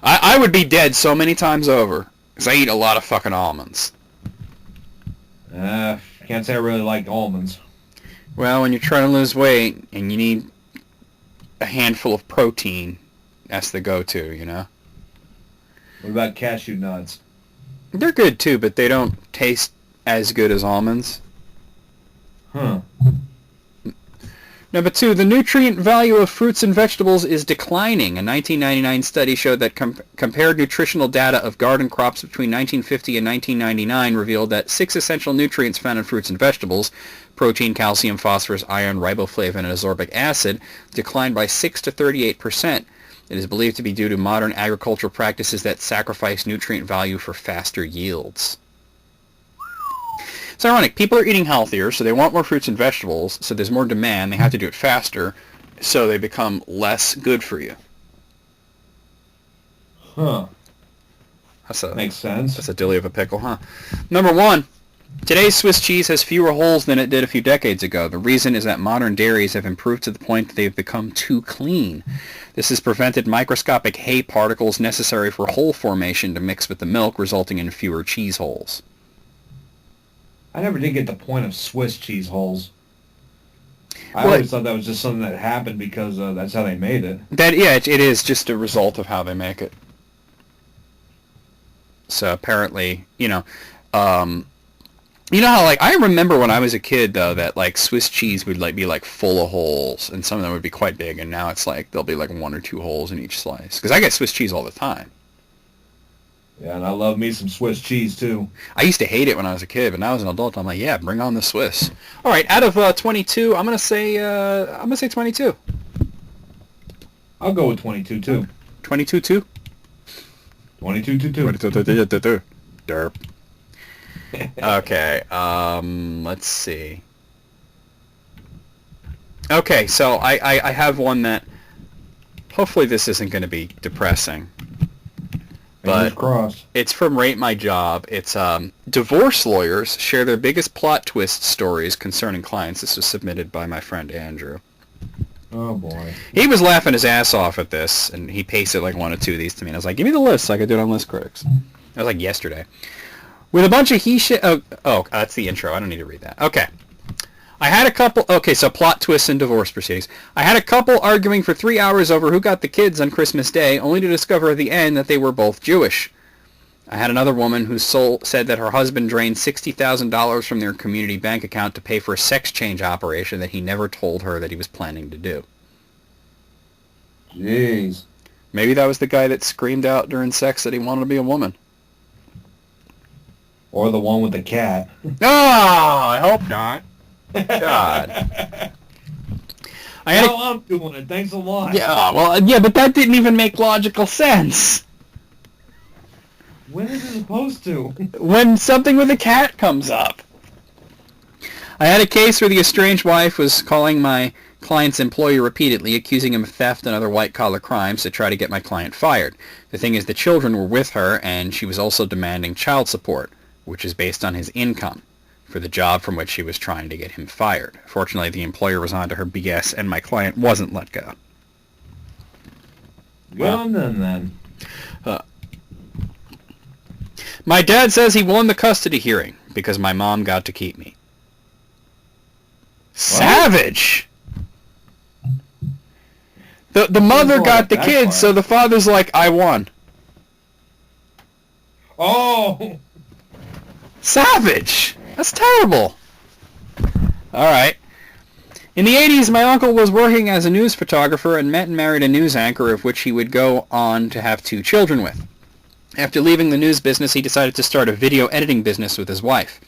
I would be dead so many times over, because I eat a lot of fucking almonds. Can't say I really like almonds. Well, when you're trying to lose weight and you need a handful of protein, that's the go-to, you know? What about cashew nuts? They're good too, but they don't taste as good as almonds. Huh. Number 2, the nutrient value of fruits and vegetables is declining. A 1999 study showed that compared nutritional data of garden crops between 1950 and 1999 revealed that 6 essential nutrients found in fruits and vegetables, protein, calcium, phosphorus, iron, riboflavin, and ascorbic acid, declined by 6 to 38%. It is believed to be due to modern agricultural practices that sacrifice nutrient value for faster yields. It's ironic. People are eating healthier, so they want more fruits and vegetables, so there's more demand. They have to do it faster, so they become less good for you. Huh. Makes sense. That's a dilly of a pickle, huh? Number 1. Today's Swiss cheese has fewer holes than it did a few decades ago. The reason is that modern dairies have improved to the point that they've become too clean. This has prevented microscopic hay particles necessary for hole formation to mix with the milk, resulting in fewer cheese holes. I never did get the point of Swiss cheese holes. I always thought that was just something that happened because that's how they made it. It is just a result of how they make it. So apparently, how I remember when I was a kid though that Swiss cheese would be full of holes, and some of them would be quite big, and now it's there'll be 1 or 2 holes in each slice. Because I get Swiss cheese all the time. Yeah, and I love me some Swiss cheese, too. I used to hate it when I was a kid, but now as an adult, I'm like, yeah, bring on the Swiss. All right, out of 22, I'm gonna say 22. I'll go with 22, too. 22-2? 22-2. Derp. Okay, let's see. Okay, so I have one that, hopefully this isn't going to be depressing. But it's from Rate My Job. It's divorce lawyers share their biggest plot twist stories concerning clients. This was submitted by my friend Andrew. Oh, boy. He was laughing his ass off at this, and he pasted 1 or 2 of these to me. And I was like, give me the list so I could do it on List Critics. That was yesterday. With a bunch of that's the intro. I don't need to read that. Okay. I had a couple... Okay, so plot twists in divorce proceedings. I had a couple arguing for 3 hours over who got the kids on Christmas Day, only to discover at the end that they were both Jewish. I had another woman who said that her husband drained $60,000 from their community bank account to pay for a sex change operation that he never told her that he was planning to do. Jeez. Maybe that was the guy that screamed out during sex that he wanted to be a woman. Or the one with the cat. Oh, I hope not. God. I'm doing it. Thanks a lot. Yeah, but that didn't even make logical sense. When is it supposed to? When something with a cat comes up. I had a case where the estranged wife was calling my client's employer repeatedly, accusing him of theft and other white-collar crimes to try to get my client fired. The thing is, the children were with her, and she was also demanding child support, which is based on his income, for the job from which she was trying to get him fired. Fortunately, the employer was onto her BS, and my client wasn't let go. Good on them, then. My dad says he won the custody hearing because my mom got to keep me. What? Savage! The mother got the kids, so the father's like, I won. Oh! Savage! That's terrible. Alright. In the 80s, my uncle was working as a news photographer and met and married a news anchor, of which he would go on to have 2 children with. After leaving the news business, he decided to start a video editing business with his wife.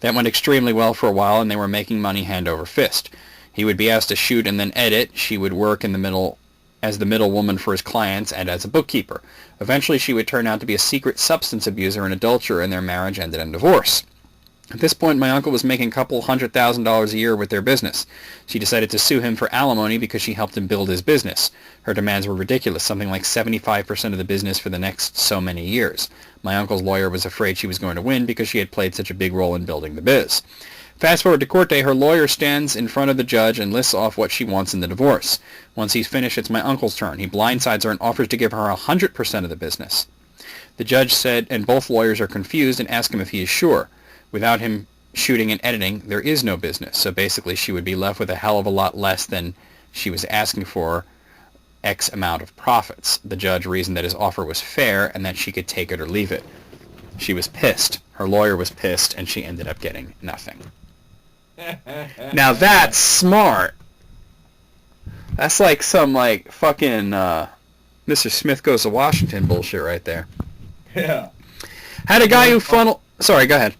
That went extremely well for a while, and they were making money hand over fist. He would be asked to shoot and then edit. She would work in the middle as the middle woman for his clients and as a bookkeeper. Eventually, she would turn out to be a secret substance abuser and adulterer, and their marriage ended in divorce. At this point, my uncle was making a couple $100,000 a year with their business. She decided to sue him for alimony because she helped him build his business. Her demands were ridiculous, something like 75% of the business for the next so many years. My uncle's lawyer was afraid she was going to win because she had played such a big role in building the biz. Fast forward to court day, her lawyer stands in front of the judge and lists off what she wants in the divorce. Once he's finished, it's my uncle's turn. He blindsides her and offers to give her 100% of the business. The judge said, and both lawyers are confused and ask him if he is sure. Without him shooting and editing, there is no business. So basically, she would be left with a hell of a lot less than she was asking for, X amount of profits. The judge reasoned that his offer was fair and that she could take it or leave it. She was pissed. Her lawyer was pissed, and she ended up getting nothing. Now that's smart. That's like some, like, fucking, Mr. Smith Goes to Washington bullshit right there. Yeah. Had a guy who funneled... Sorry, go ahead.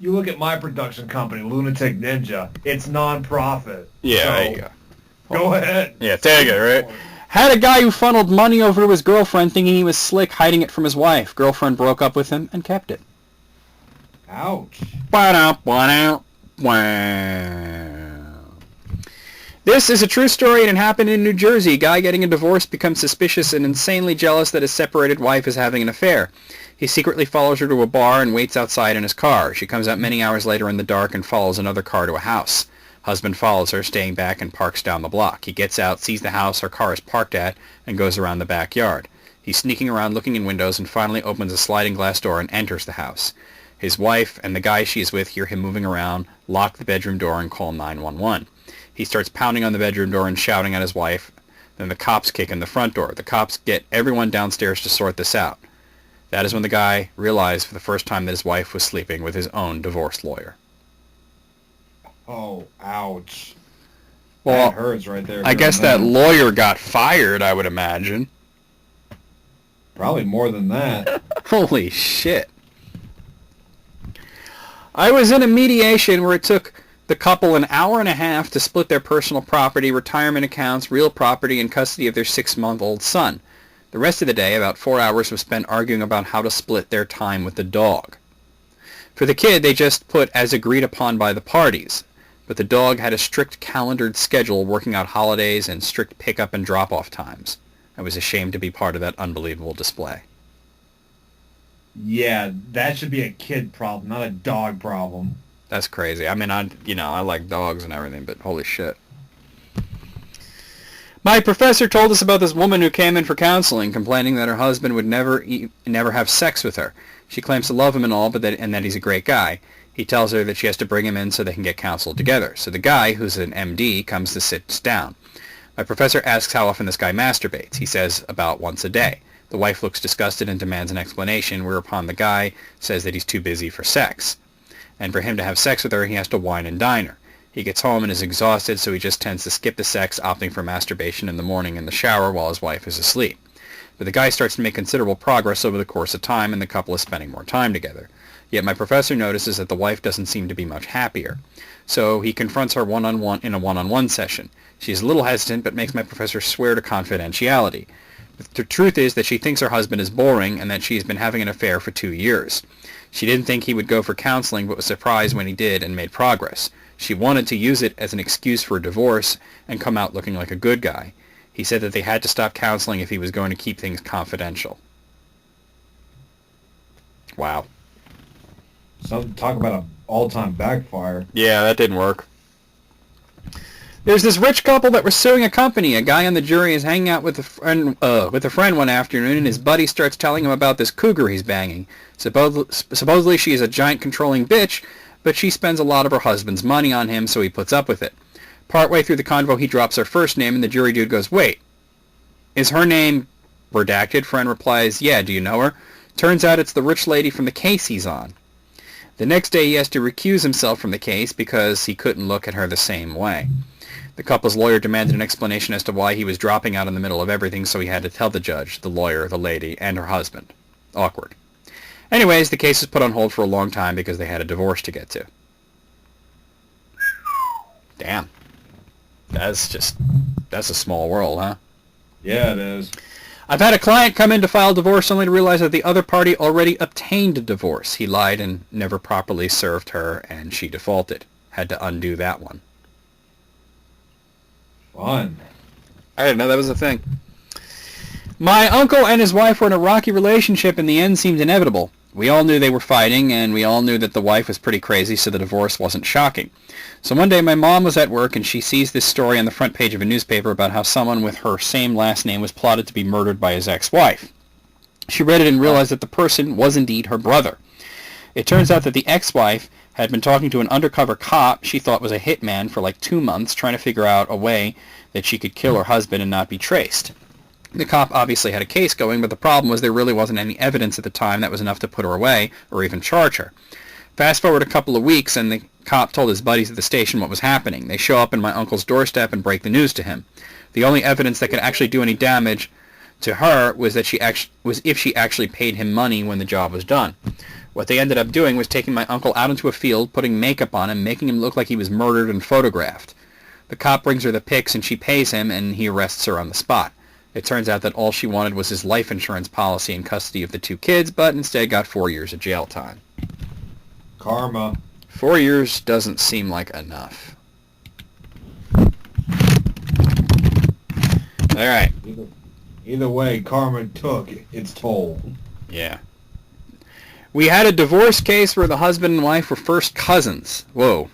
You look at my production company, Lunatic Ninja. It's non-profit. Yeah, so there you go. Go ahead. Yeah, take it, right? Had a guy who funneled money over to his girlfriend thinking he was slick, hiding it from his wife. Girlfriend broke up with him and kept it. Ouch. This is a true story and it happened in New Jersey. Guy getting a divorce becomes suspicious and insanely jealous that his separated wife is having an affair. He secretly follows her to a bar and waits outside in his car. She comes out many hours later in the dark and follows another car to a house. Husband follows her, staying back, and parks down the block. He gets out, sees the house her car is parked at, and goes around the backyard. He's sneaking around looking in windows and finally opens a sliding glass door and enters the house. His wife and the guy she is with hear him moving around, lock the bedroom door, and call 911. He starts pounding on the bedroom door and shouting at his wife. Then the cops kick in the front door. The cops get everyone downstairs to sort this out. That is when the guy realized for the first time that his wife was sleeping with his own divorce lawyer. Oh, ouch. Well, that hurts right there. I guess that lawyer got fired, I would imagine. Probably more than that. Holy shit. I was in a mediation where it took the couple an hour and a half to split their personal property, retirement accounts, real property, and custody of their 6-month-old son. The rest of the day, about 4 hours, was spent arguing about how to split their time with the dog. For the kid, they just put as agreed upon by the parties. But the dog had a strict calendared schedule working out holidays and strict pickup and drop-off times. I was ashamed to be part of that unbelievable display. Yeah, that should be a kid problem, not a dog problem. That's crazy. I mean, I like dogs and everything, but holy shit. My professor told us about this woman who came in for counseling, complaining that her husband would never have sex with her. She claims to love him and all, and that he's a great guy. He tells her that she has to bring him in so they can get counseled together. So the guy, who's an MD, comes to sit down. My professor asks how often this guy masturbates. He says about once a day. The wife looks disgusted and demands an explanation, whereupon the guy says that he's too busy for sex. And for him to have sex with her, he has to wine and dine her. He gets home and is exhausted, so he just tends to skip the sex, opting for masturbation in the morning in the shower while his wife is asleep. But the guy starts to make considerable progress over the course of time, and the couple is spending more time together. Yet my professor notices that the wife doesn't seem to be much happier. So he confronts her one-on-one in a one-on-one session. She is a little hesitant, but makes my professor swear to confidentiality. The truth is that she thinks her husband is boring and that she has been having an affair for 2 years. She didn't think he would go for counseling, but was surprised when he did and made progress. She wanted to use it as an excuse for a divorce and come out looking like a good guy. He said that they had to stop counseling if he was going to keep things confidential. Wow. Talk about an all-time backfire. Yeah, that didn't work. There's this rich couple that was suing a company. A guy on the jury is hanging out with a friend one afternoon, and his buddy starts telling him about this cougar he's banging. Supposedly she is a giant controlling bitch, but she spends a lot of her husband's money on him, so he puts up with it. Partway through the convo, he drops her first name, and the jury dude goes, "Wait, is her name redacted?" Friend replies, "Yeah, do you know her?" Turns out it's the rich lady from the case he's on. The next day he has to recuse himself from the case because he couldn't look at her the same way. The couple's lawyer demanded an explanation as to why he was dropping out in the middle of everything, so he had to tell the judge, the lawyer, the lady, and her husband. Awkward. Anyways, the case was put on hold for a long time because they had a divorce to get to. Damn. That's a small world, huh? Yeah, it is. I've had a client come in to file divorce only to realize that the other party already obtained a divorce. He lied and never properly served her, and she defaulted. Had to undo that one. Fun. I didn't know that was a thing. My uncle and his wife were in a rocky relationship, and the end seemed inevitable. We all knew they were fighting, and we all knew that the wife was pretty crazy, so the divorce wasn't shocking. So one day my mom was at work, and she sees this story on the front page of a newspaper about how someone with her same last name was plotted to be murdered by his ex-wife. She read it and realized that the person was indeed her brother. It turns out that the ex-wife had been talking to an undercover cop she thought was a hitman for like 2 months, trying to figure out a way that she could kill her husband and not be traced. The cop obviously had a case going, but the problem was there really wasn't any evidence at the time that was enough to put her away or even charge her. Fast forward a couple of weeks, and the cop told his buddies at the station what was happening. They show up in my uncle's doorstep and break the news to him. The only evidence that could actually do any damage to her was that if she actually paid him money when the job was done. What they ended up doing was taking my uncle out into a field, putting makeup on him, making him look like he was murdered and photographed. The cop brings her the pics and she pays him, and he arrests her on the spot. It turns out that all she wanted was his life insurance policy and custody of the 2 kids, but instead got 4 years of jail time. Karma. 4 years doesn't seem like enough. All right. Either way, karma took its toll. Yeah. We had a divorce case where the husband and wife were first cousins. Whoa.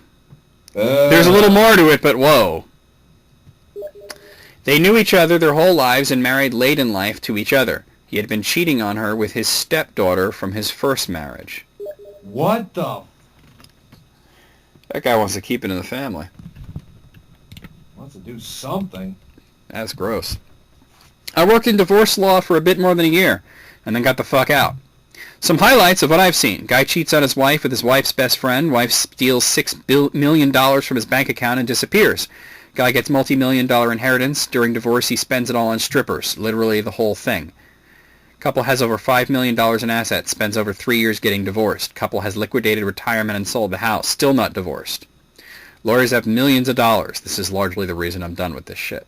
There's a little more to it, but whoa. They knew each other their whole lives and married late in life to each other. He had been cheating on her with his stepdaughter from his first marriage. What the? That guy wants to keep it in the family. Wants to do something. That's gross. I worked in divorce law for a bit more than a year, and then got the fuck out. Some highlights of what I've seen. Guy cheats on his wife with his wife's best friend. Wife steals $6 million from his bank account and disappears. Guy gets multi-million-dollar inheritance. During divorce, he spends it all on strippers. Literally the whole thing. Couple has over $5 million in assets. Spends over 3 years getting divorced. Couple has liquidated retirement and sold the house. Still not divorced. Lawyers have millions of dollars. This is largely the reason I'm done with this shit.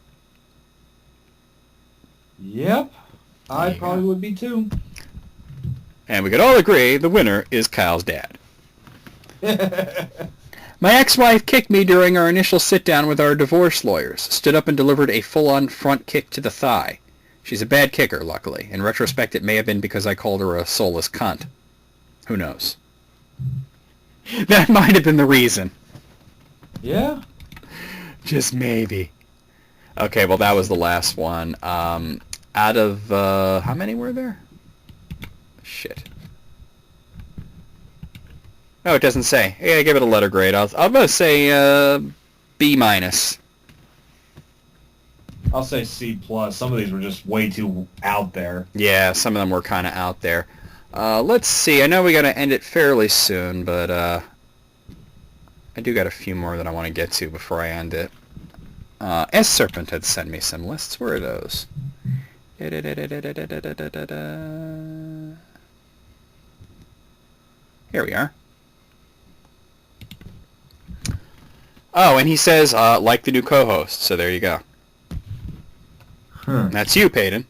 Yep. I probably would be too. And we could all agree the winner is Kyle's dad. My ex-wife kicked me during our initial sit-down with our divorce lawyers. Stood up and delivered a full-on front kick to the thigh. She's a bad kicker, luckily. In retrospect, it may have been because I called her a soulless cunt. Who knows? That might have been the reason. Yeah? Just maybe. Okay, well, that was the last one. Out of, how many were there? Shit. Oh, it doesn't say. Yeah, I give it a letter grade. I'm going to say B minus. I'll say C plus. Some of these were just way too out there. Yeah, some of them were kind of out there. Let's see. I know we got to end it fairly soon, but I do got a few more that I want to get to before I end it. S Serpent had sent me some lists. Where are those? Here we are. Oh, and he says, like the new co-host, so there you go. Huh. That's you, Peyton.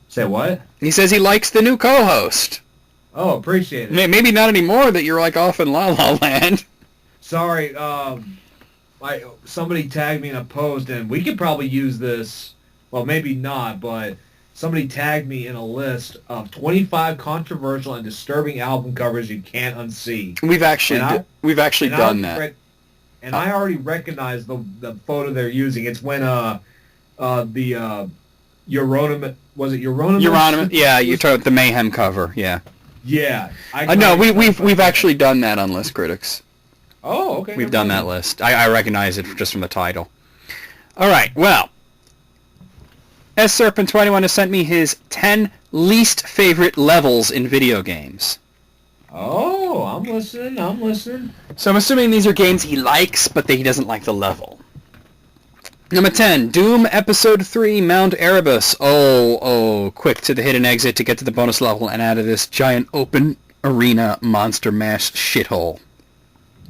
Say what? He says he likes the new co-host. Oh, appreciate it. Maybe not anymore that you're like off in La La Land. Sorry, somebody tagged me in a post, and we could probably use this. Well, maybe not, but somebody tagged me in a list of 25 controversial and disturbing album covers you can't unsee. We've actually done that. And I already recognize the photo they're using. It's when the Euronymous, was it Euronymous? Euronymous, yeah, you're talking about the Mayhem cover, yeah. Yeah. No, we've actually done that on List Critics. Oh, okay. We've done that list. I recognize it just from the title. All right, well, S Serpent 21 has sent me his 10 least favorite levels in video games. Oh, I'm listening. So I'm assuming these are games he likes, but that he doesn't like the level. Number 10, Doom Episode 3, Mount Erebus. Oh, quick to the hidden exit to get to the bonus level and out of this giant open arena monster mash shithole.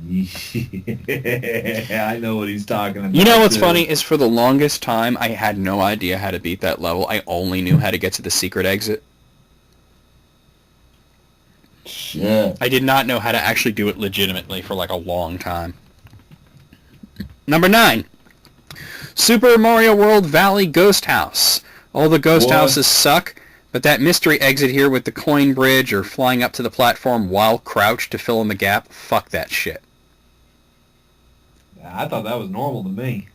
Yeah, I know what he's talking about. You know what's funny is for the longest time, I had no idea how to beat that level. I only knew how to get to the secret exit. Shit. I did not know how to actually do it legitimately for like a long time. Number 9, Super Mario World Valley Ghost House. All the ghost houses suck, but that mystery exit here with the coin bridge or flying up to the platform while crouched to fill in the gap, fuck that shit. I thought that was normal to me.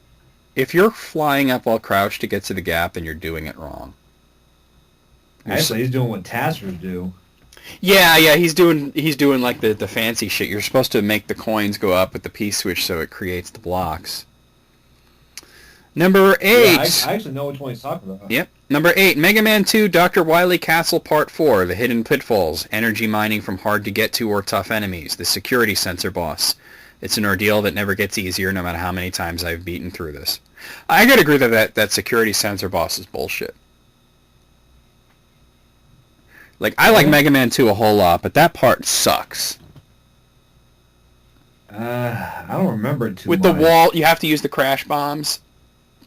If you're flying up while crouched to get to the gap, then you're doing it wrong. Actually, he's doing what Taskers do. Yeah, he's doing like the fancy shit. You're supposed to make the coins go up with the P-switch so it creates the blocks. Number 8. Yeah, I actually know which one he's talking about. Yep. Number 8, Mega Man 2, Dr. Wily Castle Part 4, The Hidden Pitfalls, energy mining from hard-to-get-to or tough enemies, the security sensor boss. It's an ordeal that never gets easier no matter how many times I've beaten through this. I gotta agree that security sensor boss is bullshit. Like, I like Mega Man 2 a whole lot, but that part sucks. I don't remember it too much. With the wall, you have to use the crash bombs,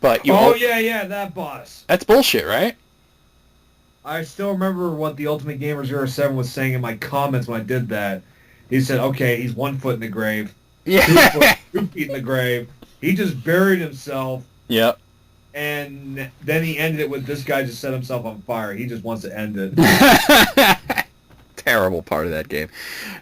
but you... yeah, that boss. That's bullshit, right? I still remember what the Ultimate Gamer 07 was saying in my comments when I did that. He said, okay, he's 1 foot in the grave. Yeah. 2 feet in the grave. He just buried himself. Yep. And then he ended it with this guy just set himself on fire. He just wants to end it. Terrible part of that game.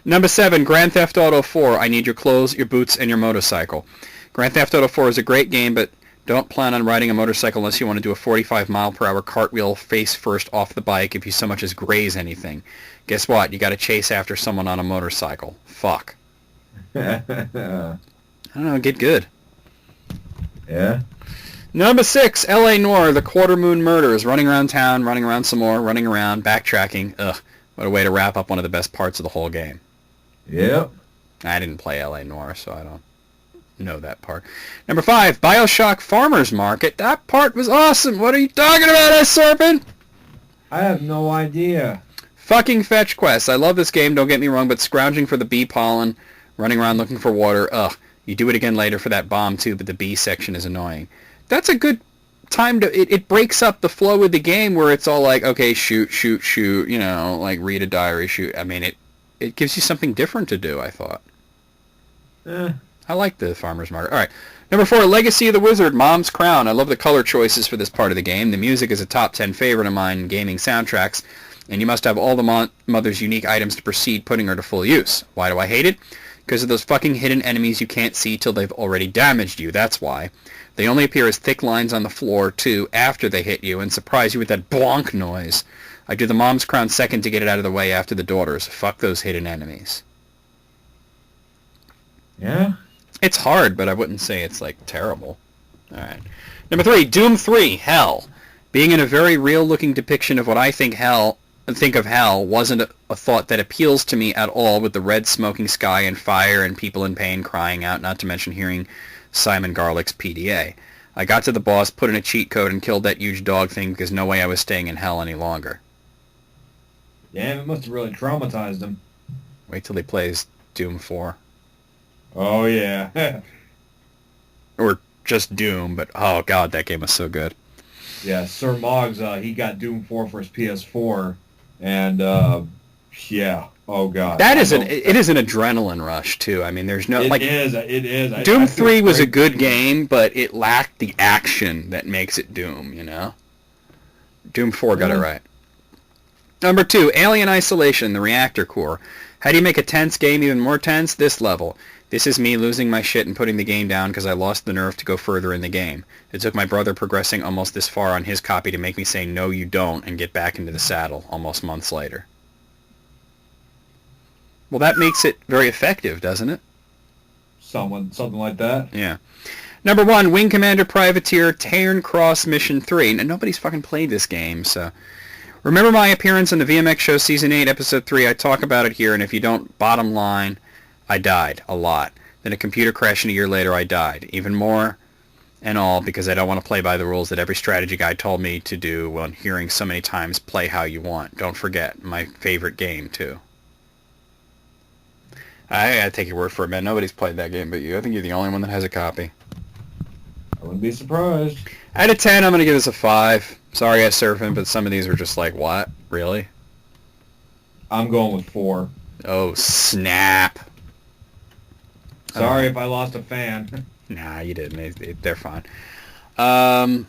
Number 7, Grand Theft Auto 4. I need your clothes, your boots, and your motorcycle. Grand Theft Auto 4 is a great game, but don't plan on riding a motorcycle unless you want to do a 45-mile-per-hour cartwheel face first off the bike if you so much as graze anything. Guess what? You got to chase after someone on a motorcycle. Fuck. I don't know. Get good. Yeah. Number 6, L.A. Noire, The Quarter Moon Murders. Running around town, running around some more, running around, backtracking. Ugh. What a way to wrap up one of the best parts of the whole game. Yep. I didn't play L.A. Noire, so I don't know that part. Number 5, BioShock Farmer's Market. That part was awesome. What are you talking about, S-Serpent? I have no idea. Fucking fetch quests. I love this game, don't get me wrong, but scrounging for the bee pollen, running around looking for water, ugh. You do it again later for that bomb, too, but the bee section is annoying. That's a good time to... It breaks up the flow of the game where it's all like, okay, shoot, you know, like read a diary, shoot. I mean, it gives you something different to do, I thought. I like the Farmer's Market. All right. Number 4, Legacy of the Wizard, Mom's Crown. I love the color choices for this part of the game. The music is a top 10 favorite of mine in gaming soundtracks, and you must have all the mother's unique items to proceed putting her to full use. Why do I hate it? Because of those fucking hidden enemies you can't see till they've already damaged you. That's why. They only appear as thick lines on the floor, too, after they hit you and surprise you with that bonk noise. I do the Mom's Crown second to get it out of the way after the daughters. Fuck those hidden enemies. Yeah? It's hard, but I wouldn't say it's, like, terrible. Alright. Number 3, Doom 3, Hell. Being in a very real-looking depiction of what I think of hell wasn't a thought that appeals to me at all, with the red smoking sky and fire and people in pain crying out, not to mention hearing Simon Garlick's PDA. I got to the boss, put in a cheat code, and killed that huge dog thing because no way I was staying in hell any longer. Damn, it must have really traumatized him. Wait till he plays Doom 4. Oh, yeah. Or just Doom, but oh god, that game was so good. Yeah, Sir Moggs, he got Doom 4 for his PS4, and, yeah. Oh god. It is an adrenaline rush too. I mean, there's no it is. Doom 3 was a good game, but it lacked the action that makes it Doom, you know. Doom 4 got it right. Number 2, Alien Isolation, the reactor core. How do you make a tense game even more tense? This level. This is me losing my shit and putting the game down because I lost the nerve to go further in the game. It took my brother progressing almost this far on his copy to make me say no you don't and get back into the saddle almost months later. Well, that makes it very effective, doesn't it? Something like that. Yeah. Number 1, Wing Commander Privateer Tarn Cross Mission 3. Now, nobody's fucking played this game, so... Remember my appearance on the VMX Show Season 8, Episode 3? I talk about it here, and if you don't, bottom line, I died. A lot. Then a computer crashed, and a year later I died. Even more and all because I don't want to play by the rules that every strategy guide told me to do when hearing so many times, play how you want. Don't forget, my favorite game, too. I gotta take your word for it, man. Nobody's played that game but you. I think you're the only one that has a copy. I wouldn't be surprised. Out of 10, I'm gonna give this a 5. Sorry, S-Serpent, but some of these were just like, what? Really? I'm going with 4. Oh, snap. Sorry if I lost a fan. Nah, you didn't. They're fine. Oh.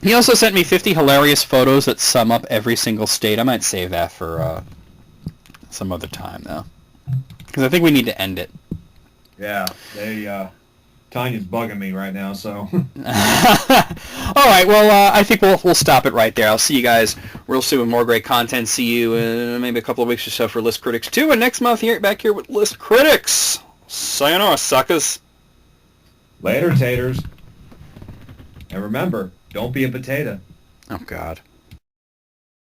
He also sent me 50 hilarious photos that sum up every single state. I might save that for some other time, though. Because I think we need to end it. Yeah, Tanya's bugging me right now, so... All right, well, I think we'll stop it right there. I'll see you guys real soon with more great content. See you in maybe a couple of weeks or so for List Critics 2, and next month back here with List Critics. Sayonara, suckers. Later, taters. And remember, don't be a potato. Oh, God.